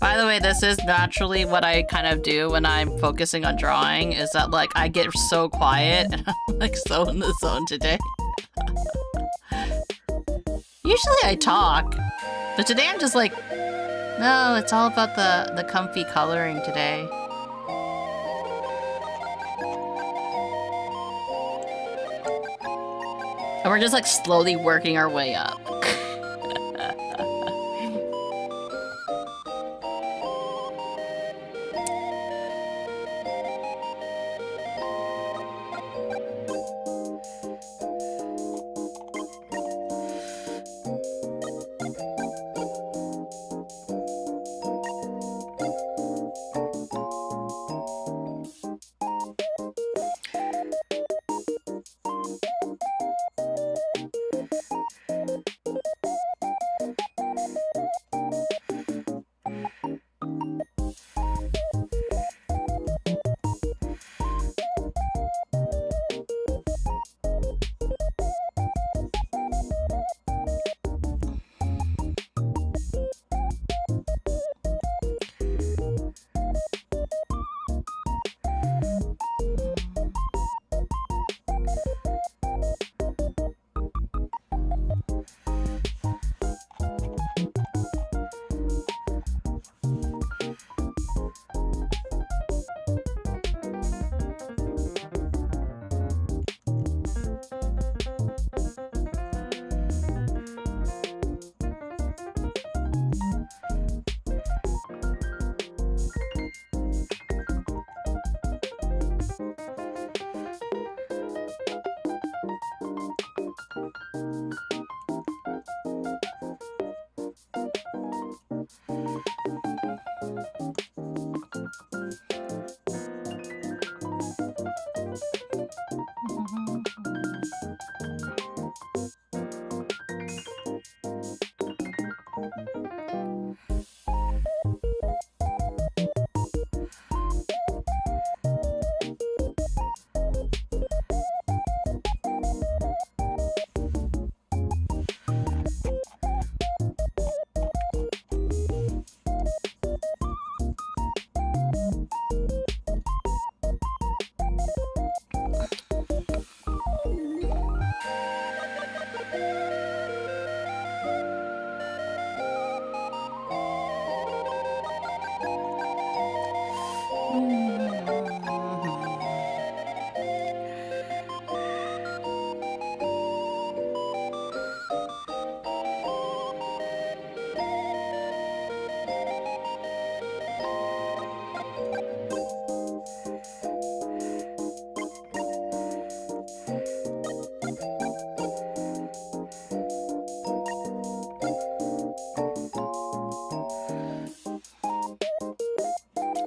By the way, this is naturally what I kind of do when I'm focusing on drawing, is that like I get so quiet and I'm like so in the zone today. Usually I talk, but today I'm just like, no, it's all about the comfy coloring today. And we're just like slowly working our way up.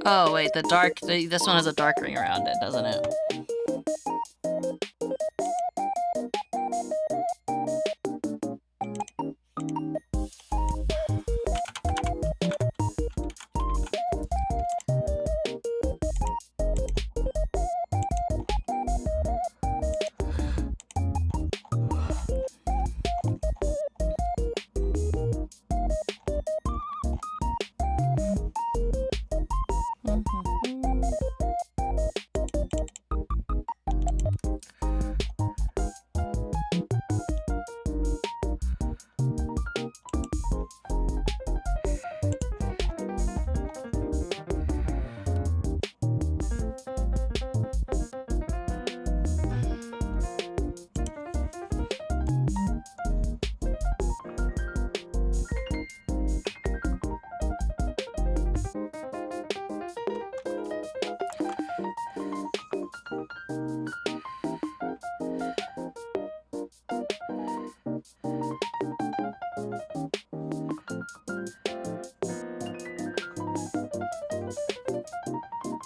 Oh wait, this one has a dark ring around it, doesn't it?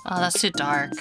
Oh, that's too dark.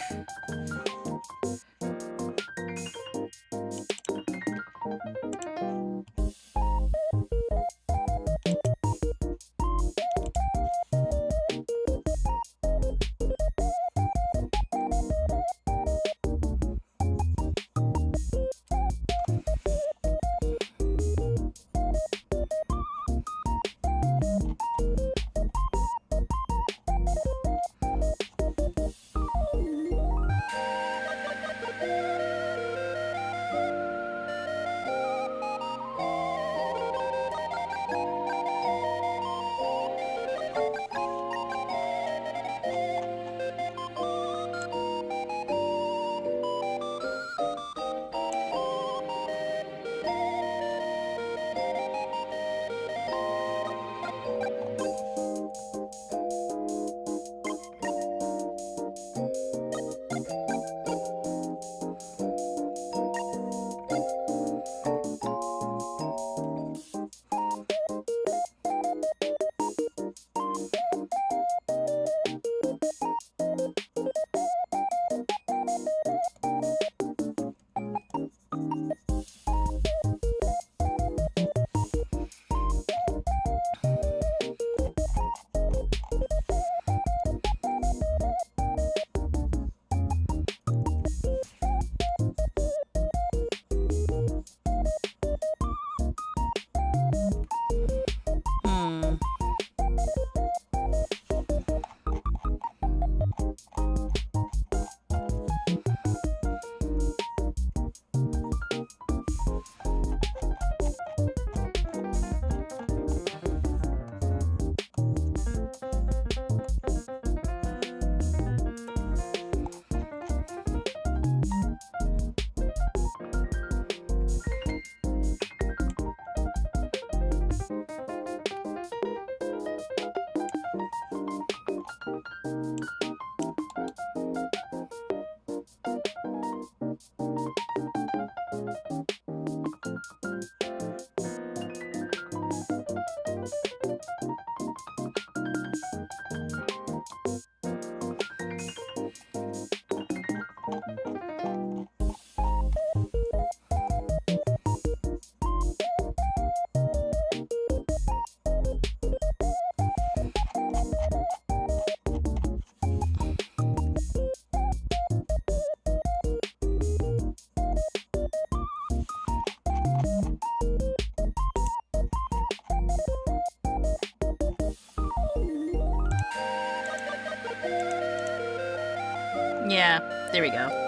Yeah, there we go.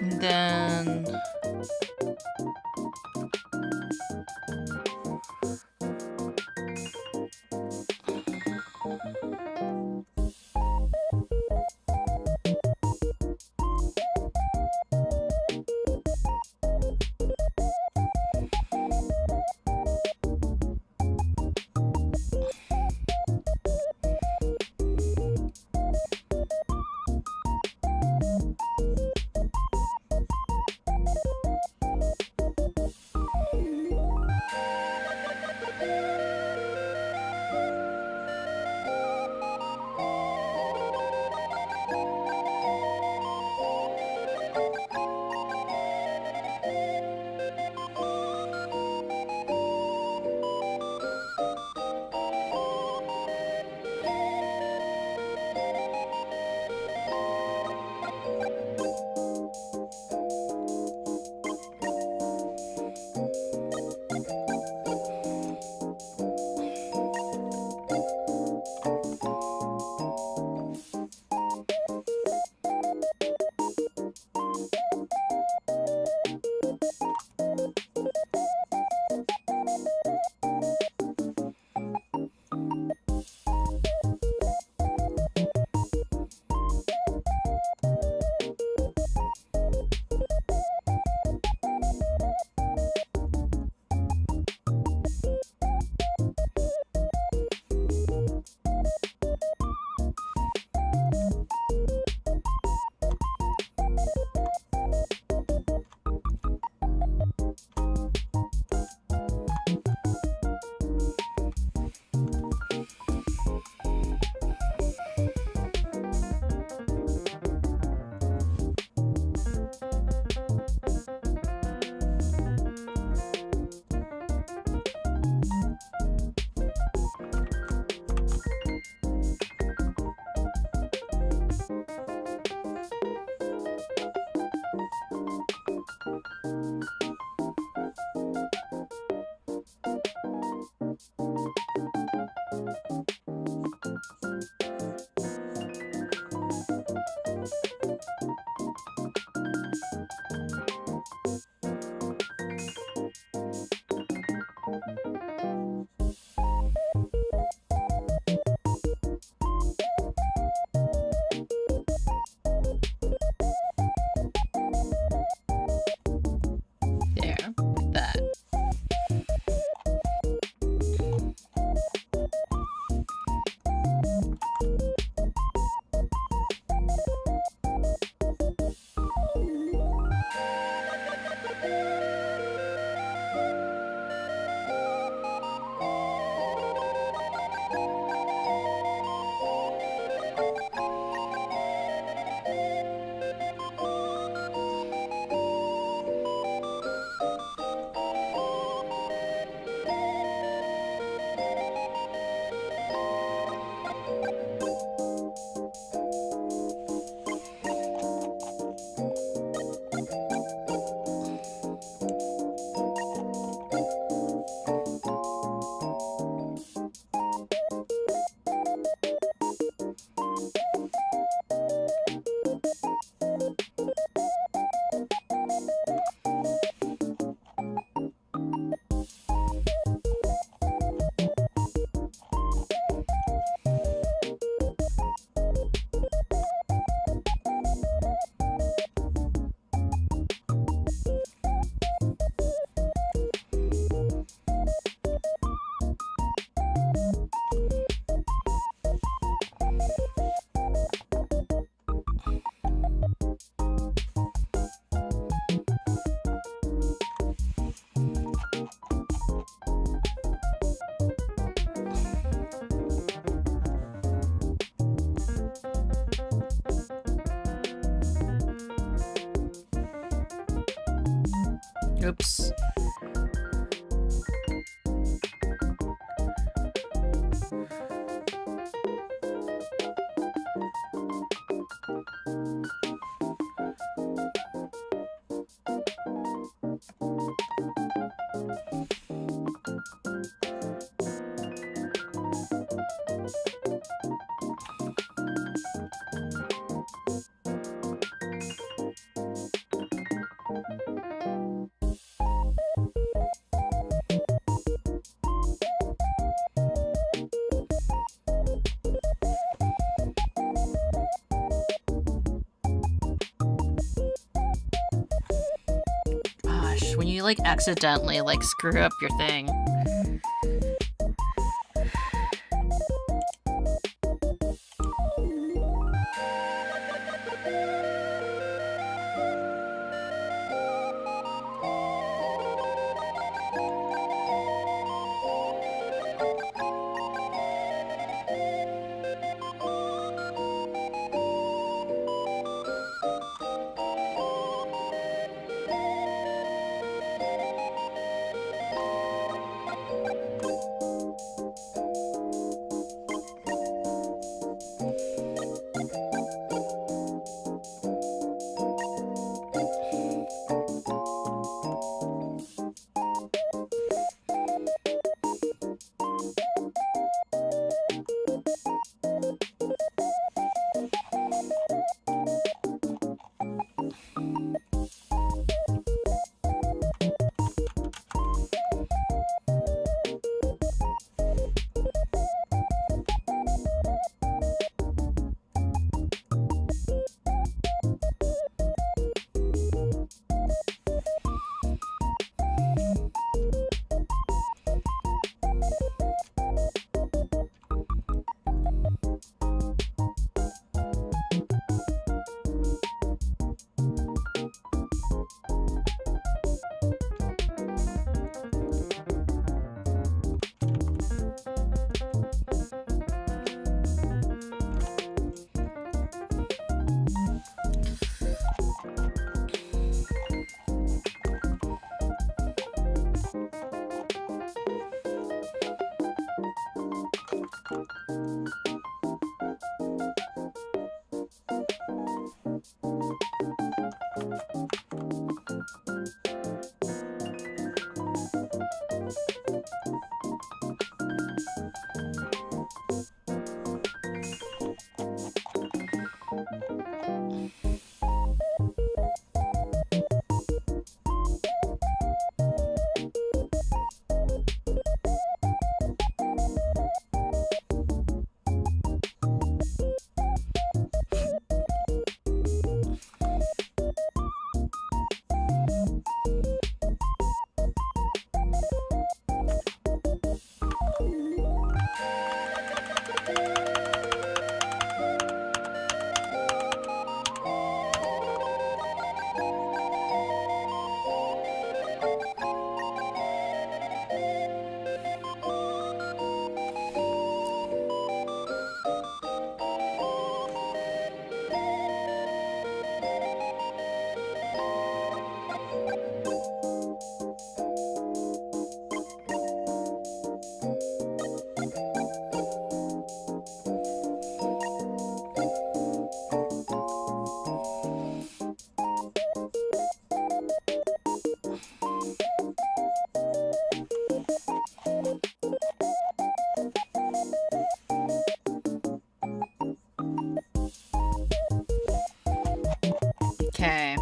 And then... Oops. Gosh, when you like accidentally like screw up your thing. Okay.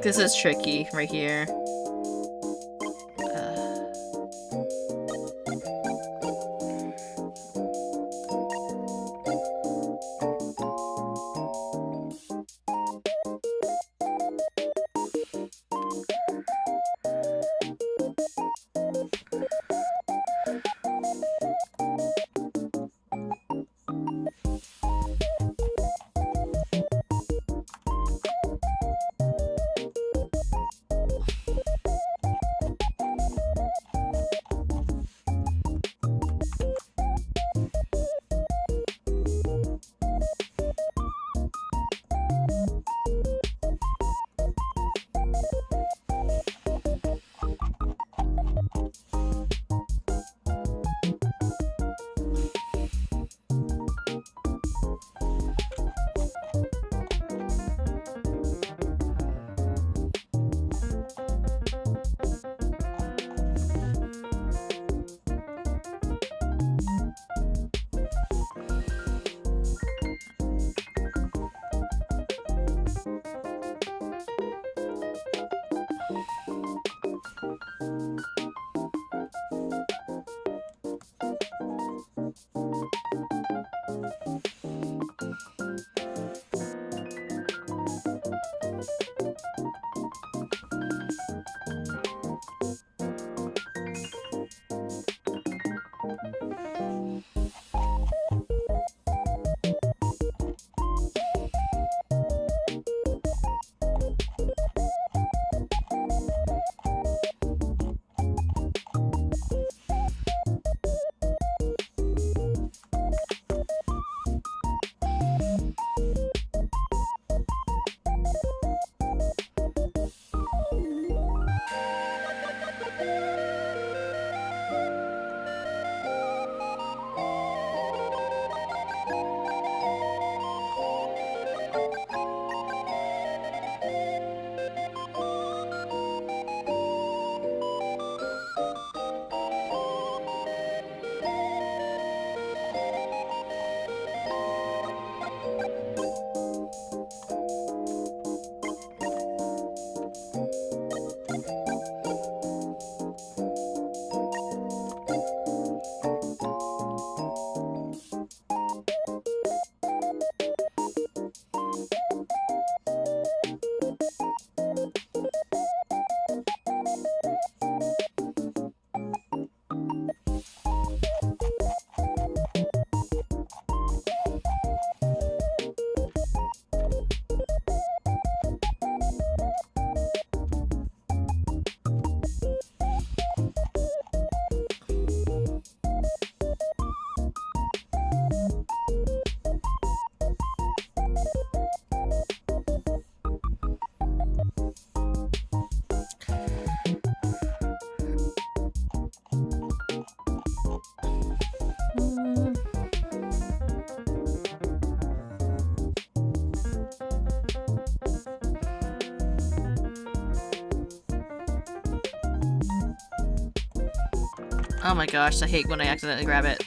This is tricky right here. Oh my gosh, I hate when I accidentally grab it.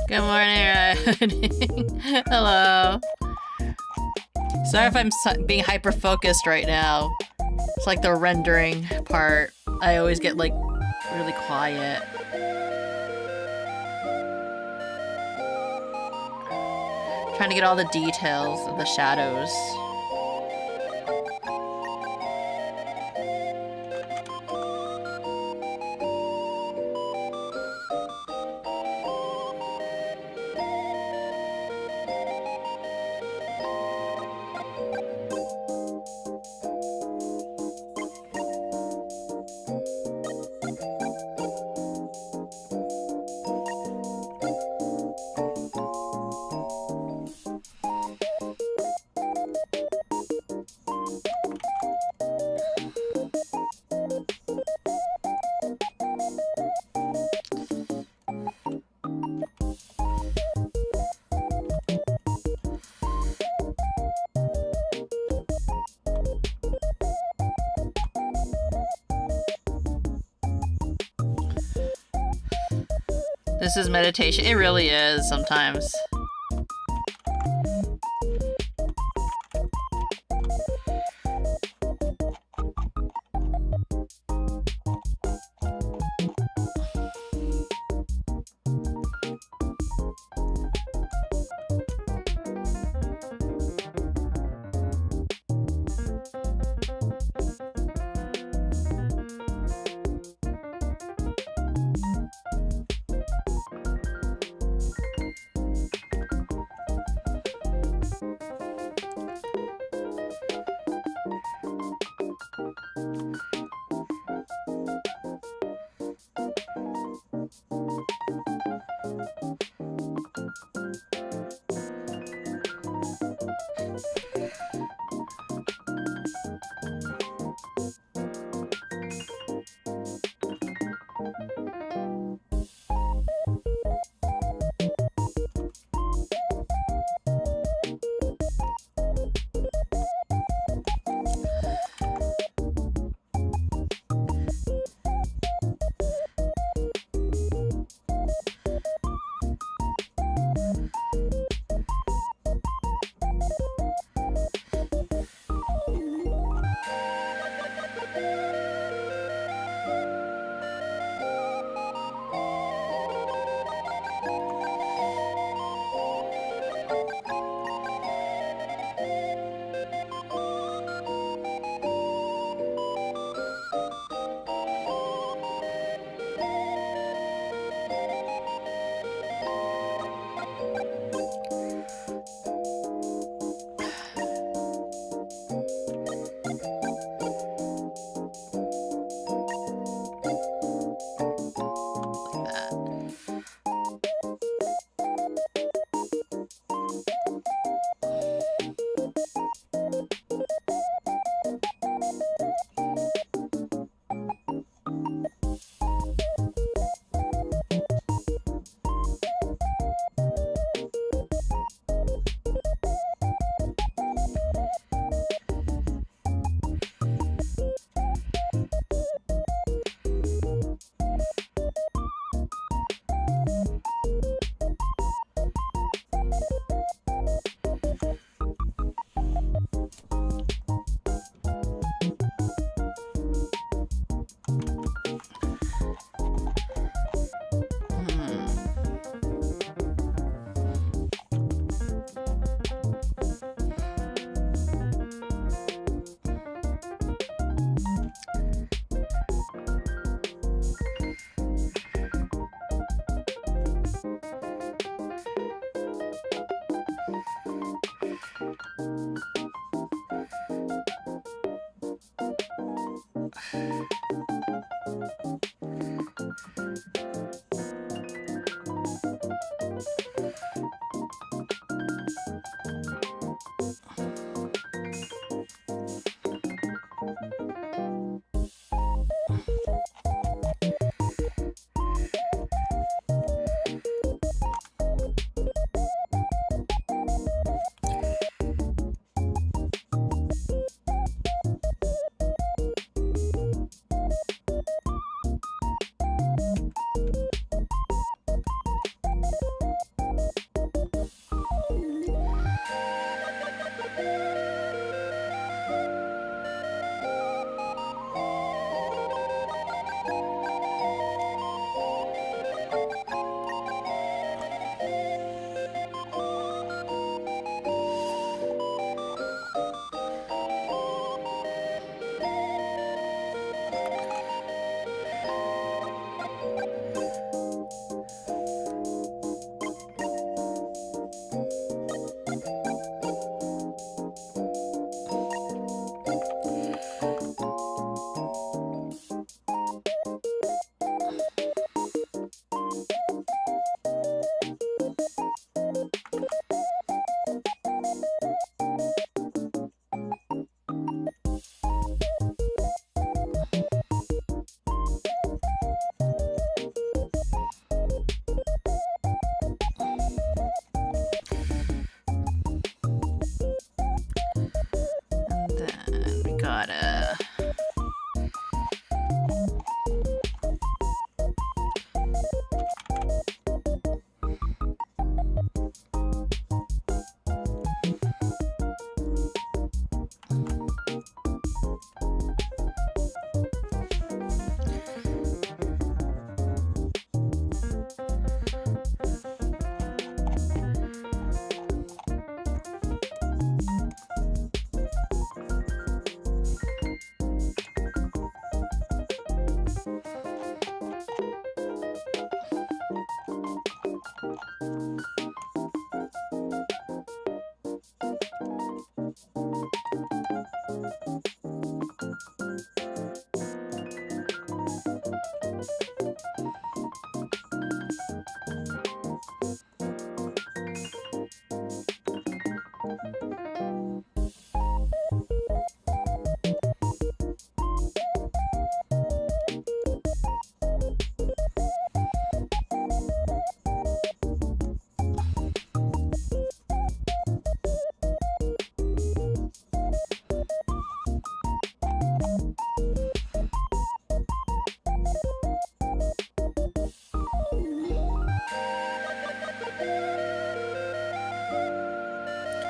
Good morning. Hello. Sorry if I'm being hyper focused right now. It's like the rendering part. I always get like really quiet. Trying to get all the details of the shadows. This is meditation. It really is sometimes.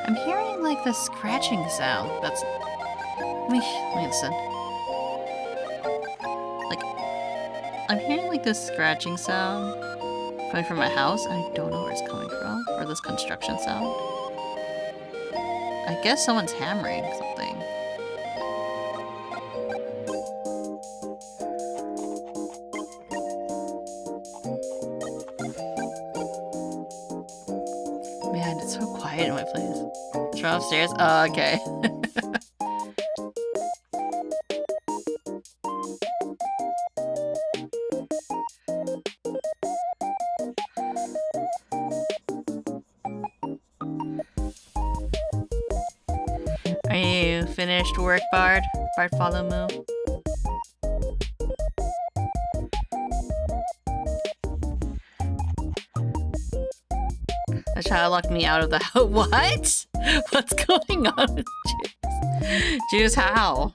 I'm hearing like the scratching sound. That's. Let me listen. Like, I'm hearing like this scratching sound coming from my house. I don't know where it's coming from. Or this construction sound. I guess someone's hammering something. Man, it's so quiet in my place. It's from upstairs? Oh, okay. Are you finished work, Bard? Bard, follow Moo. The child locked me out of the house. What? What's going on with Juice? Juice, how?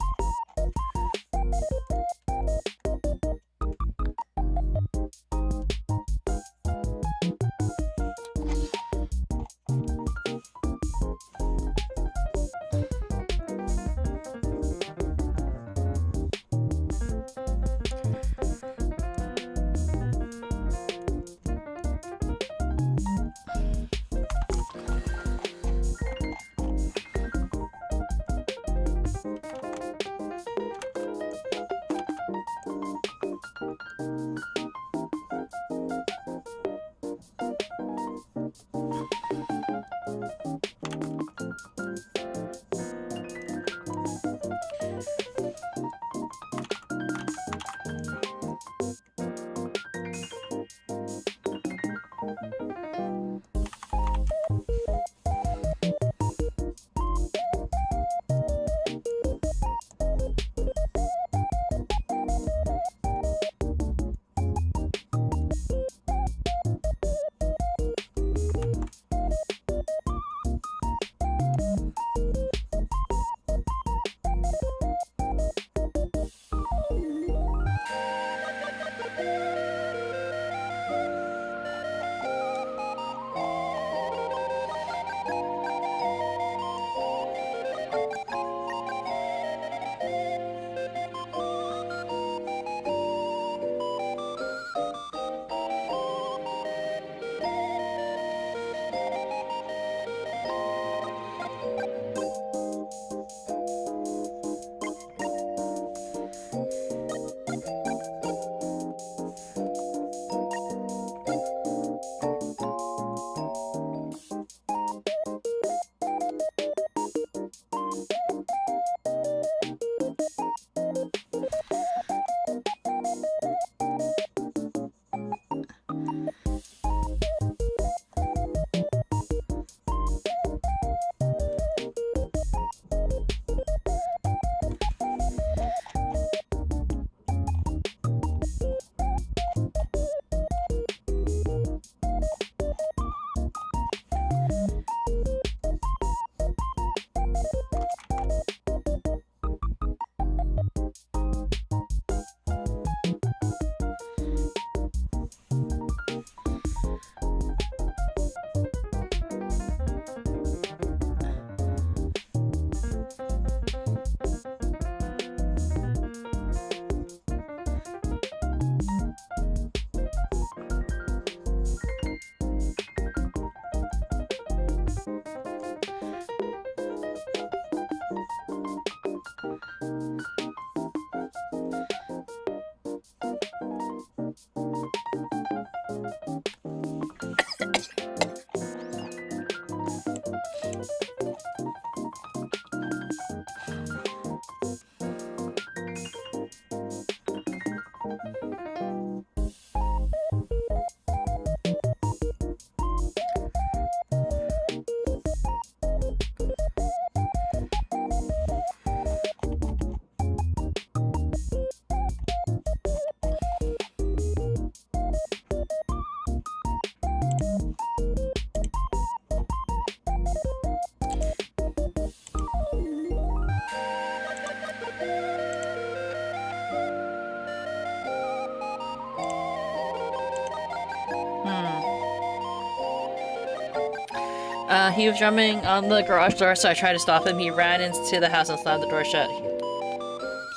He was drumming on the garage door, so I tried to stop him. He ran into the house and slammed the door shut.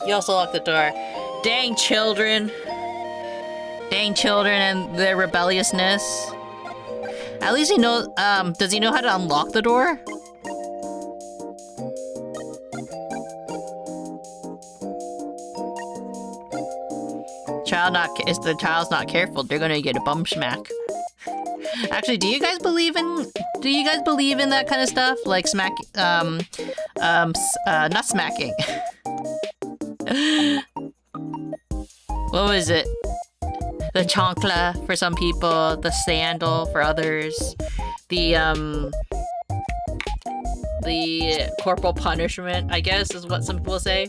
He also locked the door. Dang children. Dang children and their rebelliousness. At least he knows, does he know how to unlock the door? If the child's not careful, they're gonna get a bum smack. Actually, do you guys believe in that kind of stuff? Like not smacking. What was it? The chancla for some people, the sandal for others, the corporal punishment, I guess, is what some people say.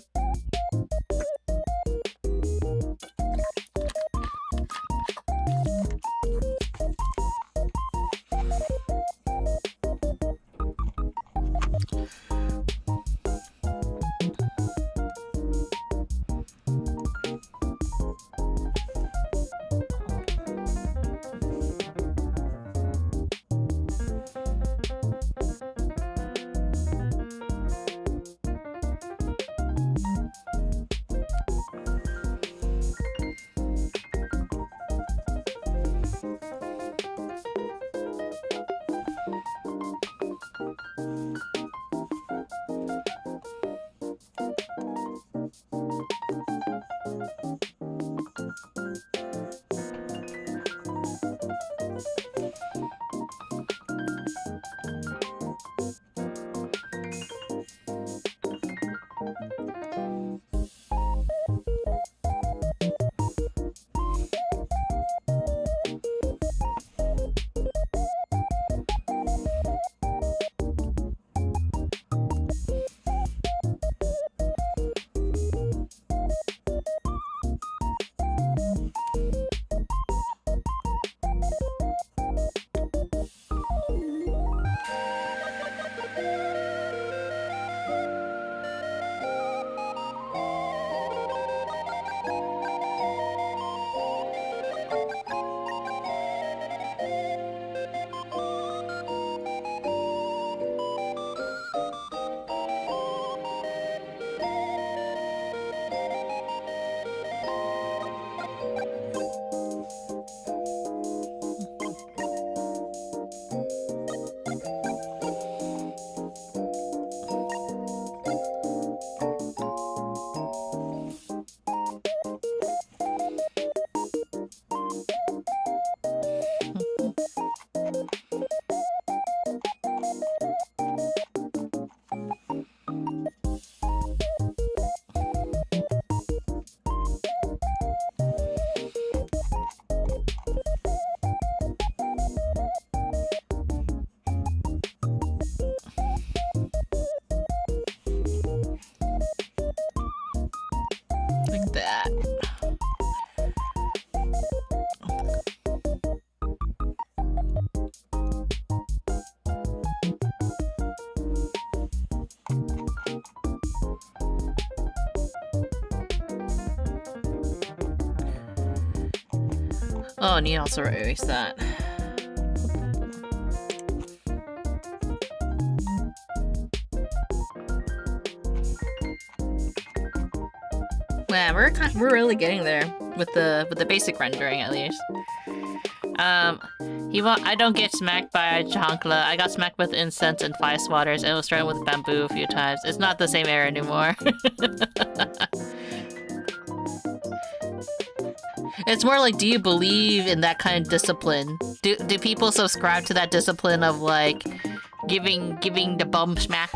Like that. Oh, and you also erase that. Yeah, we're really getting there with the basic rendering at least. I don't get smacked by a chancla. I got smacked with incense and fire swatters, and it was thrown with bamboo a few times. It's not the same era anymore. It's more like, do you believe in that kind of discipline? Do people subscribe to that discipline of like giving the bum smack?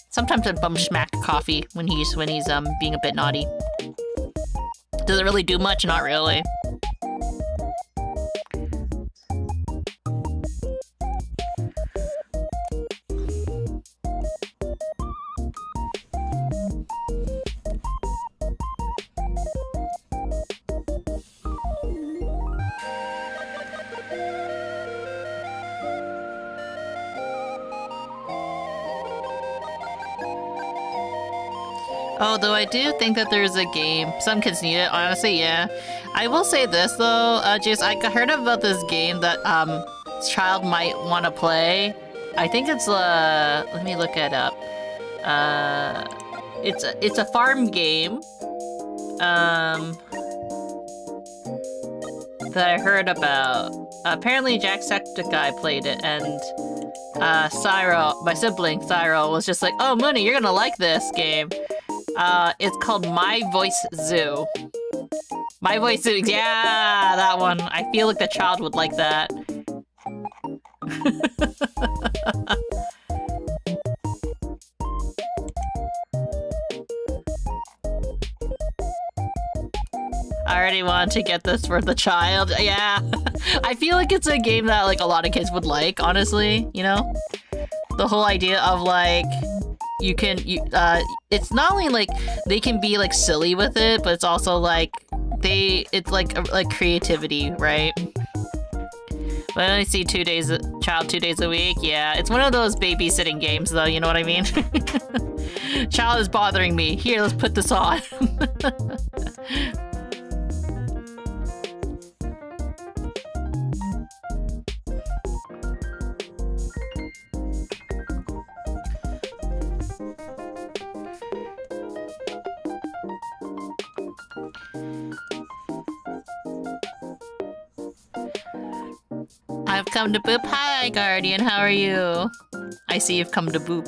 Sometimes a bum smack coffee when he's being a bit naughty. Does it really do much? Not really. Although I do think that there's a game. Some kids need it, honestly, yeah. I will say this though, Jace, I heard about this game that child might want to play. I think it's let me look it up. It's a farm game. That I heard about. Apparently Jacksepticeye played it, and Cyril, my sibling Cyril, was just like, "Oh, Munii, you're gonna like this game." It's called My Voice Zoo. My Voice Zoo, yeah, that one. I feel like the child would like that. I already want to get this for the child. Yeah. I feel like it's a game that like a lot of kids would like, honestly, you know? The whole idea of like it's not only like they can be like silly with it, but it's also like it's like creativity, right? But I only see 2 days child 2 days a week. Yeah, it's one of those babysitting games though, you know what I mean? Child is bothering me. Here, let's put this on. I've come to boop. Hi, Guardian. How are you? I see you've come to boop.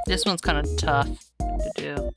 This one's kind of tough to do.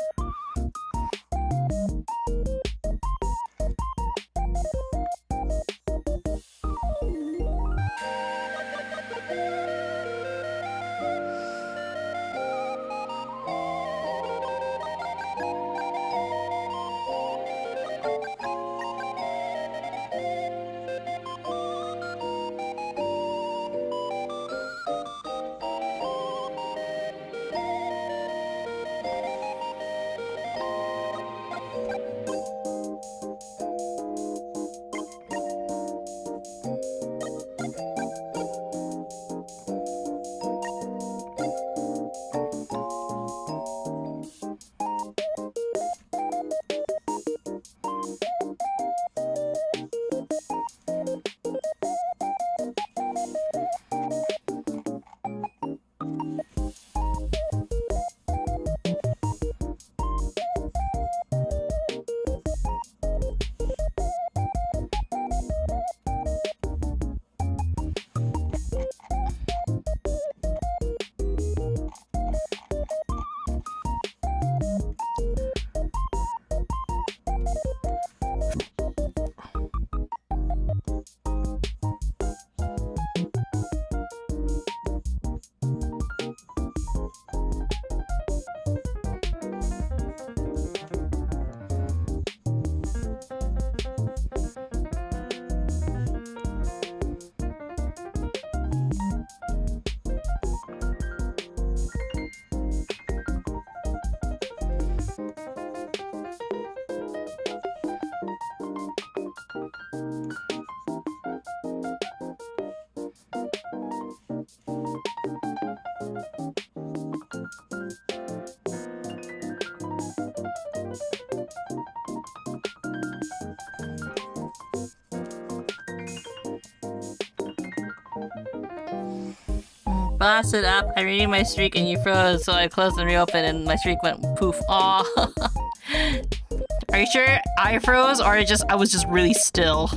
Blasted up. I renewed my streak and you froze, so I closed and reopened and my streak went poof. Aw. Are you sure I froze or I was just really still?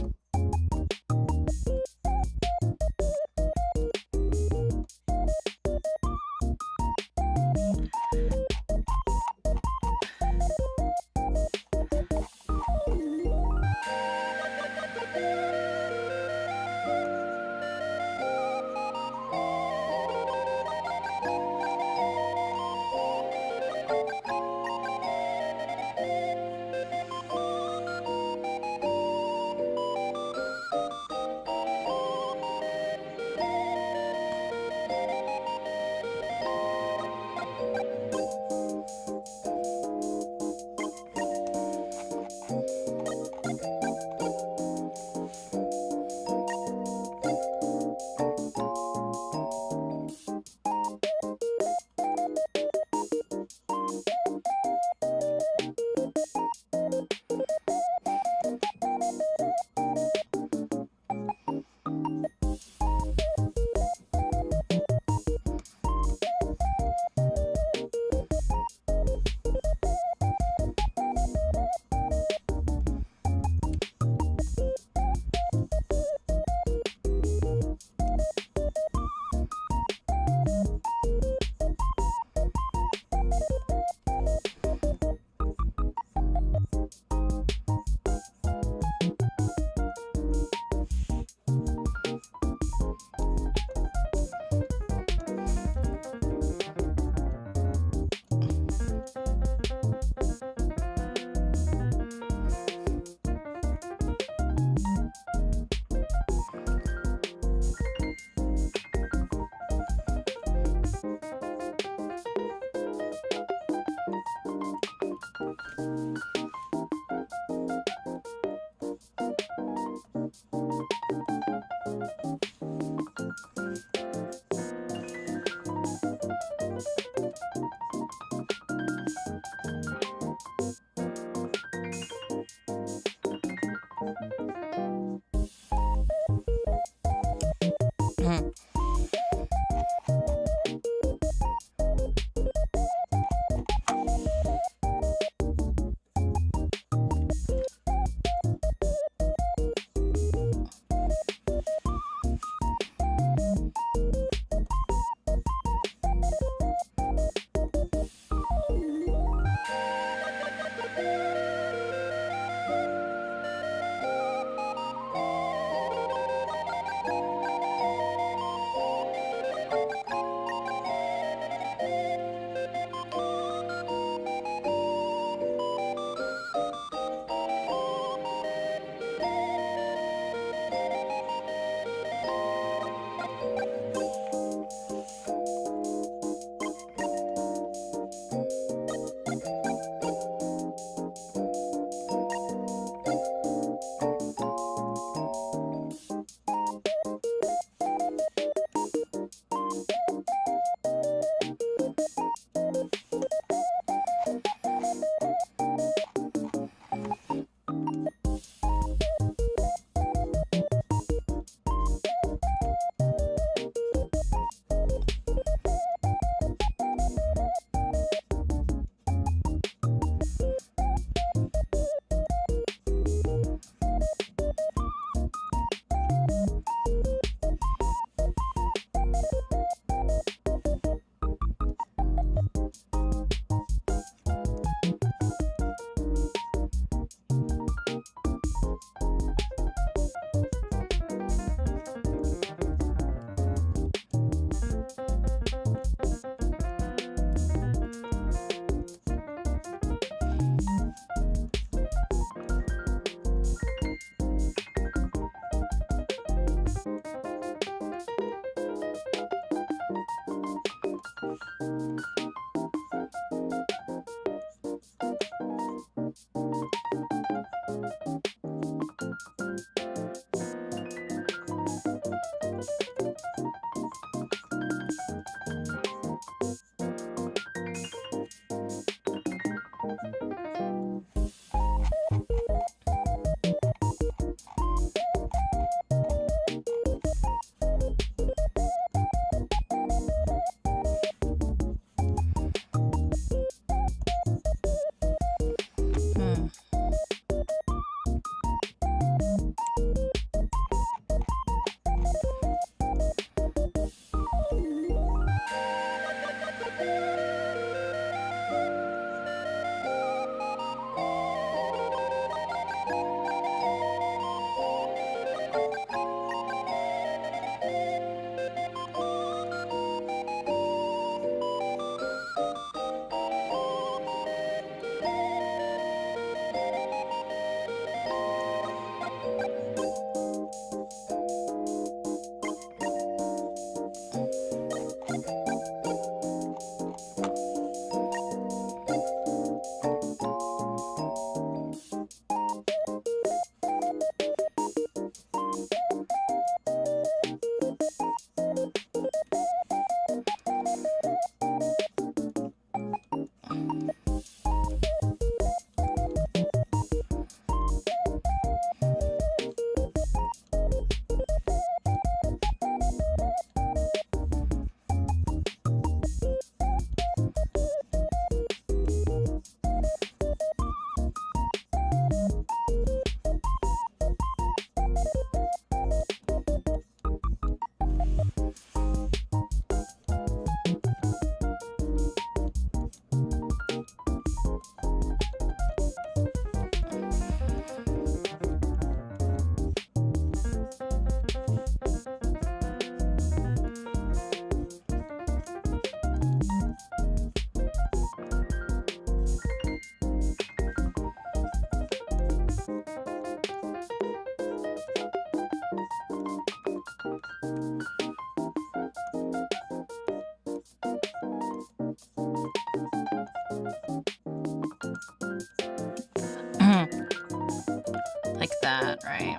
Like that, right?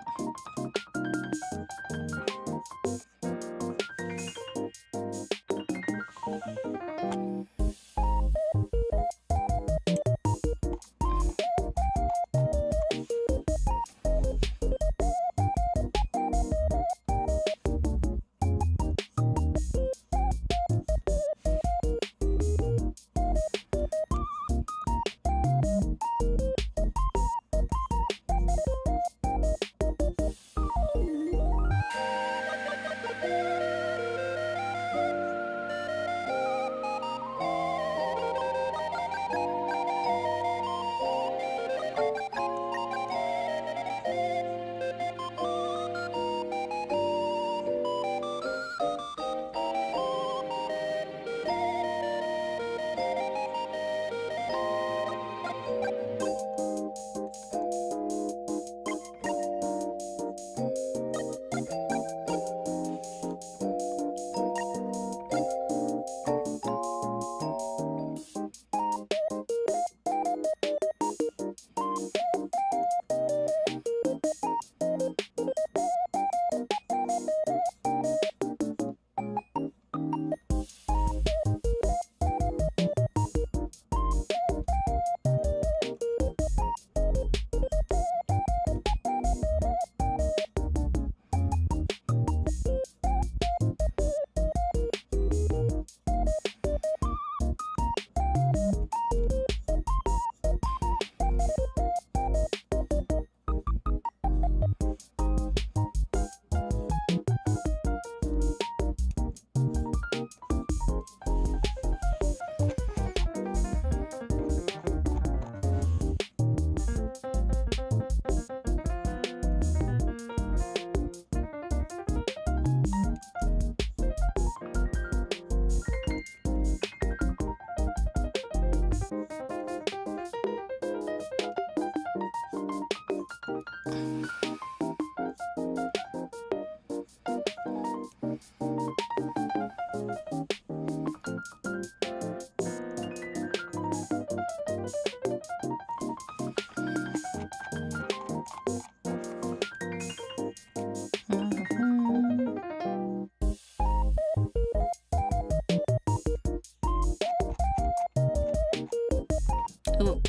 Ooh.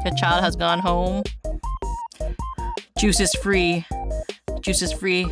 The child has gone home. Juice is free. Juice is free.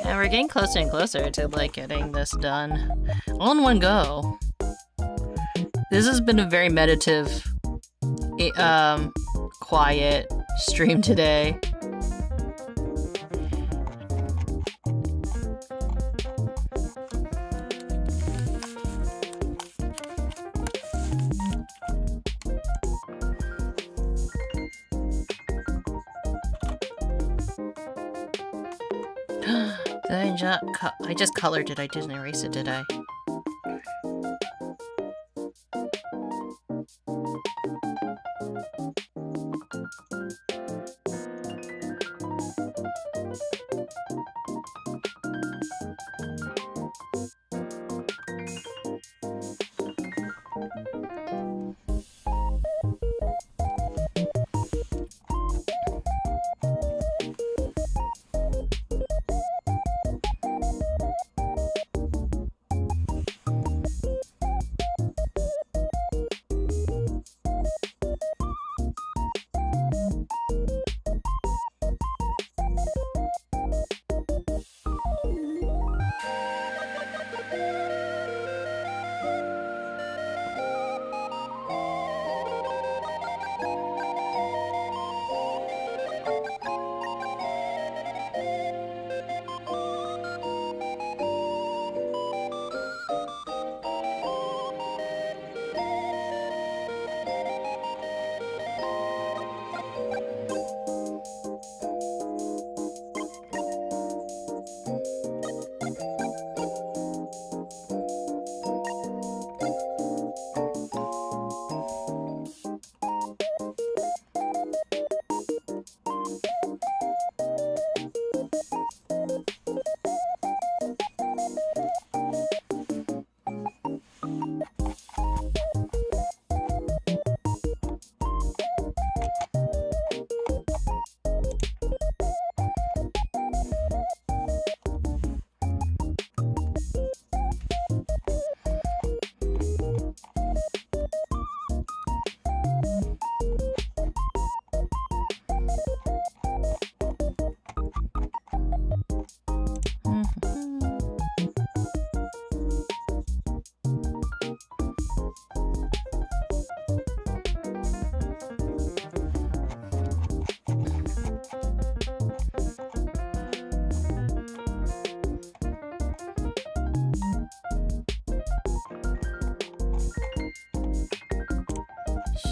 And we're getting closer and closer to like getting this done all in one go. This has been a very meditative, quiet stream today. I just colored it. I didn't erase it, did I?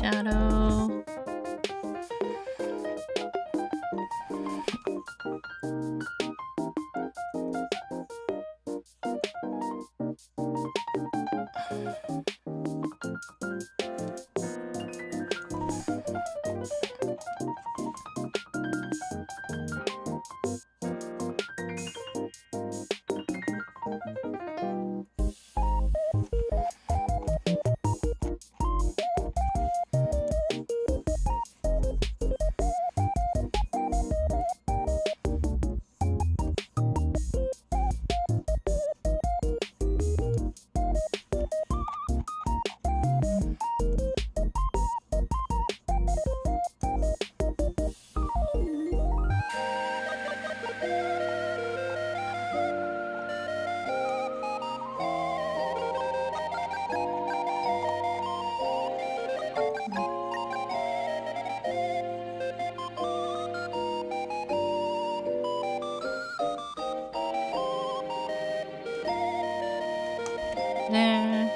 Shadow. Nah.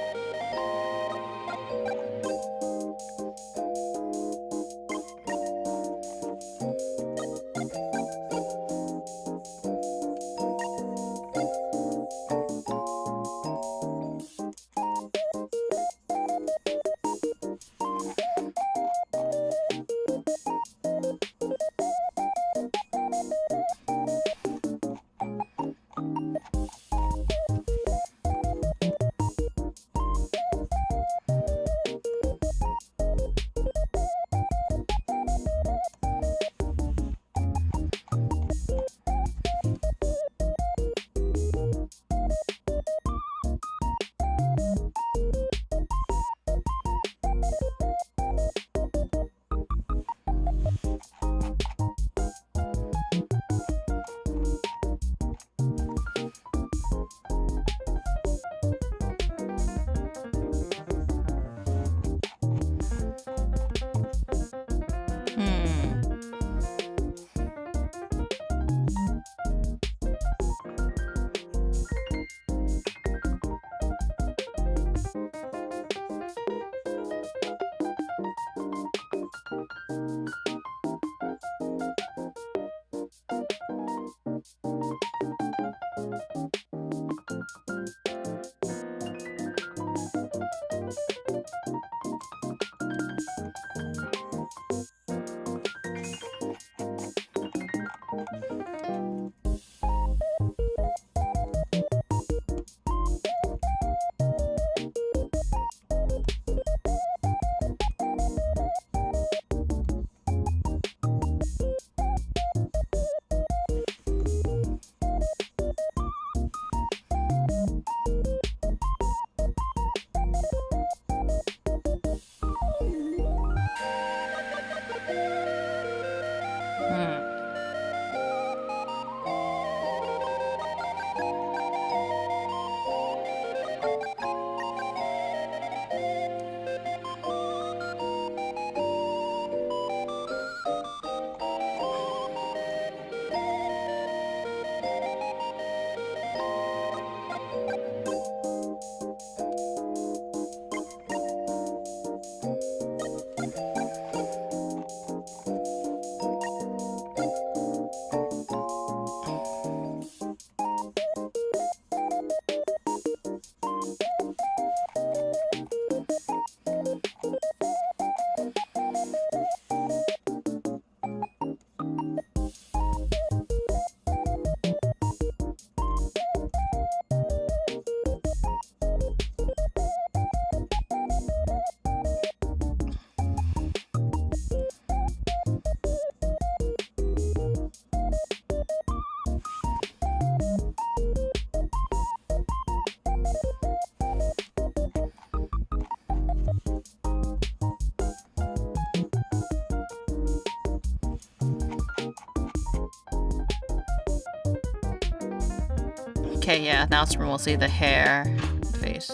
Okay, yeah, now we'll see the hair, face.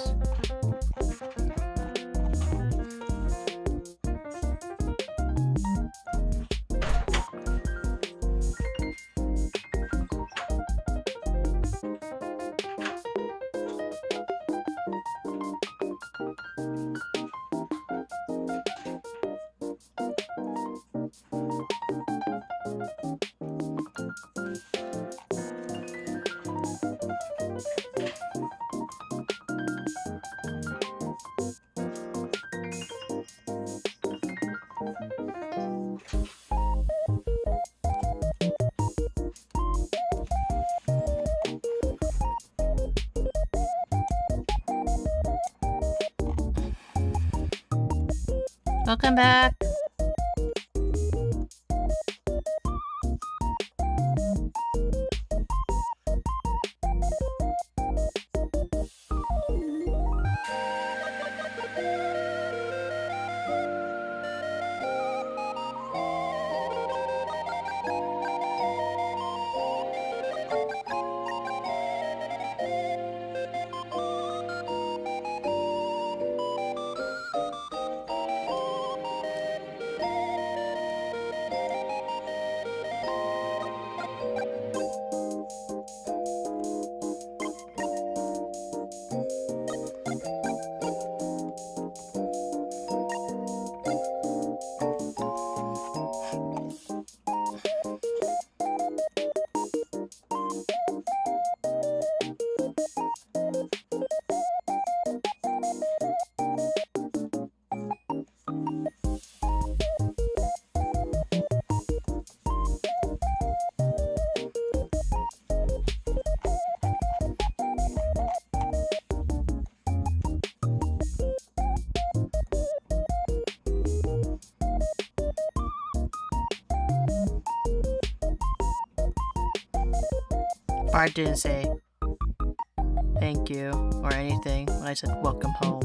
Welcome back. Bart didn't say thank you or anything when I said welcome home.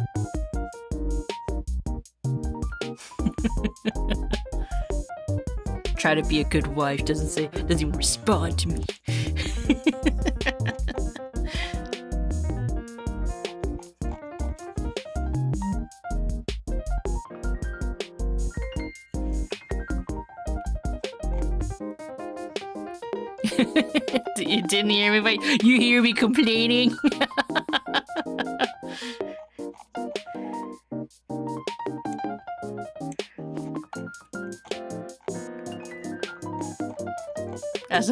Try to be a good wife, doesn't even respond to me. You didn't hear me, but you hear me complaining. Yeah.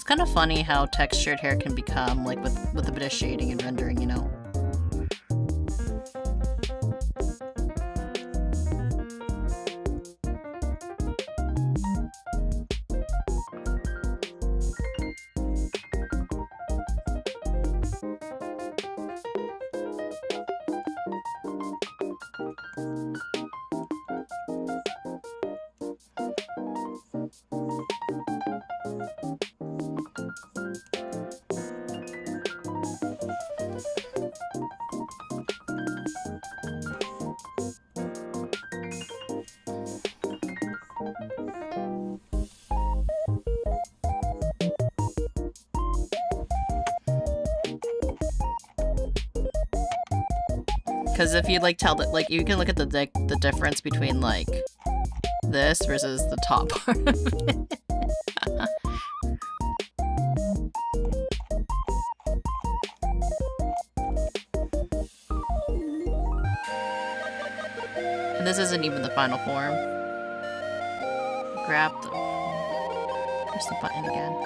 Kind of funny how textured hair can become, like with a bit of shading and rendering, you know. Because if you like tell that, like you can look at the difference between like this versus the top part of it. And this isn't even the final form. Grab the... Press the button again.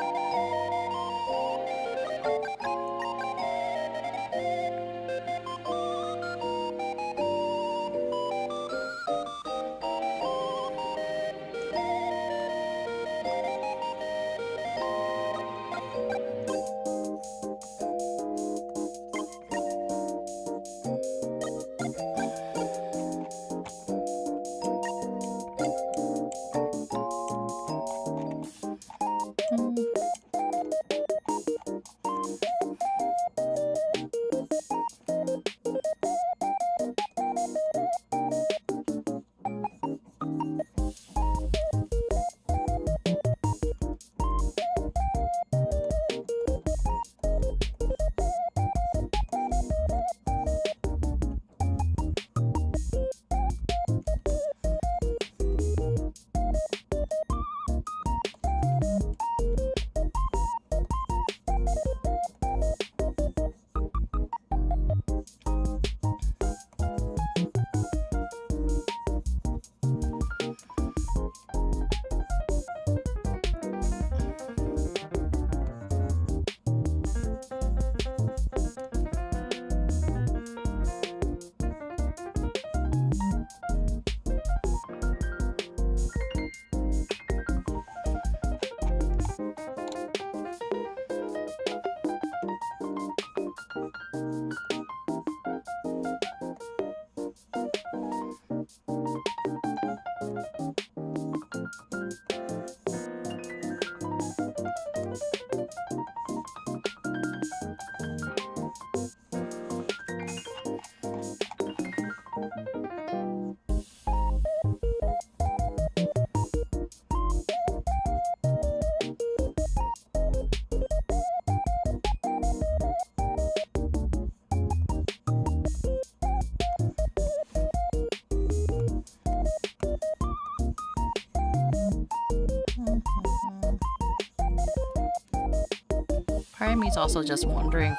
Part of me is also just waiting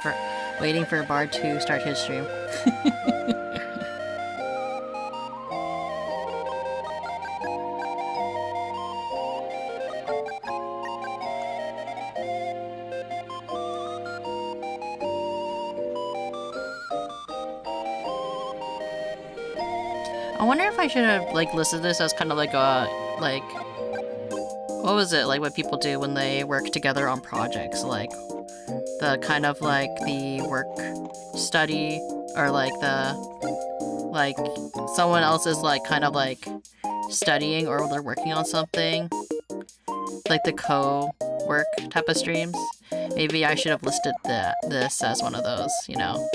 for Bard to start his stream. I wonder if I should have like listed this as kind of like a what was it like what people do when they work together on projects, like the kind of like the work study, or like the like someone else is like kind of like studying or they're working on something, like the co-work type of streams. Maybe I should have listed this as one of those, you know.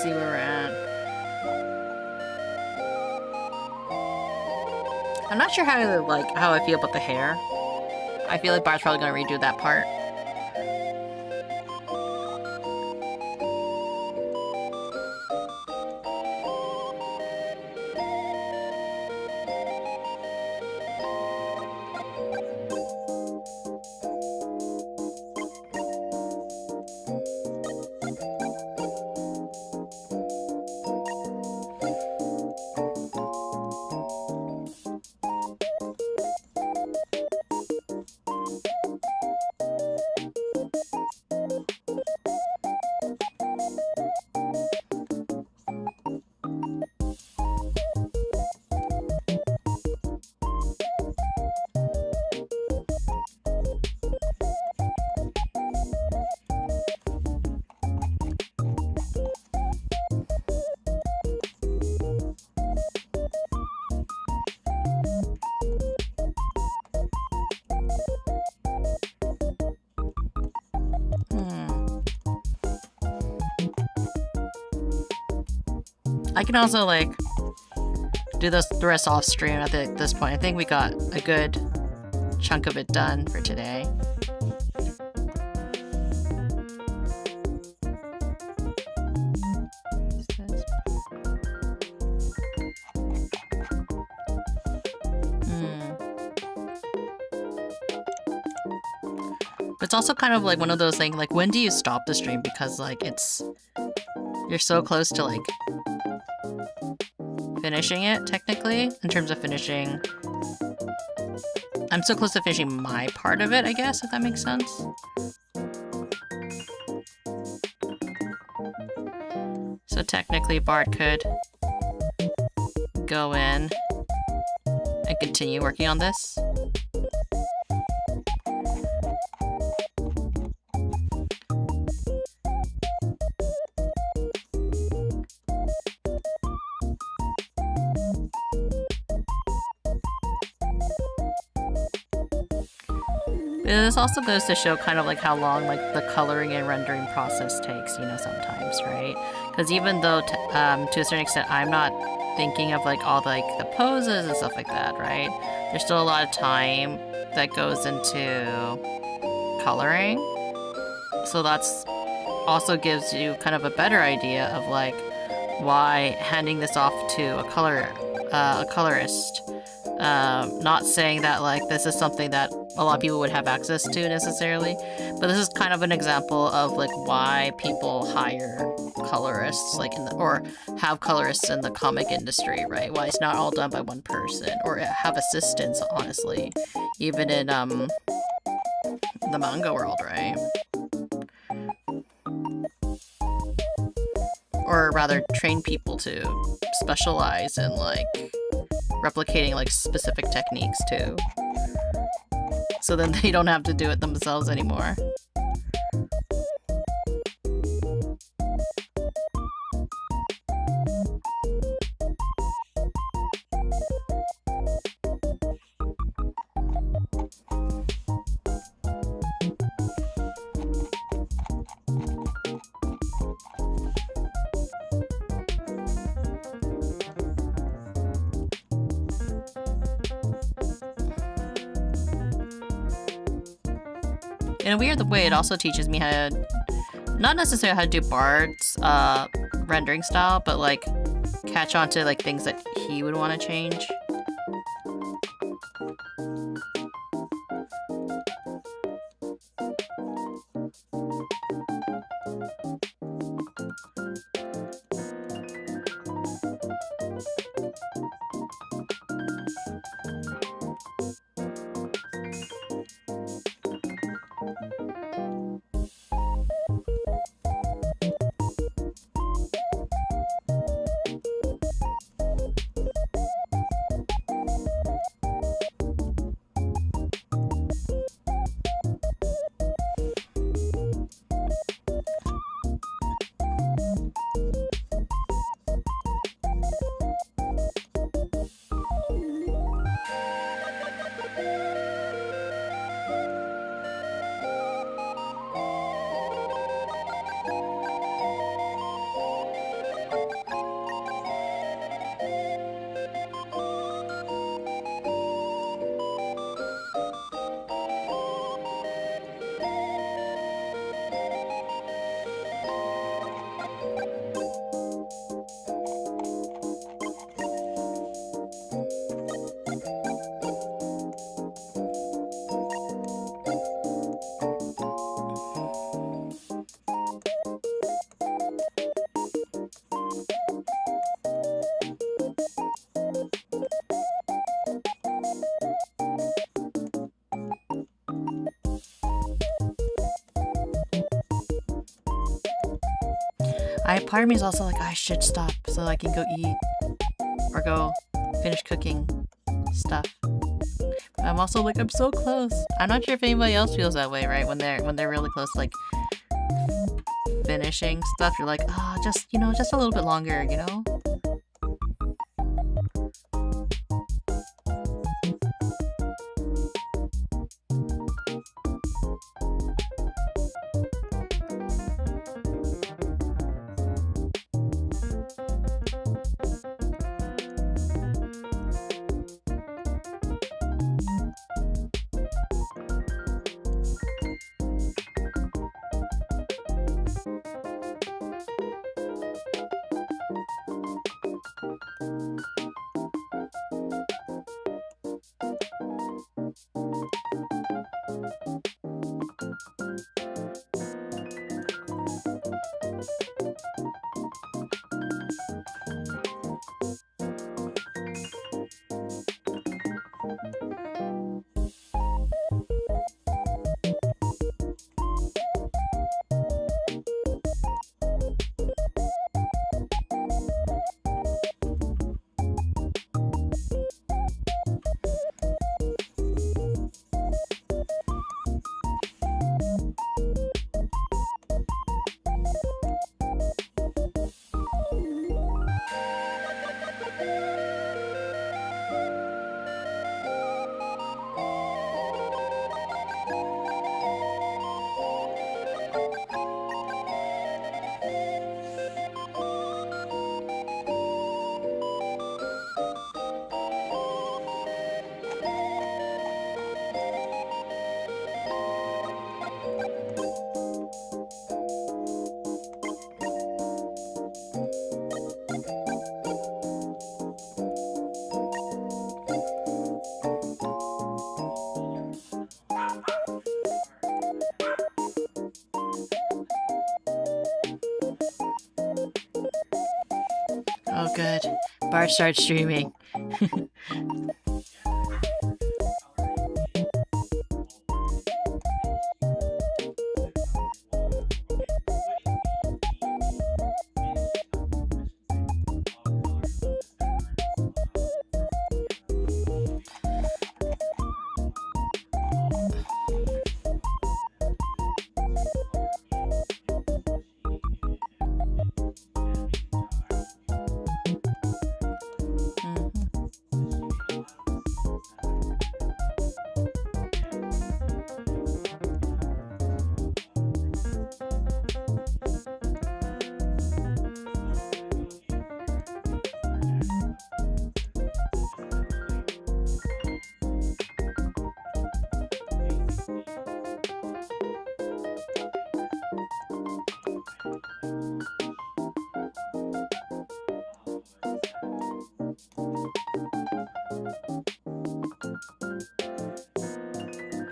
Let's see where we're at. I'm not sure how I feel about the hair. I feel like Bart's probably gonna redo that part. I can also like do the rest off stream at this point. I think we got a good chunk of it done for today. But it's also kind of like one of those things, like when do you stop the stream? Because like you're so close to like finishing it, technically, in terms of finishing. I'm so close to finishing my part of it, I guess, if that makes sense. So technically Bart could go in and continue working on this. This also goes to show kind of like how long like the coloring and rendering process takes, you know, sometimes, right? Because even though to a certain extent I'm not thinking of like all like the poses and stuff like that, right? There's still a lot of time that goes into coloring. So that's also gives you kind of a better idea of like why handing this off to a colorist. Not saying that like this is something that a lot of people would have access to necessarily, but this is kind of an example of like why people hire colorists like or have colorists in the comic industry, right? Why it's not all done by one person, or have assistants, honestly, even in the manga world, right? Or rather train people to specialize in like replicating like specific techniques too, so then they don't have to do it themselves anymore. In a weird way, it also teaches me how to, not necessarily how to do Bart's rendering style, but like catch on to like things that he would want to change. Part of me is also like, I should stop so I can go eat or go finish cooking stuff. But I'm also like, I'm so close. I'm not sure if anybody else feels that way, right? When they're really close to like finishing stuff, you're like, ah, oh, just just a little bit longer, you know? Oh, good. Bart starts streaming.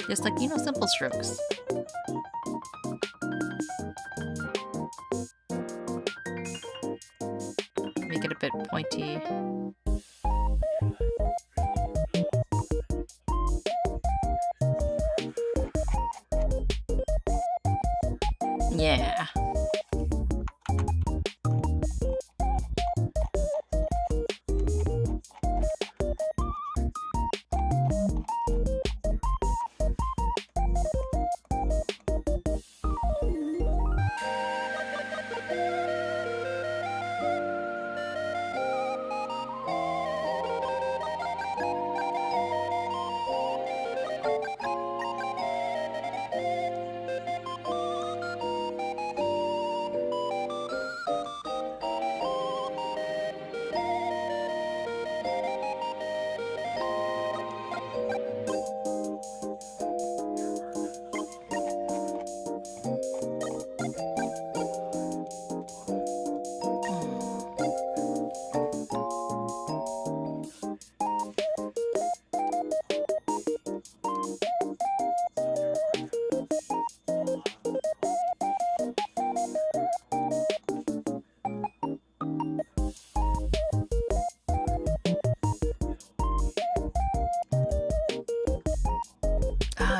Just like, simple strokes. Make it a bit pointy. Yeah.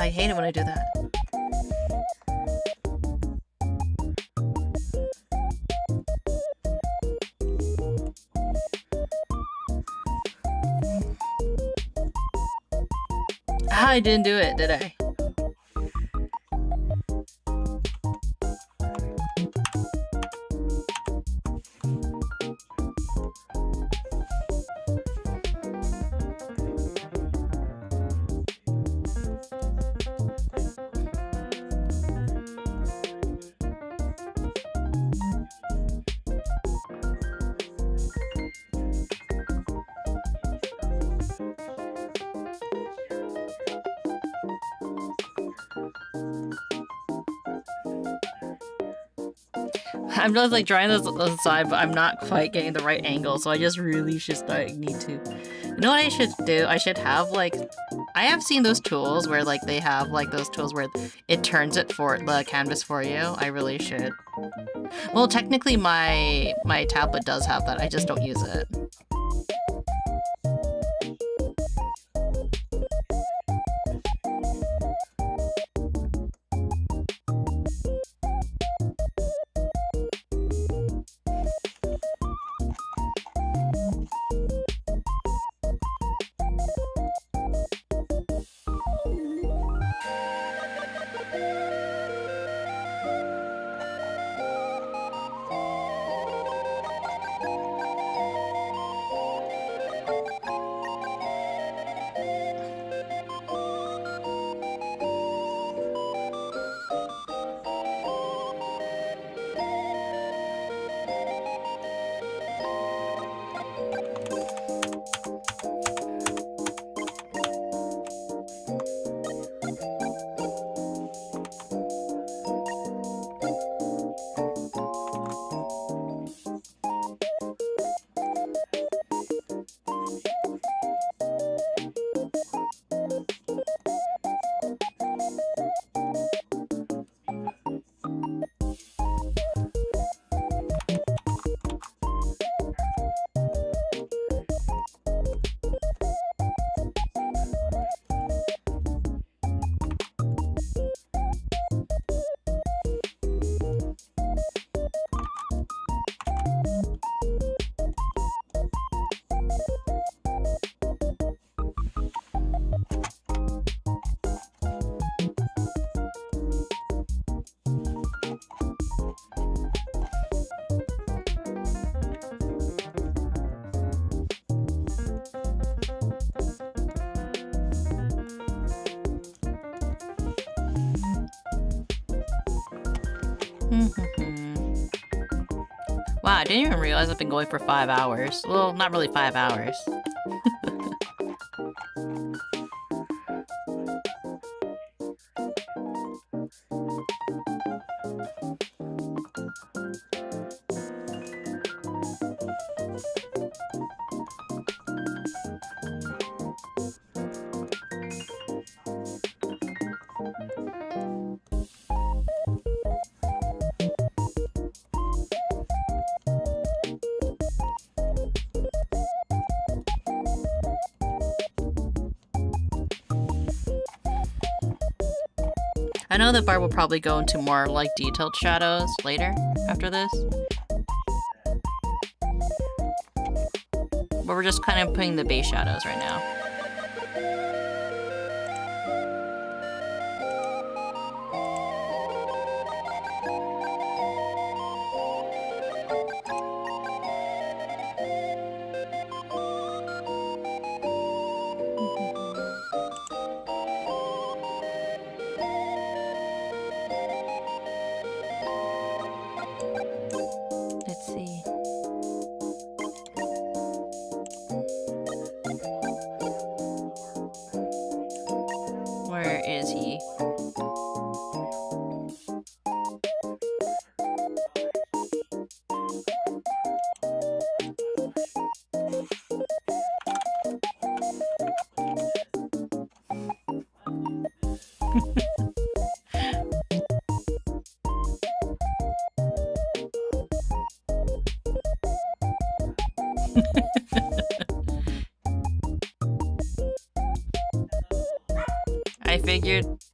I hate it when I do that. I didn't do it, did I? I'm just like trying this on the side, but I'm not quite getting the right angle, so I just really just like need to. You know what I should do? I should have like, I have seen those tools where like they have like those tools where it turns it for the canvas for you. I really should. Well, technically my tablet does have that. I just don't use it. Wow, I didn't even realize I've been going for 5 hours. Well, not really 5 hours. I know that Barb will probably go into more like detailed shadows later after this. But we're just kind of putting the base shadows right now. Let's see. Where is he?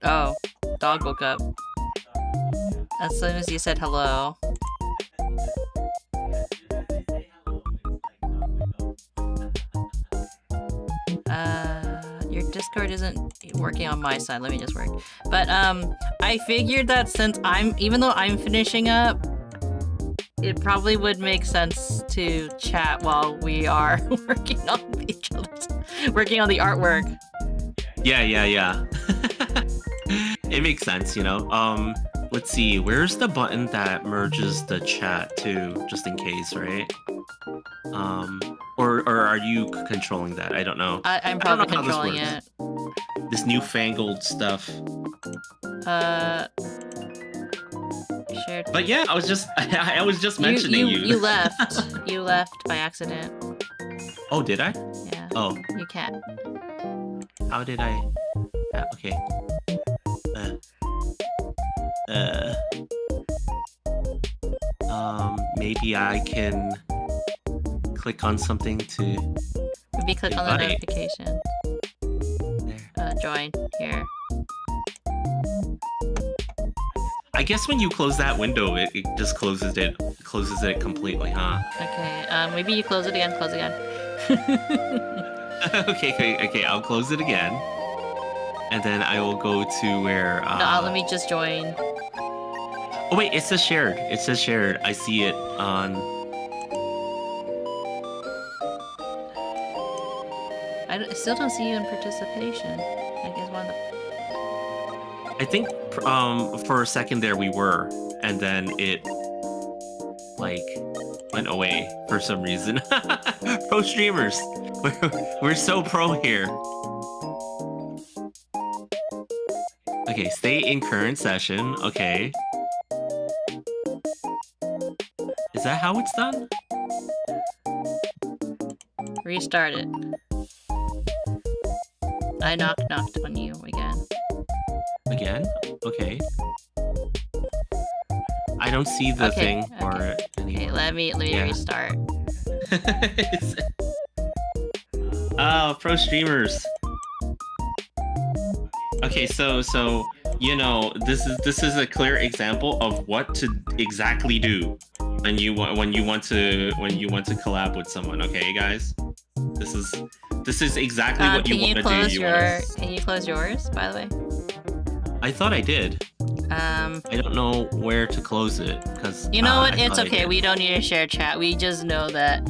Oh, dog woke up. As soon as you said hello. Your Discord isn't working on my side. Let me just work. But I figured that since even though I'm finishing up, it probably would make sense to chat while we are working on working on the artwork. Yeah. It makes sense, you know. Let's see, where's the button that merges the chat too, just in case, right? Or are you controlling that? I don't know. I'm probably I don't know how controlling it. This newfangled stuff. Shared. But yeah, I was just mentioning you. You left. You left by accident. Oh, did I? Yeah. Oh. You can't. How did I? Okay. Maybe I can click on something to. Maybe click on the invite. notification. There. Join here. I guess when you close that window, it just closes it completely, huh? Okay. Maybe you close it again. Close again. Okay. I'll close it again, and then I will go to where. No, let me just join. Oh wait, it says shared. It says shared. I see it on. I still don't see you in participation. I guess one of the... I think for a second there we were, and then it like went away for some reason. Pro streamers, we're so pro here. Okay, stay in current session. Okay. Is that how it's done? Restart it. I knocked on you again. Again? Okay. I don't see the thing for it anymore. Okay, let me restart. Oh, pro streamers. Okay, so you know, this is a clear example of what to exactly do when you want to collab with someone. Okay, guys, this is exactly what you want to do. Can you close yours, by the way? I thought I did. I don't know where to close it because you know what? It's okay. We don't need to share chat. We just know that.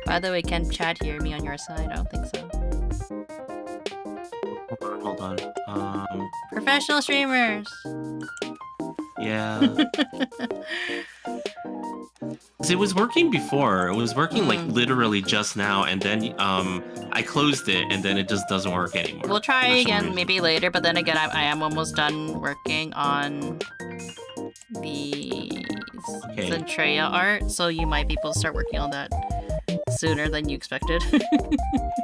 By the way, can chat hear me on your side? I don't think so. Hold on. Professional streamers. Yeah. It was working before. It was working like literally just now, and then I closed it, and then it just doesn't work anymore. We'll try again maybe later, but then again, I am almost done working on the Centrea art, so you might be able to start working on that sooner than you expected.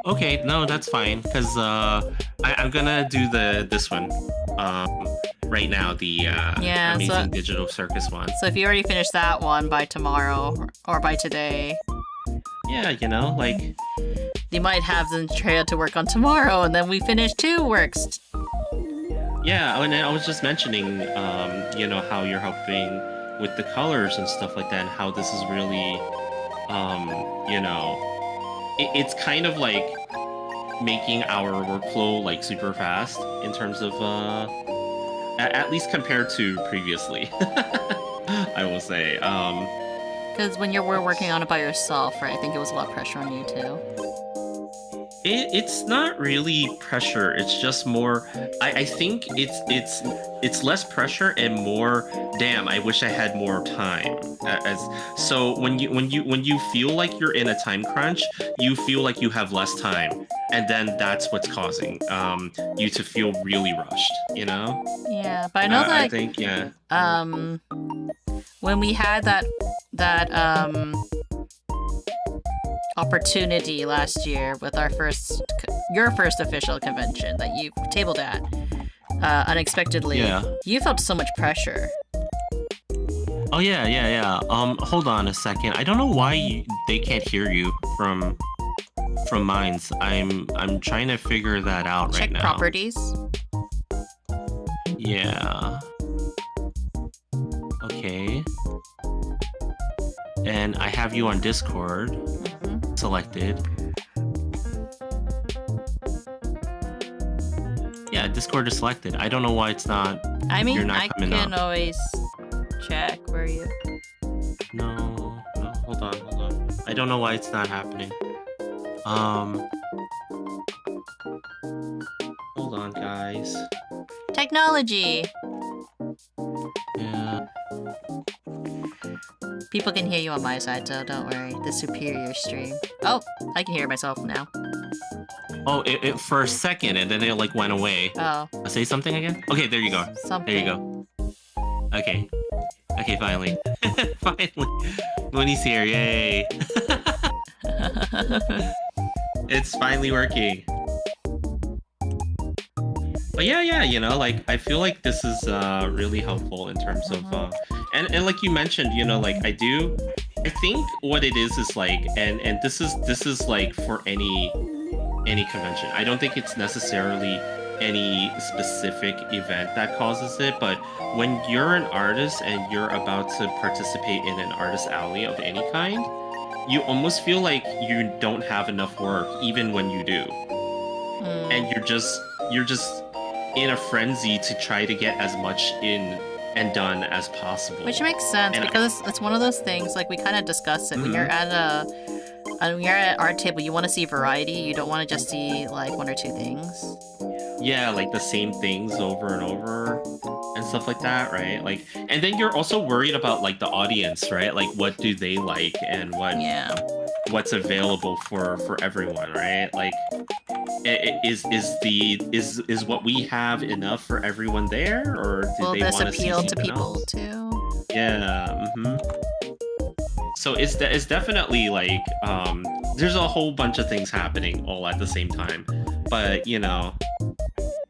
Okay, no, that's fine, because I'm gonna do this one right now, the Amazing Digital Circus one. So if you already finished that one by tomorrow or by today, yeah, you know, like you might have Centrea to work on tomorrow, and then we finish 2 works. Yeah, and I was just mentioning, you know, how you're helping with the colors and stuff like that, and how this is really, you know, it's kind of like making our workflow like super fast in terms of, at least compared to previously, I will say. Because when you were working on it by yourself, right? I think it was a lot of pressure on you too. It's not really pressure. It's just more. I think it's less pressure and more. Damn, I wish I had more time. So when you feel like you're in a time crunch, you feel like you have less time, and then that's what's causing you to feel really rushed. You know? Yeah, but I know that. I think when we had that opportunity last year with your first official convention that you tabled at unexpectedly, you felt so much pressure. Oh yeah. Hold on a second. I don't know why they can't hear you from from mines. I'm trying to figure that out Check right now. properties. Yeah. Okay. And I have you on Discord selected. Yeah, Discord is selected. I don't know why it's not. I mean, You're not I coming can up. always check. Where are you? No, hold on. I don't know why it's not happening. Hold on, guys. Technology. Yeah. People can hear you on my side, so don't worry. The superior stream. Oh, I can hear myself now. Oh, it for a second, and then it like went away. Oh, Say something again? Okay, there you go. something. There you go. Okay, finally. Finally. Munii's here, yay. It's finally working. But yeah, you know, like, I feel like this is really helpful in terms of, and like you mentioned, you know, like, I think what it is like, and this is like for any convention. I don't think it's necessarily any specific event that causes it, but when you're an artist and you're about to participate in an artist alley of any kind, you almost feel like you don't have enough work even when you do. And you're just in a frenzy to try to get as much in and done as possible. Which makes sense, And because it's one of those things, like, we kind of discussed it. When you're at when you're at an art table, you want to see variety. You don't want to just see, like, one or two things. Yeah, like the same things over and over and stuff like that, right? Like, and then you're also worried about like the audience, right? Like, what do they like and what's available for everyone, right? Like, is what we have enough for everyone there, or do Will they this want to see appeal to something people else? too? Yeah. So it's definitely like there's a whole bunch of things happening all at the same time, but you know,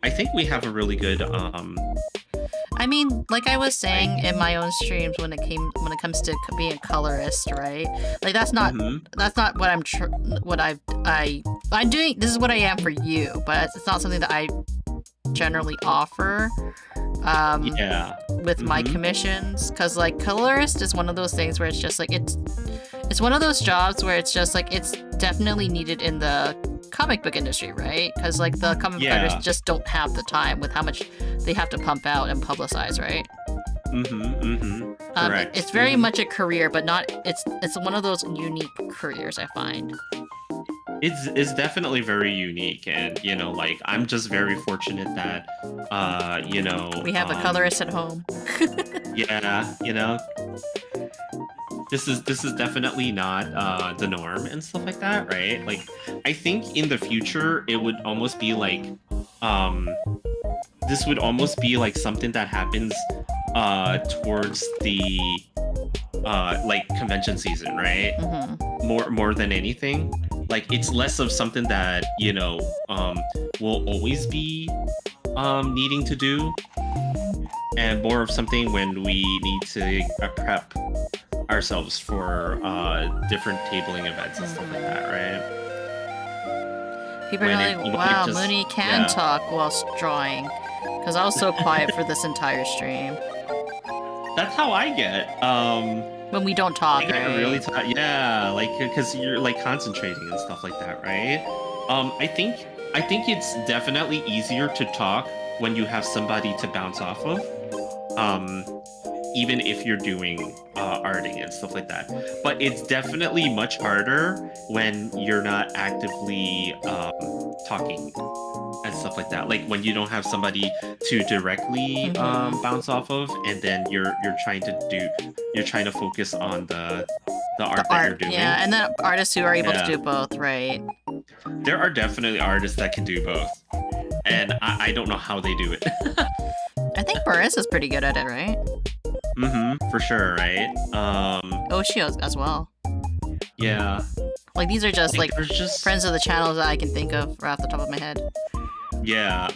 I think we have a really good I mean, like I was saying in my own streams, when it comes to being a colorist, right? Like, that's not what I'm doing. This is what I am for you, but it's not something that I generally offer. With my commissions, because like colorist is one of those things where it's just like it's one of those jobs where it's just like it's definitely needed in the comic book industry, right? Because like the comic book artists just don't have the time with how much they have to pump out and publicize, right? Correct. It's very much a career, but not. It's one of those unique careers, I find. It's definitely very unique, and you know, like, I'm just very fortunate that you know, We have a colorist at home. yeah, you know, this is definitely not the norm and stuff like that, right? Like, I think in the future it would almost be like this would almost be like something that happens towards the like convention season, right? More than anything. Like, it's less of something that, you know, will always be needing to do, and more of something when we need to prep ourselves for different tabling events and stuff like that, right? People are like, wow, Munii can talk whilst drawing. Because I was so quiet for this entire stream. That's how I get. When we don't talk, I get right? really tired. Yeah, like, because you're like concentrating and stuff like that, right? I think it's definitely easier to talk when you have somebody to bounce off of. Even if you're doing arting and stuff like that. But it's definitely much harder when you're not actively talking and stuff like that. Like, when you don't have somebody to directly bounce off of, and then you're trying to focus on the art that you're doing. Yeah, and then artists who are able to do both, right? There are definitely artists that can do both, and I don't know how they do it. I think Barissa's pretty good at it, right? For sure, right? Oshio as well. Yeah. Like, these are just like there's just friends of the channels that I can think of right off the top of my head. Yeah.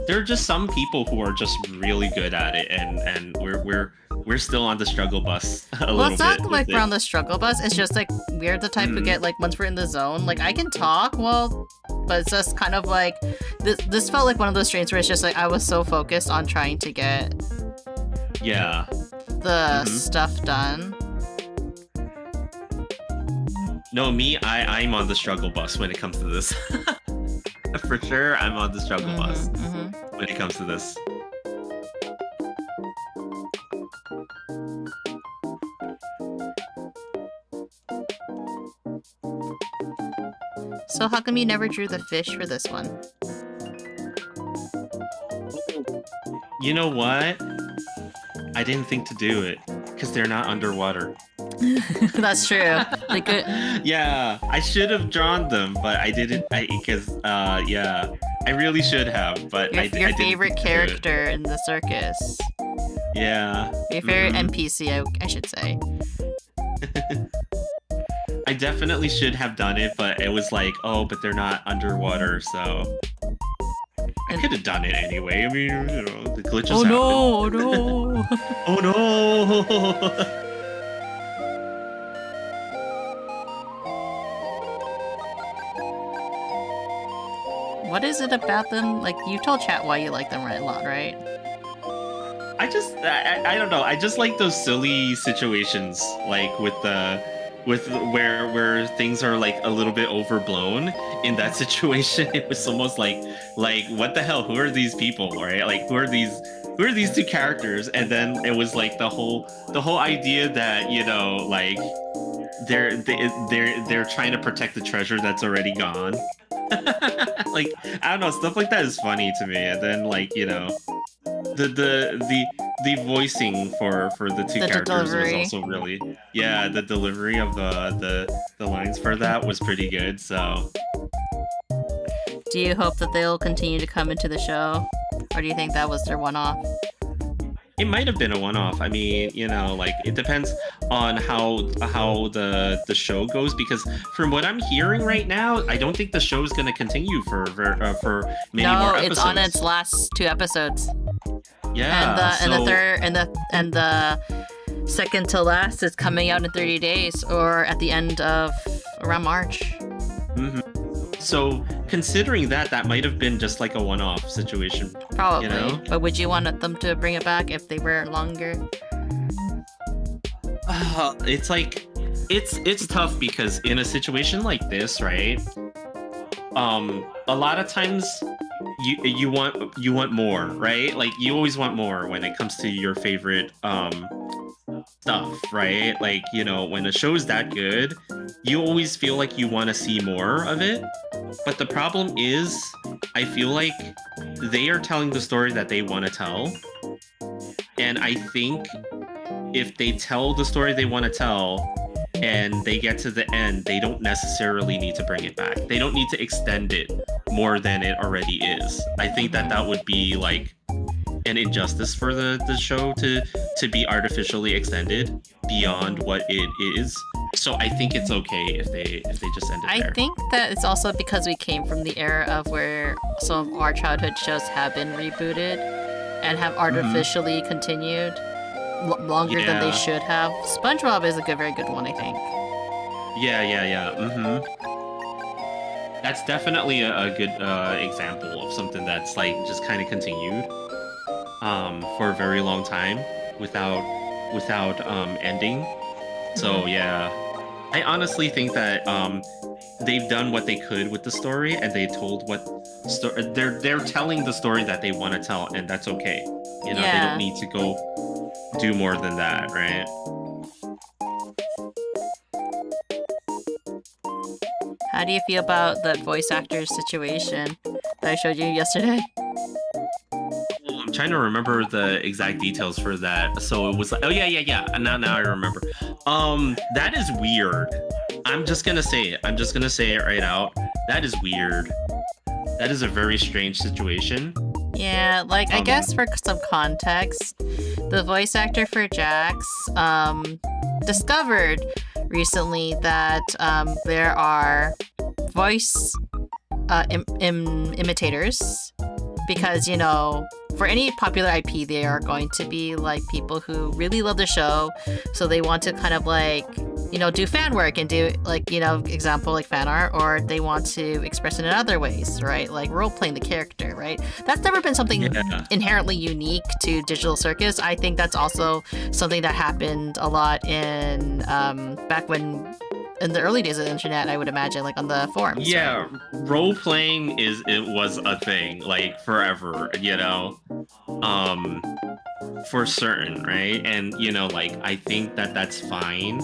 There are just some people who are just really good at it, and we're we're still on the struggle bus a Well, little it's not bit. like with we're it. on the struggle bus. It's just like we're the type who get like once we're in the zone. Like I can talk, well, but it's just kind of like this felt like one of those streams where it's just like I was so focused on trying to get Yeah. the stuff done. No, me, I'm on the struggle bus when it comes to this. For sure, I'm on the struggle bus when it comes to this. So how come you never drew the fish for this one? You know what? I didn't think to do it because they're not underwater. That's true. Like Yeah, I should have drawn them, but I didn't. Yeah, I really should have, but your I didn't favorite think to do it. character in the circus. Yeah. Your favorite NPC, I should say. I definitely should have done it, but it was like, oh, but they're not underwater, so I could have done it anyway. I mean, you know, the glitches happen. Oh no! Oh no! What is it about them? Like you told chat why you like them a lot, right? I don't know. I just like those silly situations, like with where things are like a little bit overblown. In that situation, it was almost like what the hell? Who are these people, right? Like who are these two characters? And then it was like the whole idea that, you know, like they're trying to protect the treasure that's already gone. Like I don't know, stuff like that is funny to me. And then like, you know, the voicing for the two characters delivery. was also really, yeah, the delivery of the lines for that was pretty good. So Do you hope that they'll continue to come into the show, or do you think that was their one-off? it might have been a one-off. I mean, you know, like it depends on how the show goes, because from what I'm hearing right now, I don't think the show's going to continue for many more episodes. It's on its last 2 episodes. Yeah, And the third and the second to last is coming out in 30 days, or at the end of around March. So considering that might have been just like a one-off situation. Probably. You know? But would you want them to bring it back if they were longer? It's like it's tough because in a situation like this, right? A lot of times you want more, right? Like you always want more when it comes to your favorite stuff, right? Like, you know, when a show is that good, you always feel like you want to see more of it. But the problem is, I feel like they are telling the story that they want to tell. And I think if they tell the story they want to tell and they get to the end, they don't necessarily need to bring it back. They don't need to extend it more than it already is. I think that would be like an injustice for the show to be artificially extended beyond what it is. So I think it's okay if they just end it there. I think that it's also because we came from the era of where some of our childhood shows have been rebooted and have artificially continued longer than they Yeah. should have. SpongeBob is a very good one, I think. Yeah. That's definitely a good example of something that's like just kind of continued for a very long time without ending. So yeah, I honestly think that they've done what they could with the story, and they told they're telling the story that they want to tell, and that's okay. You know, they Yeah. don't need to go do more than that, right? How do you feel about that voice actor situation that I showed you yesterday? I'm trying to remember the exact details for that. So it was like, oh yeah. Now I remember. That is weird. I'm just gonna say it right out. That is weird. That is a very strange situation. Yeah, like I guess for some context, the voice actor for Jax discovered recently that there are voice imitators, because, you know, for any popular IP, they are going to be like people who really love the show, so they want to kind of like, you know, do fan work and do like, you know, example like fan art, or they want to express it in other ways, right? Like role playing the character, right? That's never been something inherently unique to Digital Circus. I think that's also something that happened a lot in back when. In the early days of the internet, I would imagine, like on the forums. Yeah, right? role playing was a thing, like forever, you know, for certain, right? And you know, like I think that that's fine.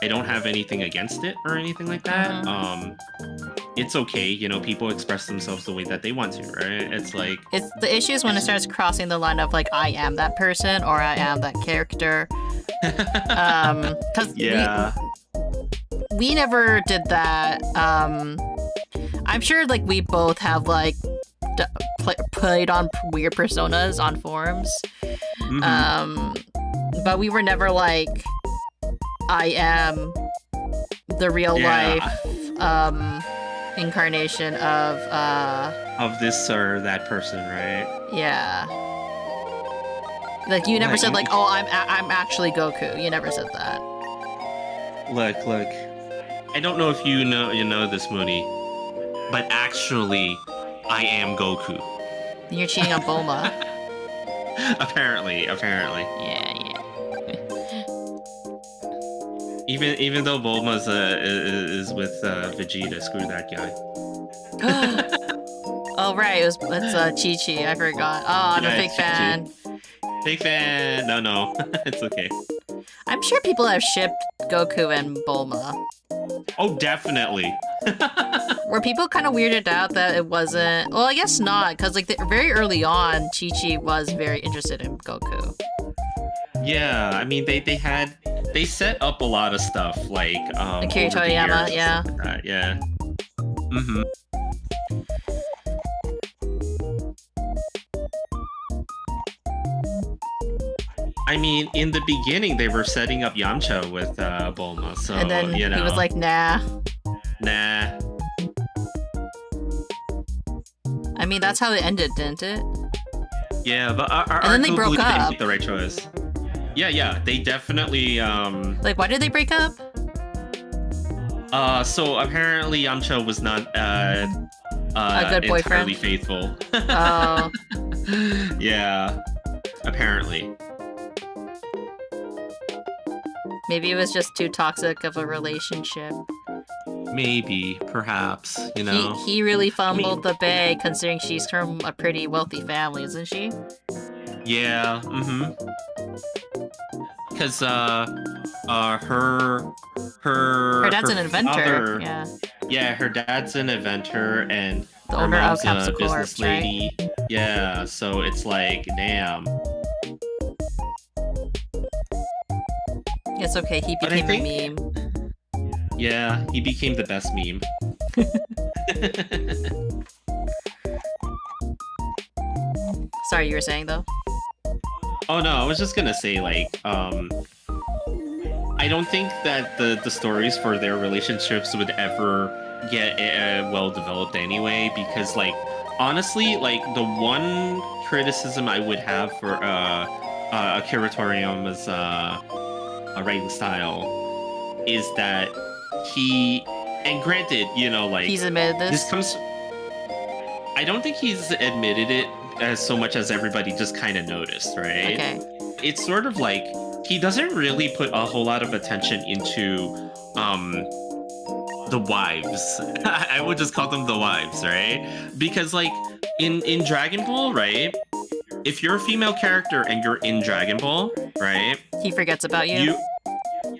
I don't have anything against it or anything like that. It's okay, you know, people express themselves the way that they want to, right? It's like it's the issue is when it starts crossing the line of like I am that person or I am that character. Because we never did that. I'm sure like we both have like played on weird personas on forums. But we were never like I am the real life incarnation of this or that person, right? Yeah. Like you never said like, oh, I'm actually Goku. You never said that. Look. I don't know if you know this, Munii, but actually, I am Goku. You're cheating on Bulma. Apparently. Yeah. Even though Bulma's is with Vegeta, screw that guy. Oh right, it's Chi-Chi. I forgot. Oh, I'm a big fan. Big fan. No, it's okay. I'm sure people have shipped Goku and Bulma. Oh, definitely. Were people kind of weirded out that it wasn't? Well, I guess not, because like very early on, Chi-Chi was very interested in Goku. Yeah, I mean they set up a lot of stuff like Akira Toriyama, yeah. Like yeah. I mean, in the beginning, they were setting up Yamcha with Bulma, so and then you know. He was like, nah. I mean, that's how it ended, didn't it? Yeah, but and then they broke up. They made the right choice. Yeah, they definitely. Like, why did they break up? So apparently Yamcha was not a good boyfriend. entirely faithful. Oh. Yeah, apparently. Maybe it was just too toxic of a relationship. Maybe, perhaps, you know. He really fumbled the bag, considering she's from a pretty wealthy family, isn't she? Yeah, Because her dad's an inventor. Father, yeah, her dad's an inventor, and the her owner mom's of a Capsule business Corp, lady. Right? Yeah, so it's like, damn. It's okay, he became a meme. Yeah, he became the best meme. Sorry, you were saying though? Oh no, I was just gonna say like, I don't think that the stories for their relationships would ever get well developed anyway, because like, honestly, like the one criticism I would have for Akira Toriyama's writing style is that and granted, you know, like he's admitted this comes. I don't think he's admitted it as so much as everybody just kind of noticed, right? Okay. It's sort of like he doesn't really put a whole lot of attention into the wives. I would just call them the wives, right? Because like in Dragon Ball, right? If you're a female character and you're in Dragon Ball, right? He forgets about you.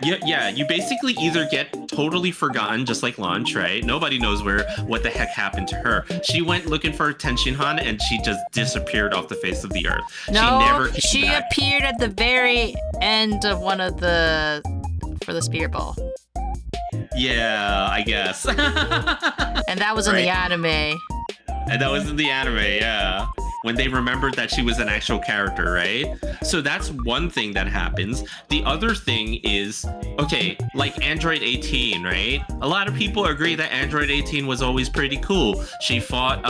You basically either get totally forgotten, just like Launch, right? Nobody knows what the heck happened to her. She went looking for Tenshinhan and she just disappeared off the face of the earth. No, she appeared at the very end of one of for the Spirit Ball. Yeah, I guess. And that was in the anime. And that was in the anime, yeah. When they remembered that she was an actual character, right? So that's one thing that happens. The other thing is, okay, like Android 18, right? A lot of people agree that Android 18 was always pretty cool. She fought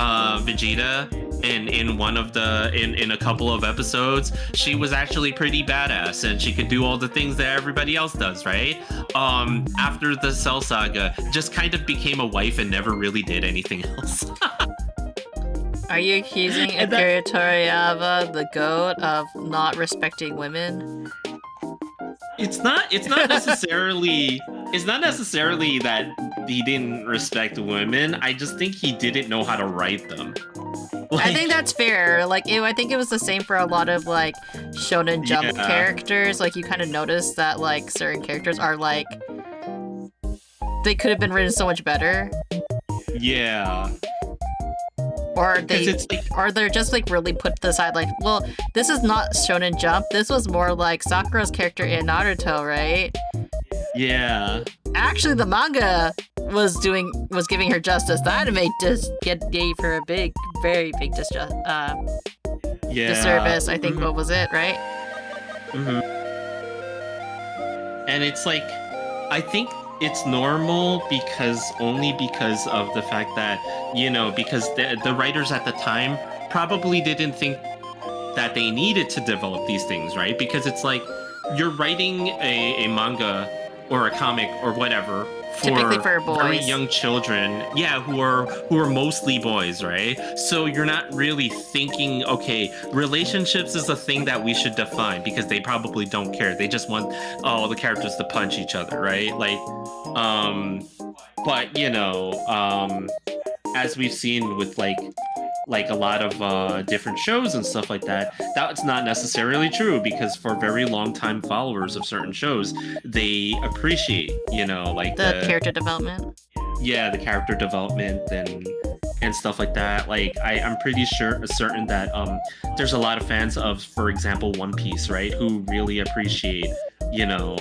Vegeta in one of the in a couple of episodes, she was actually pretty badass and she could do all the things that everybody else does, right? After the Cell Saga, just kind of became a wife and never really did anything else. Are you accusing Akira Toriyama, the goat, of not respecting women? It's not necessarily that he didn't respect women. I just think he didn't know how to write them. I think that's fair. Like, I think it was the same for a lot of like Shonen Jump characters. Like, you kind of notice that like certain characters are like they could have been written so much better. Yeah. Or they're just like really put to the side. Like, well, this is not Shonen Jump. This was more like Sakura's character in Naruto, right? Yeah. Actually, the manga was giving her justice. The anime just gave her a very big disservice. I think what was it, right? Mm-hmm. And it's like, I think it's normal only because of the fact that, because the writers at the time probably didn't think that they needed to develop these things, right? Because it's like you're writing a manga or a comic or whatever for boys. Very young children, who are mostly boys, right? So you're not really thinking, okay, relationships is a thing that we should define, because they probably don't care. They just want all the characters to punch each other, right? Like, but as we've seen with like a lot of different shows and stuff like that, that's not necessarily true, because for very long time followers of certain shows, they appreciate, like the character development. Yeah, the character development and stuff like that. Like, I'm pretty certain that there's a lot of fans of, for example, One Piece, right, who really appreciate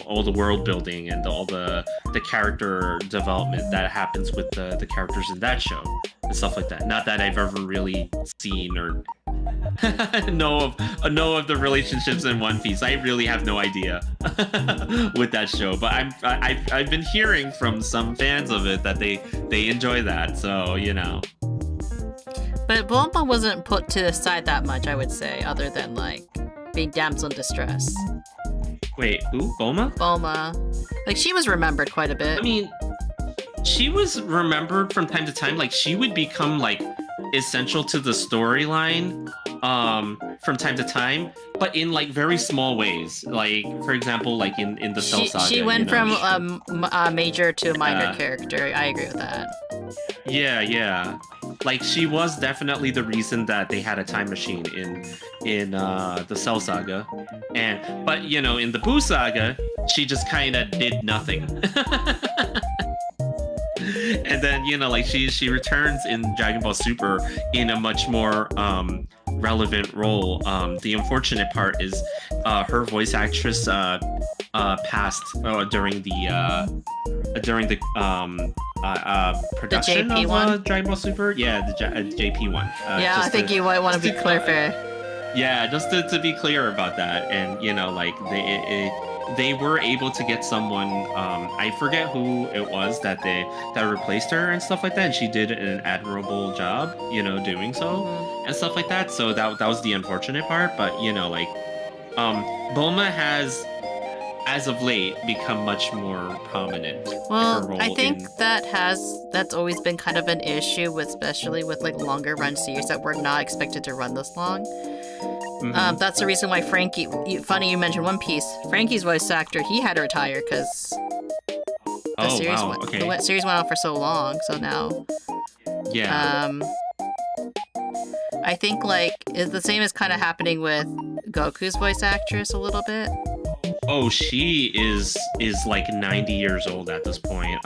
all the world building and all the character development that happens with the characters in that show and stuff like that. Not that I've ever really seen or know of the relationships in One Piece. I really have no idea with that show, but I've been hearing from some fans of it that they enjoy that. So But Bulma wasn't put to the side that much, I would say, other than like being damsel in distress. Wait, who? Bulma? Bulma. Like, she was remembered quite a bit. I mean, she was remembered from time to time. Like, she would become like essential to the storyline from time to time, but in like very small ways. Like, for example, like in the Cell Saga. She went from a major to a minor character. I agree with that. Yeah. Like, she was definitely the reason that they had a time machine in the Cell Saga, but in the Buu Saga, she just kind of did nothing. And then like she returns in Dragon Ball Super in a much more relevant role. The unfortunate part is her voice actress passed during the production of Dragon Ball Super. Yeah, the JP one. I think you might want to be clear for. Yeah, just to be clear about that, and like they were able to get someone. I forget who it was that replaced her and stuff like that, and she did an admirable job, doing so and stuff like that. So that was the unfortunate part, but Bulma has, as of late, become much more prominent. Well, I think that's always been kind of an issue, especially with like longer run series that were not expected to run this long. Mm-hmm. That's the reason why Frankie. Funny you mentioned One Piece. Frankie's voice actor, he had to retire because the series went on for so long. So now, I think like the same is kind of happening with Goku's voice actress a little bit. Oh, she is like 90 years old at this point.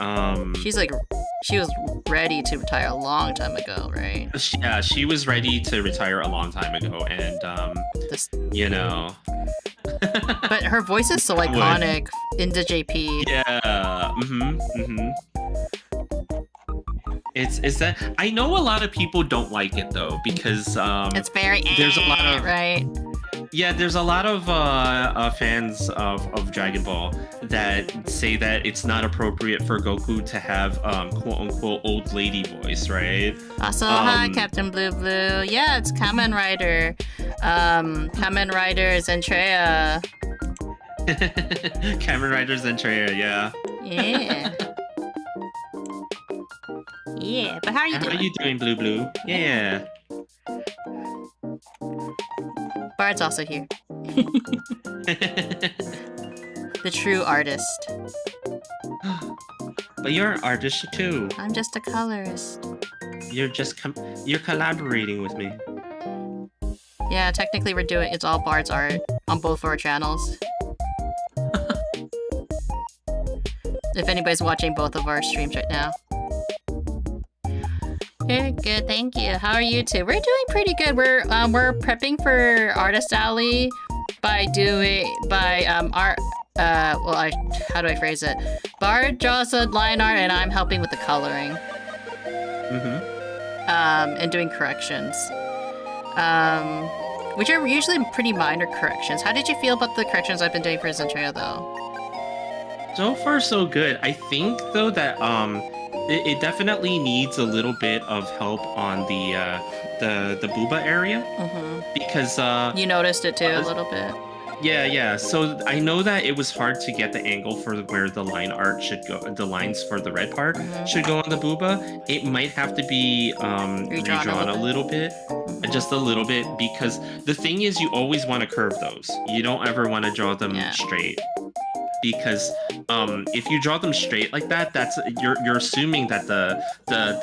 She was ready to retire a long time ago, right? Yeah, she was ready to retire a long time ago, and But her voice is so iconic into JP. Yeah. It's that I know a lot of people don't like it though, because it's very there's a lot of right. Yeah, there's a lot of fans of Dragon Ball that say that it's not appropriate for Goku to have quote unquote old lady voice, right? Also, hi, Captain Blue Blue. Yeah, it's Kamen Rider. Kamen Rider is Andrea. Kamen Rider's Entreya, yeah. Yeah. Yeah, but how are you How doing? are you doing, Blue Blue? Yeah. Bard's also here. The true artist. But you're an artist too. I'm just a colorist. You're just you're collaborating with me. Yeah, technically it's all Bard's art on both of our channels. If anybody's watching both of our streams right now. Good, thank you. How are you two? We're doing pretty good. We're prepping for Artist Alley by how do I phrase it? Bard draws the line art and I'm helping with the coloring. And doing corrections. Which are usually pretty minor corrections. How did you feel about the corrections I've been doing for Zentria though? So far, so good. I think though that it definitely needs a little bit of help on the booba area because you noticed it too a little bit. Yeah. So I know that it was hard to get the angle for where the line art should go. The lines for the red part should go on the booba. It might have to be redrawn a little bit. Just a little bit, because the thing is, you always want to curve those. You don't ever want to draw them straight. Because if you draw them straight like that, that's you're assuming that the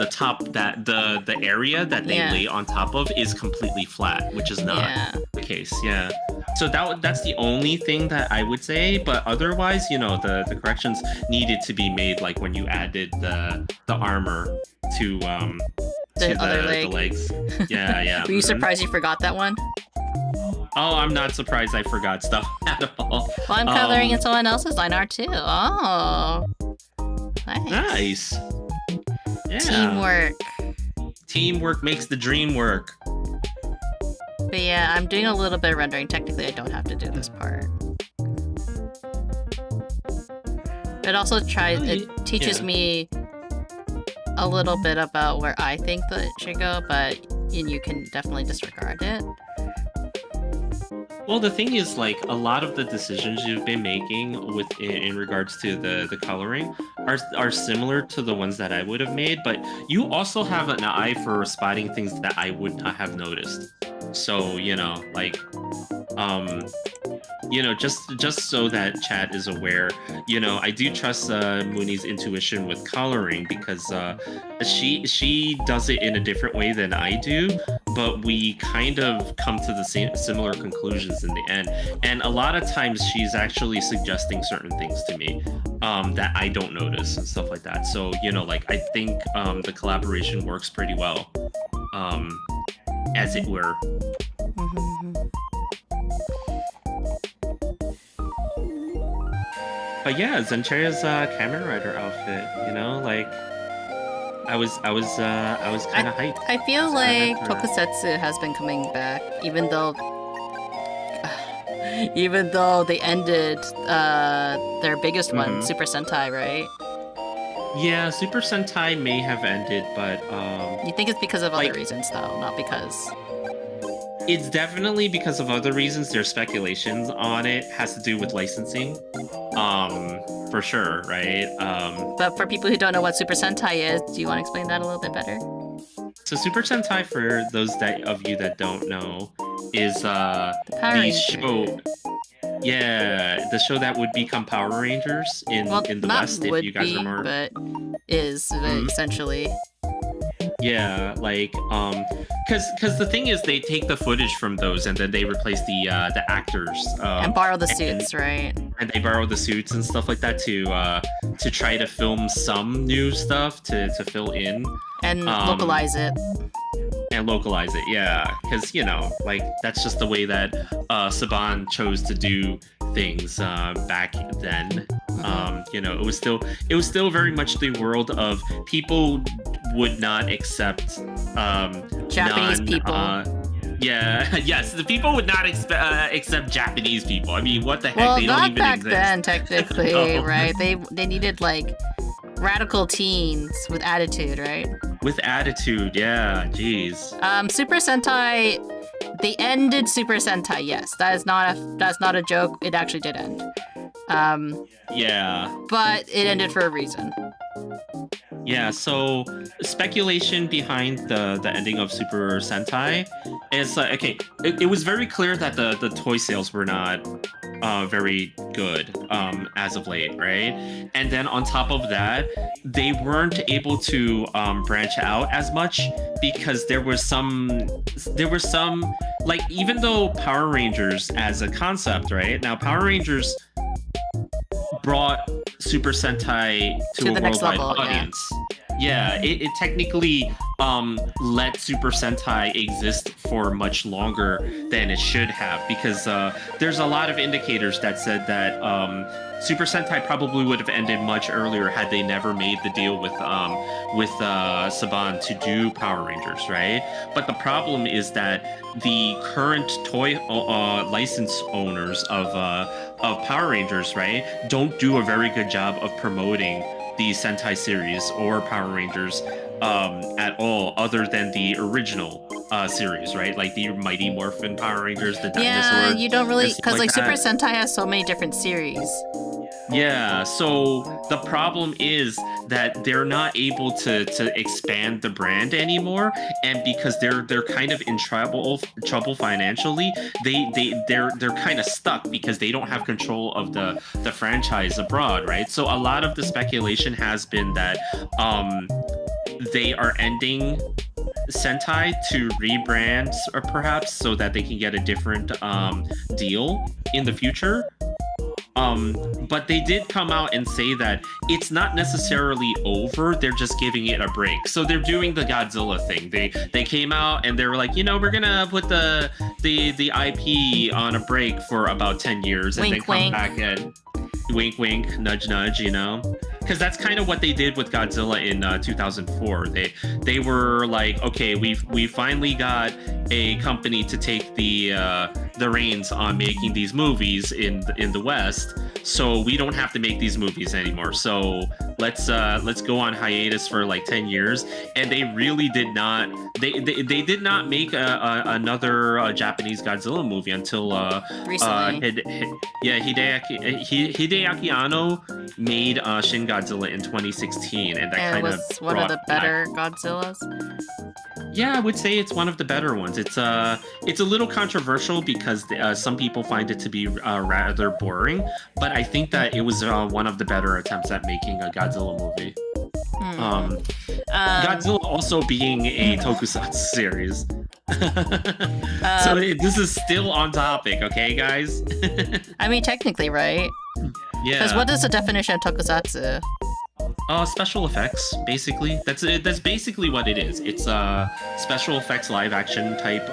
top the area that they lay on top of is completely flat, which is not the case. Yeah. So that's the only thing that I would say. But otherwise, the corrections needed to be made, like when you added the armor to the legs. Yeah. Were you surprised you forgot that one? Oh, I'm not surprised I forgot stuff at all. Well, I'm coloring in someone else's line art too. Oh. Nice. Yeah. Teamwork makes the dream work. But yeah, I'm doing a little bit of rendering. Technically, I don't have to do this part. It also teaches me a little bit about where I think that it should go, but you can definitely disregard it. Well, the thing is, like, a lot of the decisions you've been making in regards to the coloring are similar to the ones that I would have made, but you also have an eye for spotting things that I would not have noticed. So, just so that chat is aware, I do trust Muni's intuition with coloring, because she does it in a different way than I do, but we kind of come to the similar conclusions in the end. And a lot of times she's actually suggesting certain things to me that I don't notice and stuff like that. So, I think the collaboration works pretty well, as it were. But yeah, Zentria's Kamen Rider outfit, I was kind of hyped. I feel like Tokusatsu has been coming back, even though they ended their biggest one, Super Sentai, right? Yeah, Super Sentai may have ended, but you think it's because of other reasons, though, not because. It's definitely because of other reasons. There's speculations on it. Has to do with licensing, for sure, right? But for people who don't know what Super Sentai is, do you want to explain that a little bit better? So Super Sentai, for those of you that don't know, is the show. Yeah, the show that would become Power Rangers in the West, if you guys remember. But is essentially. Yeah, because the thing is, they take the footage from those and then they replace the actors and borrow the suits, right? And they borrow the suits and stuff like that to try to film some new stuff to fill in and localize it. And localize it, yeah, because that's just the way that Saban chose to do things back then. It was still very much the world of people would not accept Japanese people. Yeah, yes, the people would not accept Japanese people. I mean, what the heck? Well, They don't not even back exist. then, technically, No. right? They needed like radical teens with attitude, right? With attitude, yeah, jeez. Super Sentai. They ended Super Sentai. Yes, that's not a joke. It actually did end. Yeah. But it ended for a reason. Yeah, so speculation behind the ending of Super Sentai is okay. It was very clear that the toy sales were not very good as of late, right? And then on top of that, they weren't able to branch out as much because there were some like, even though Power Rangers as a concept, right? Now Power Rangers brought Super Sentai to a the next worldwide level, yeah. audience. Yeah, it technically let Super Sentai exist for much longer than it should have, because there's a lot of indicators that said that Super Sentai probably would have ended much earlier had they never made the deal with Saban to do Power Rangers, right? But the problem is that the current toy license owners of Power Rangers, right, don't do a very good job of promoting the Sentai series or Power Rangers at all, other than the original series, right? Like the Mighty Morphin Power Rangers, the dinosaur. Yeah, you don't really, because like Super that. Sentai has so many different series. Yeah, so the problem is that they're not able to expand the brand anymore, and because they're kind of in trouble financially, they're kind of stuck because they don't have control of the franchise abroad, right? So a lot of the speculation has been that they are ending Sentai to rebrand, or perhaps so that they can get a different deal in the future. But they did come out and say that it's not necessarily over, they're just giving it a break. So they're doing the Godzilla thing. They came out and they were like, we're gonna put the IP on a break for about 10 years and Wink, then come wink. back and wink wink, nudge nudge, because that's kind of what they did with Godzilla in 2004. They were like, okay, we finally got a company to take the reins on making these movies in the West, so we don't have to make these movies anymore. So let's go on hiatus for like 10 years. And they really did not. They did not make another Japanese Godzilla movie until Recently. Hideaki Anno made Shin Godzilla in 2016, and that And it kind of was one of the better Godzillas. Yeah, I would say it's one of the better ones. It's a little controversial because some people find it to be rather boring, but I think that it was one of the better attempts at making a Godzilla movie. Godzilla also being a tokusatsu series. So this is still on topic, okay, guys? I mean, technically, right? Yeah. Because what is the definition of tokusatsu? Special effects, basically. That's basically what it is. It's special effects live action type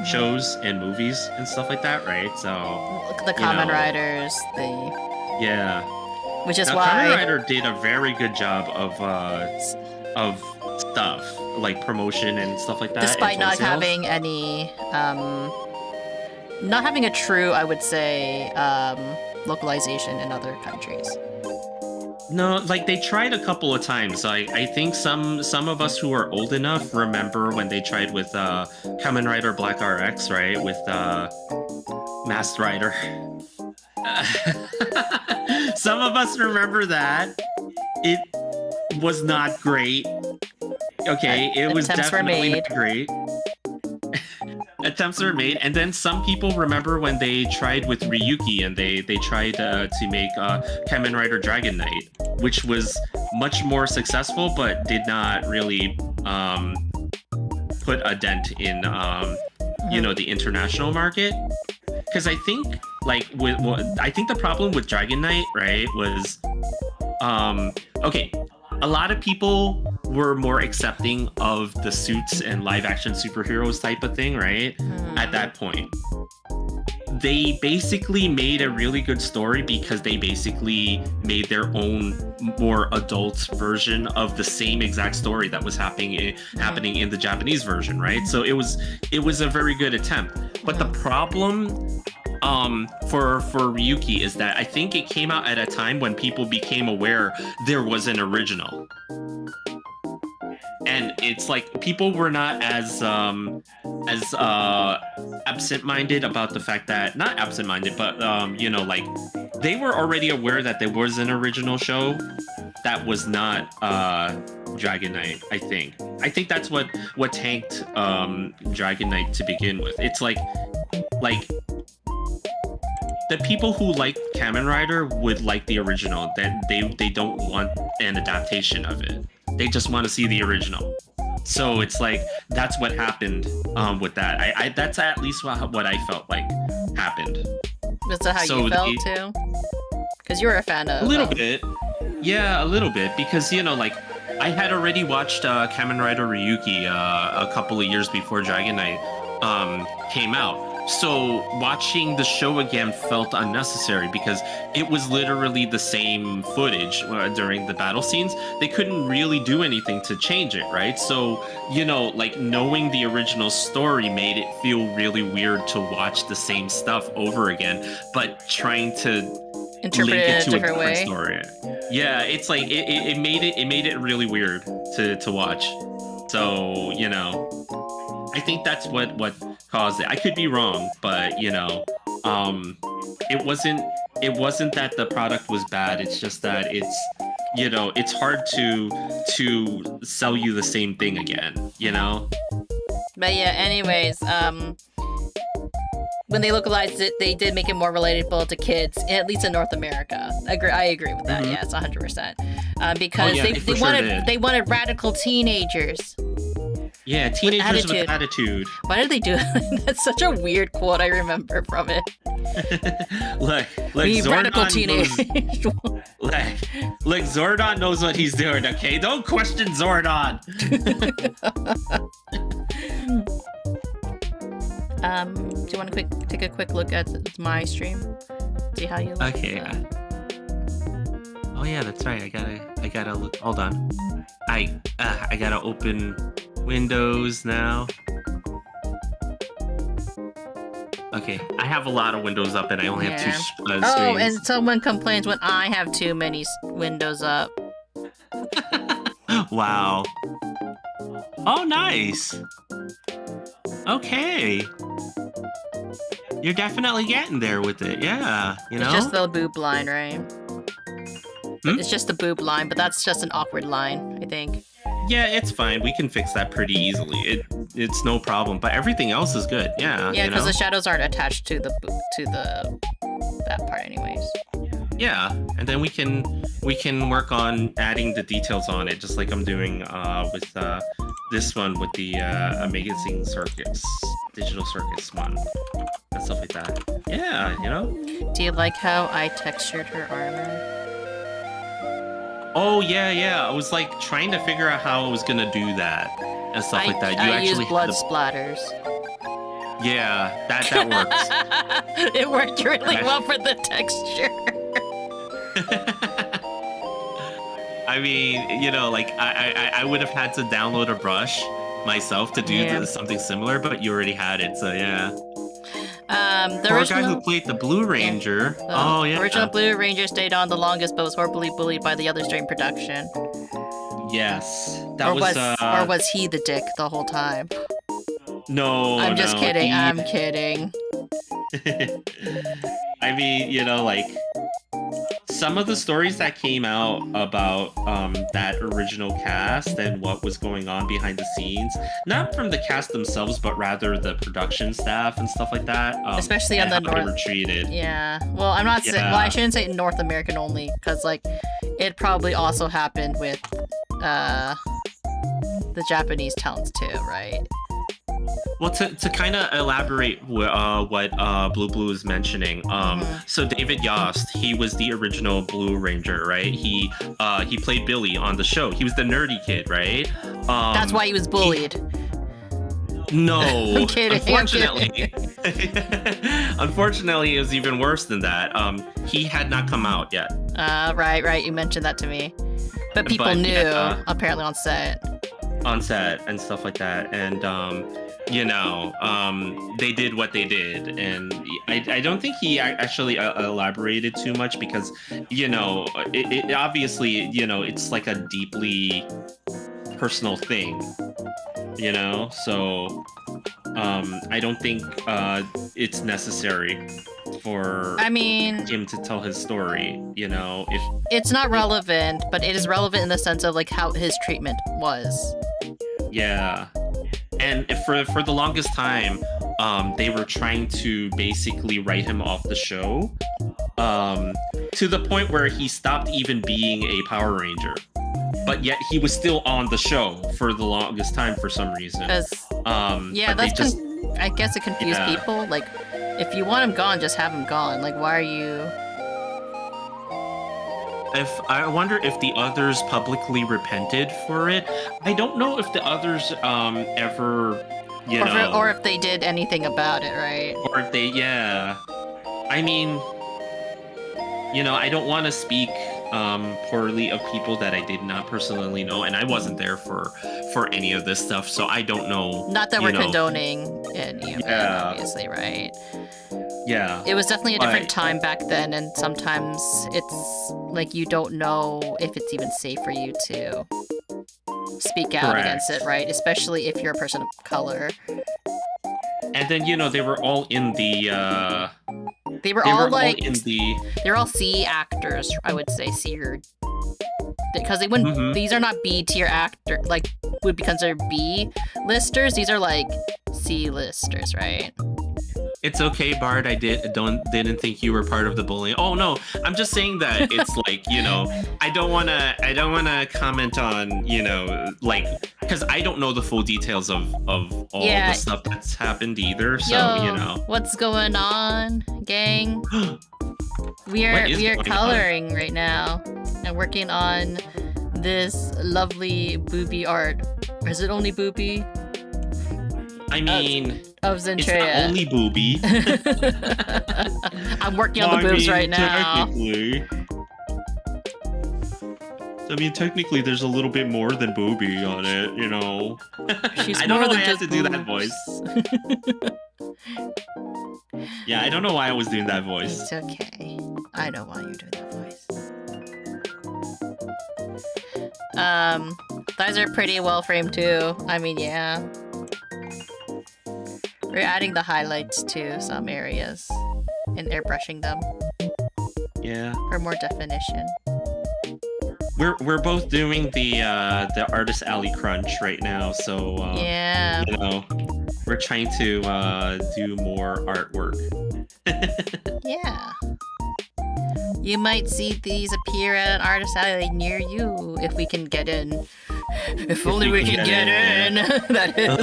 shows and movies and stuff like that, right? So The Kamen Riders, yeah. which is Now, why Kamen Rider did a very good job of stuff like promotion and stuff like that. despite and toy not sales. having any, not having a true, I would say, localization in other countries. No, like they tried a couple of times. Like I think some of us who are old enough remember when they tried with Kamen Rider Black RX, right? With Masked Rider. Some of us remember that. It was not great. Okay, it was Attempts were definitely made. not great. Attempts were made, and then some people remember when they tried with Ryuki and they tried to make Kamen Rider Dragon Knight, which was much more successful, but did not really put a dent in the international market. Because I think I think the problem with Dragon Knight, right, was okay. A lot of people were more accepting of the suits and live action superheroes type of thing, right? At that point. they basically made a really good story because they basically made their own more adult version of the same exact story that was happening in the Japanese version, right? So it was a very good attempt. But the problem for Ryuki is that I think it came out at a time when people became aware there was an original. And it's like people were not as absent-minded about the fact that, not absent-minded, but you know, like they were already aware that there was an original show that was not Dragon Knight. I think that's what tanked Dragon Knight to begin with. It's like the people who like Kamen Rider would like the original. That they don't want an adaptation of it. They just want to see the original. So it's like that's what happened with that. I that's at least what I felt like happened. Is that how you felt too? Because you were a fan of a little bit. Yeah, a little bit, because you know, like I had already watched Kamen Rider Ryuki a couple of years before Dragon Knight came out. So watching the show again felt unnecessary because it was literally the same footage during the battle scenes. They couldn't really do anything to change it, right? So, you know, like knowing the original story made it feel really weird to watch the same stuff over again, but trying to interpret link it it to a different way. Story. Yeah, it's like it made it really weird to watch. So, you know, I think that's what caused it. I could be wrong, but you know, it wasn't that the product was bad. It's just that it's, you know, it's hard to sell you the same thing again, you know? But yeah, anyways, when they localized it, they did make it more relatable to kids, at least in North America. I agree with that. Yes, 100%. Because they wanted radical teenagers. Yeah, teenagers with attitude. Why did they do it? That's such a weird quote I remember from it. Look, radical teenage. Look, Zordon knows what he's doing, okay? Don't question Zordon! Do you want to take a quick look at my stream? See how you look? Okay. Oh yeah, that's right. I gotta look. Hold on. I gotta open Windows now. Okay, I have a lot of windows up and I only have two screens. Oh, and someone complains when I have too many windows up. Wow. Oh, nice. Okay. You're definitely getting there with it. Yeah, you know? It's just the boob line, right? It's just the boob line, but that's just an awkward line, I think. Yeah, it's fine. We can fix that pretty easily. It's no problem. But everything else is good. Yeah. Yeah, because the shadows aren't attached to that part, anyways. Yeah, and then we can work on adding the details on it, just like I'm doing with this one with the Amazing Circus, Digital Circus one, and stuff like that. Yeah, you know. Do you like how I textured her armor? Oh yeah. I was like trying to figure out how I was gonna do that and stuff like that. I used blood splatters. Yeah, that works. It worked really well for the texture. I mean, you know, like I would have had to download a brush myself to do something similar, but you already had it, so yeah. The original guy who played the Blue Ranger. The original Blue Ranger stayed on the longest, but was horribly bullied by the others during production. Yes, or was he the dick the whole time? No, I'm just kidding. I'm kidding. I mean, you know, like some of the stories that came out about that original cast and what was going on behind the scenes, not from the cast themselves, but rather the production staff and stuff like that. Especially on the North. They were treated. Yeah. Well, I'm not saying. Well, I shouldn't say North American only, because like it probably also happened with the Japanese talents too, right? Well, to kind of elaborate what Blue is mentioning, so David Yost, he was the original Blue Ranger, right? He played Billy on the show. He was the nerdy kid, right? That's why he was bullied. No, I'm kidding, I'm unfortunately. Unfortunately, it was even worse than that. He had not come out yet. Right. You mentioned that to me. But people knew, apparently on set. On set and stuff like that. And, they did what they did. And I don't think he actually elaborated too much because, it obviously, it's like a deeply personal thing, So I don't think it's necessary for him to tell his story, if it's not relevant, but it is relevant in the sense of like how his treatment was. Yeah. And for the longest time, they were trying to basically write him off the show, to the point where he stopped even being a Power Ranger. But yet he was still on the show for the longest time for some reason. I guess it confused people. Like, if you want him gone, just have him gone. Like, why are you... I wonder if the others publicly repented for it. I don't know if the others ever, or if they did anything about it, right? Or if they, I mean, I don't want to speak poorly of people that I did not personally know, and I wasn't there for any of this stuff, so I don't know. Not that we're condoning any of it, obviously, right? Yeah. It was definitely a different time back then, and sometimes it's like you don't know if it's even safe for you to speak out against it, right? Especially if you're a person of color. And then, they were all in the... They were all C actors, I would say, C-er. Because they wouldn't... These are not B-tier actor, like, would be considered B-listers. These are, like, C-listers, right? It's okay, Bard. I didn't think you were part of the bullying. Oh no, I'm just saying that it's like, I don't wanna comment on, like, because I don't know the full details of all the stuff that's happened either. So what's going on, gang? we are coloring right now and working on this lovely booby art. Or is it only booby? I mean, of Zentrea. It's not only booby. I'm working on the boobs right now. Technically, there's a little bit more than booby on it, She's I don't know why I just had to do that voice. Yeah, I don't know why I was doing that voice. It's okay. I know why you're doing that voice. Thighs are pretty well framed too. I mean, yeah. We're adding the highlights to some areas and airbrushing them. Yeah. For more definition. We're both doing the Artist Alley crunch right now, so we're trying to do more artwork. Yeah. You might see these appear at an Artist Alley near you if we can get in. If only we can get in. That is.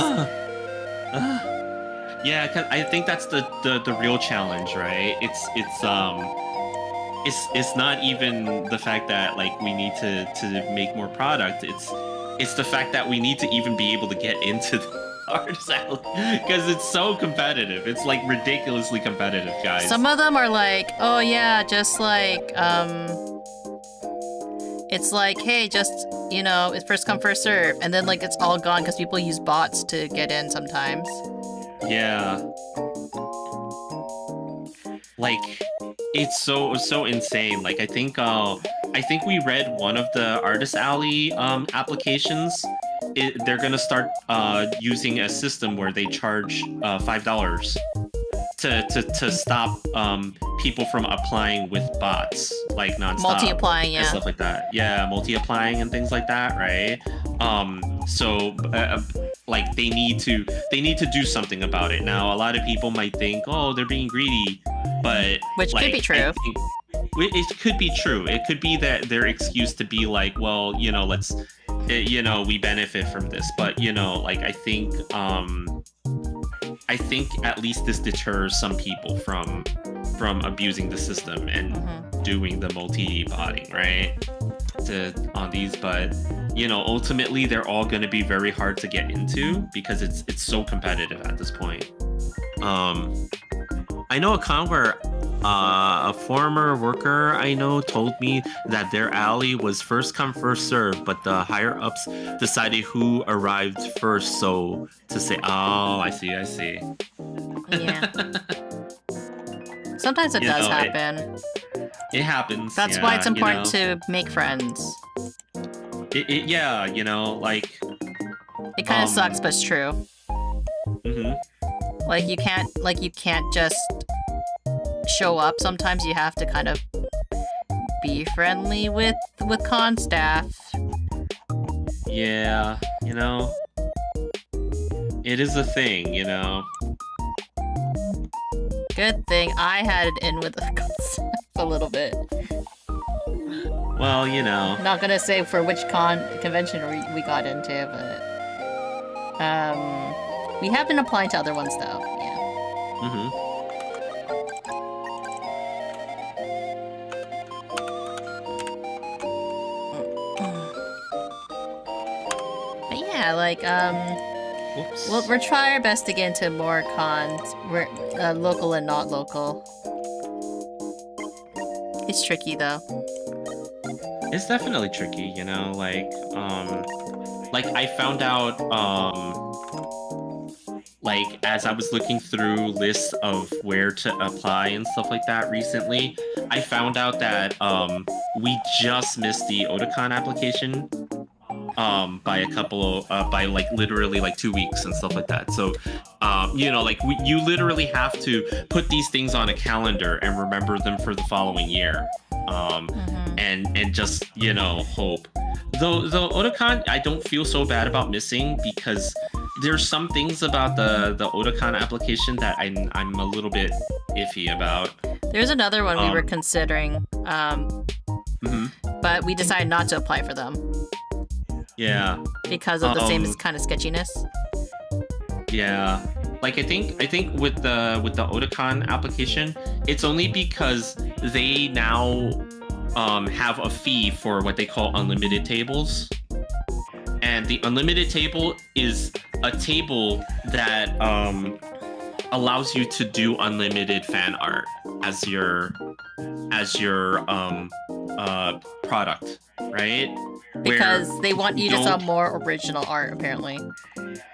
Yeah, cause I think that's the real challenge, right? It's not even the fact that like we need to make more product. It's the fact that we need to even be able to get into the Artist Alley because it's so competitive. It's like ridiculously competitive, guys. Some of them are like, oh yeah, just like it's like, hey, just it's first come first serve, and then like it's all gone because people use bots to get in sometimes. Yeah. Like, it's so insane. Like, I think we read one of the Artist Alley applications. They're gonna start using a system where they charge $5 to stop people from applying with bots, like nonstop. Multi-applying, yeah. And stuff like that. Yeah, multi-applying and things like that, right? Like they need to do something about it. Now, a lot of people might think, oh, they're being greedy, but which could be true. It could be true. It could be that their excuse to be like, well, let's, we benefit from this. But like I think at least this deters some people from abusing the system and doing the multi-botting, right? on these, but ultimately they're all going to be very hard to get into because it's so competitive at this point. I know a con where a former worker I know told me that their alley was first come first serve, but the higher ups decided who arrived first, so to say, oh, I see. Yeah. Sometimes it does happen. It happens. That's why it's important to make friends. Yeah, like... It kind of sucks, but it's true. Mm-hmm. Like you can't just show up. Sometimes you have to kind of be friendly with con staff. Yeah, it is a thing, Good thing I had it in with the con staff a little bit. Well, Not gonna say for which convention we got into, but we have been applying to other ones though. Yeah. Mm-hmm. But yeah, like Whoops. we'll try our best to get into more cons. We're local and not local. It's tricky though. It's definitely tricky, like I found out, like as I was looking through lists of where to apply and stuff like that recently, I found out that we just missed the Otakon application by a couple by like literally like 2 weeks and stuff like that. So like you literally have to put these things on a calendar and remember them for the following year. And just hope. Though Otakon, I don't feel so bad about missing because there's some things about the Otakon application that I'm a little bit iffy about. There's another one we were considering, but we decided not to apply for them. Yeah. Because of the same kind of sketchiness. Yeah. Like I think with the Otakon application, it's only because they now have a fee for what they call unlimited tables. And the unlimited table is a table that allows you to do unlimited fan art as your product, right? Because they want you to sell more original art, apparently.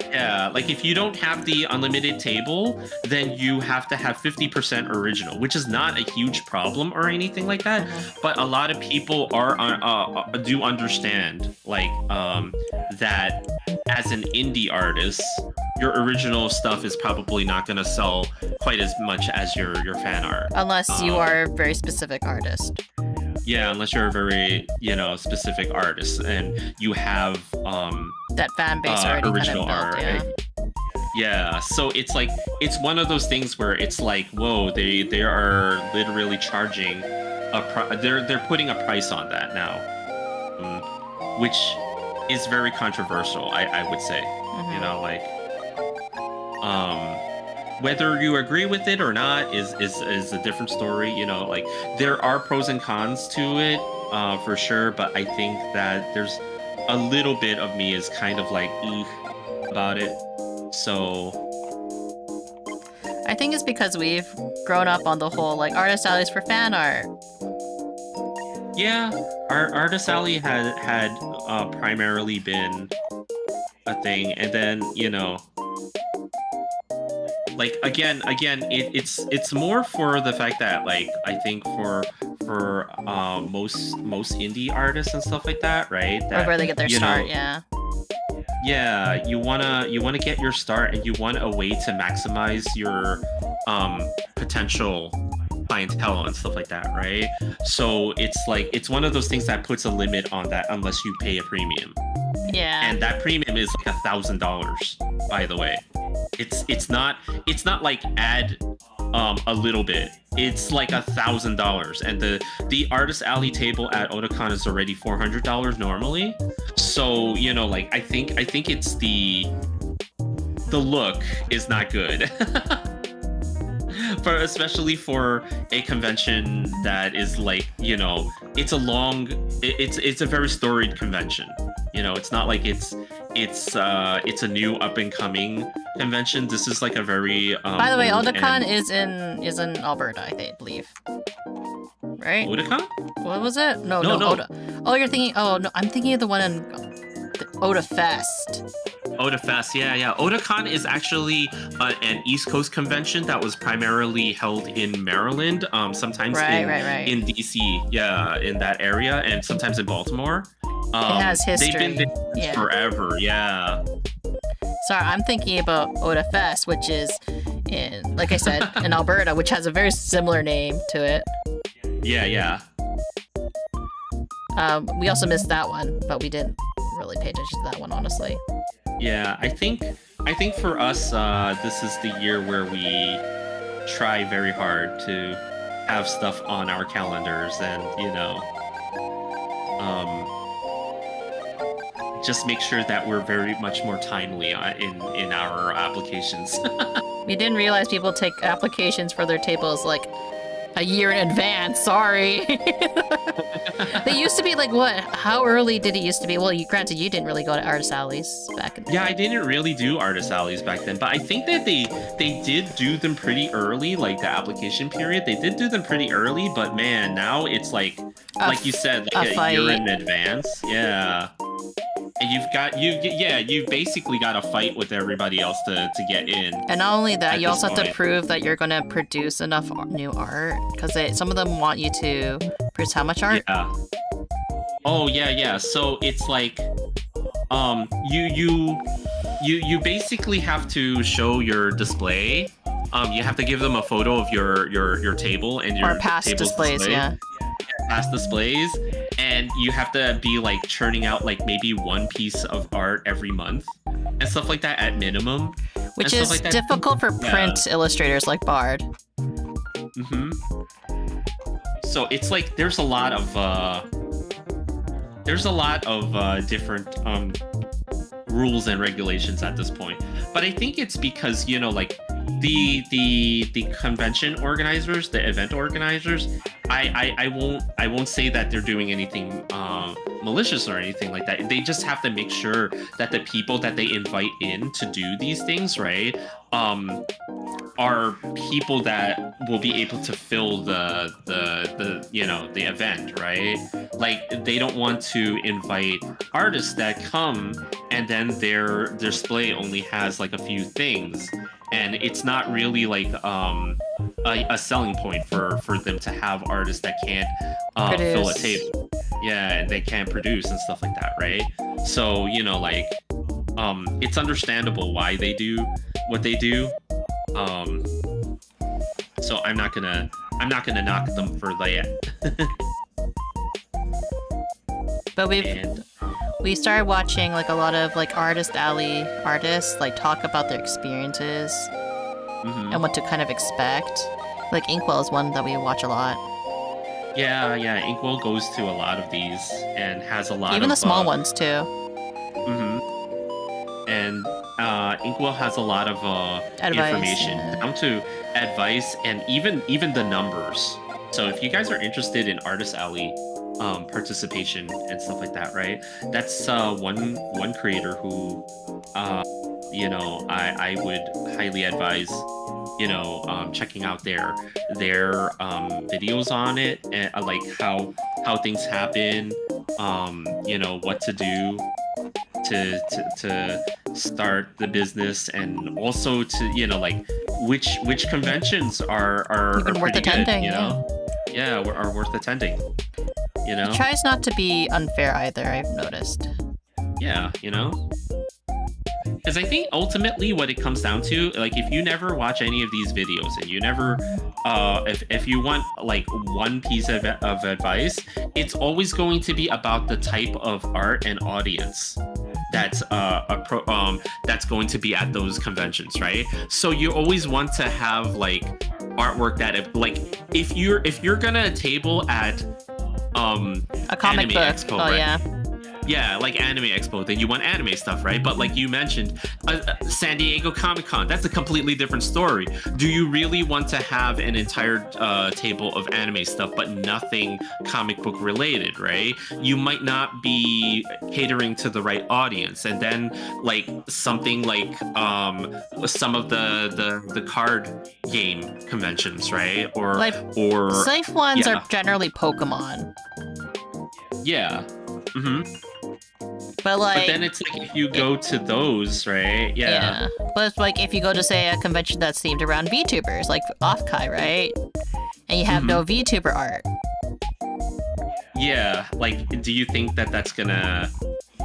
Yeah, like if you don't have the unlimited table, then you have to have 50% original, which is not a huge problem or anything like that. But a lot of people do understand that as an indie artist, your original stuff is probably not going to sell quite as much as your fan art. Unless you are a very specific artist. Yeah, unless you're a very, specific artist and you have that fan base already original kind of built, art. Yeah, so it's like it's one of those things where it's like, whoa, they are literally charging they're putting a price on that now, which is very controversial. I would say, whether you agree with it or not is a different story. Like there are pros and cons to it for sure, but I think that there's a little bit of me is kind of like about it. So I think it's because we've grown up on the whole like artist alleys for fan art. Yeah, our artist alley had primarily been a thing, and then like again it's more for the fact that like I think for most indie artists and stuff like that, right? That, or where they get their start, yeah, you wanna get your start, and you want a way to maximize your potential clientele and stuff like that, right? So it's one of those things that puts a limit on that unless you pay a premium. Yeah. And that premium is like $1,000, by the way. It's not like add a little bit. It's like $1,000, and the artist alley table at Otakon is already $400 normally. So like I think it's the look is not good. especially for a convention that is like, it's a very storied convention. It's not like it's a new up and coming convention. This is like a very By the way, old Otakon and- is in Alberta, I believe. Right? Otakon? What was it? No, No. Oda. Oh, you're thinking. Oh no, I'm thinking of the one in the Oda Fest. Oda Fest, yeah. Otakon is actually an East Coast convention that was primarily held in Maryland, sometimes Right. in DC, in that area, and sometimes in Baltimore. It has history. They've been there forever, yeah. Sorry, I'm thinking about Oda Fest, which is in, like I said, in Alberta, which has a very similar name to it. Yeah. We also missed that one, but we didn't really pay attention to that one, honestly. Yeah, I think for us, this is the year where we try very hard to have stuff on our calendars, and just make sure that we're very much more timely in our applications. We didn't realize people take applications for their tables like a year in advance. Sorry. They used to be like, what? How early did it used to be? Well, granted, you didn't really go to Artist Alleys back in the day. I didn't really do Artist Alleys back then, but I think that they did do them pretty early, like the application period. They did do them pretty early, but man, now it's like you said, like a year in advance. Yeah. And you've basically got to fight with everybody else to get in. And not only that, you also have to prove that you're going to produce enough new art, because some of them want you to produce how much art? Yeah. Oh yeah. So it's like, you basically have to show your display. You have to give them a photo of your table and your past displays, display. Past displays, and you have to be like churning out like maybe one piece of art every month and stuff like that at minimum, which is like difficult for print illustrators like Bard. So it's like there's a lot of different rules and regulations at this point, but I think it's because like the convention organizers, the event organizers, I won't say that they're doing anything malicious or anything like that. They just have to make sure that the people that they invite in to do these things, right, are people that will be able to fill the event, right? Like they don't want to invite artists that come and then their display only has like a few things, and it's not really like a selling point for them to have artists that can't fill a table. Yeah, and they can't produce and stuff like that, right? So, it's understandable why they do what they do. So I'm not gonna knock them for that. But we started watching like a lot of like Artist Alley artists like talk about their experiences and what to kind of expect. Like Inkwell is one that we watch a lot. Yeah, Inkwell goes to a lot of these and has a lot even of the small ones too. And Inkwell has a lot of information down to advice and even the numbers. So if you guys are interested in Artist Alley participation and stuff like that, right? That's one creator who I would highly advise checking out their videos on it, and like how things happen, what to do to start the business, and also to like which conventions are even worth pretty attending, good, are worth attending. He tries not to be unfair either, I've noticed. Yeah, because I think ultimately what it comes down to, like, if you never watch any of these videos and you never, if you want like one piece of advice, it's always going to be about the type of art and audience that's that's going to be at those conventions, right? So you always want to have like artwork that, like, if you're gonna table at a comic book, Expo, right? Yeah, like Anime Expo, then you want anime stuff, right? But like you mentioned, San Diego Comic-Con, that's a completely different story. Do you really want to have an entire table of anime stuff, but nothing comic book related, right? You might not be catering to the right audience. And then like something like some of the card game conventions, right? Or safe ones yeah. are generally Pokemon. Yeah. Mm-hmm. But then it's like if you go to those, right? Yeah. But it's like if you go to say a convention that's themed around VTubers, like Offkai, right? And you have no VTuber art. Yeah. Like, do you think that that's gonna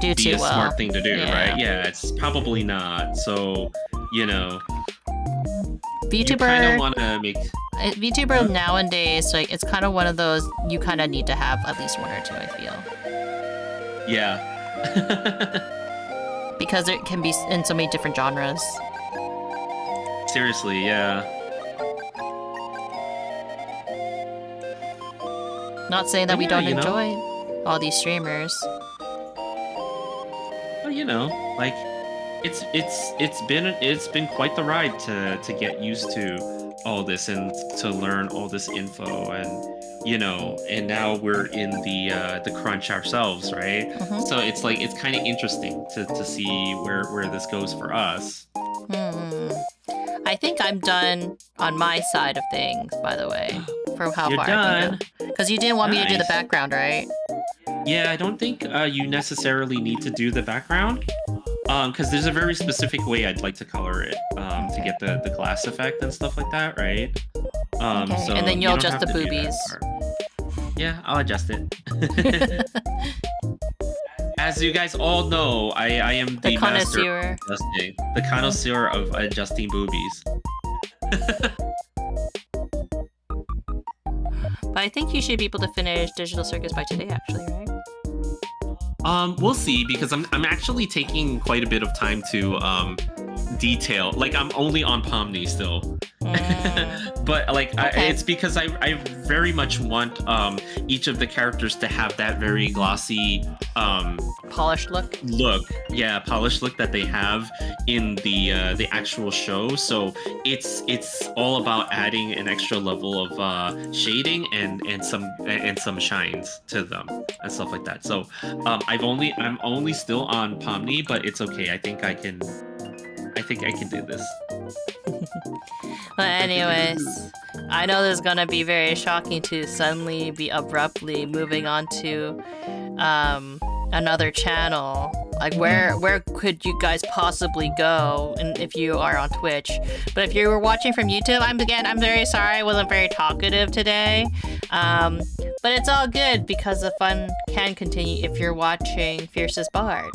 Do be too a well. smart thing to do, Yeah. right? Yeah, it's probably not. So, you know, you kind VTuber of want to make. VTuber nowadays, like it's kind of one of those you kind of need to have at least one or two, I feel. Yeah. Because it can be in so many different genres. Seriously, yeah. Not saying that But we yeah, don't you know. enjoy all these streamers. Well, you know, like it's been quite the ride to get used to all this and to learn all this info, and you know, and now we're in the crunch ourselves, right? So it's like it's kind of interesting to see where this goes for us. I think I'm done on my side of things, by the way, for how You're far done. Because you didn't want me to do the Nice. background, right? Yeah, I don't think you necessarily need to do the background, because there's a very specific way I'd like to color it to get the glass effect and stuff like that, right? Okay, So and then you you'll don't adjust have the to do that boobies. part. Yeah, I'll adjust it. As you guys all know, I am The the master connoisseur. of adjusting, the connoisseur of adjusting boobies. But I think you should be able to finish Digital Circus by today, actually, right? We'll see, because I'm actually taking quite a bit of time to detail. Like I'm only on Pomni still. But like Okay. it's because I very much want each of the characters to have that very glossy Polished look. polished look that they have in the actual show. So it's all about adding an extra level of shading and some shines to them and stuff like that. So I'm only still on Pomni, but it's okay. I think I can do this. But anyways, I know this is gonna be very shocking to suddenly be abruptly moving on to another channel. Like where could you guys possibly go and if you are on Twitch? But if you were watching from YouTube, I'm very sorry I wasn't very talkative today. But it's all good because the fun can continue if you're watching Fiercest Bard.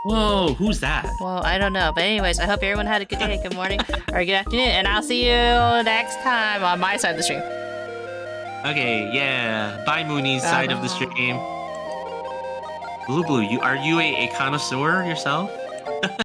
Whoa, who's that? Well, I don't know. But anyways, I hope everyone had a good day, good morning, or good afternoon, and I'll see you next time on my side of the stream. Okay, yeah. Bye, Mooney's side of the stream. Blue, are you a connoisseur yourself?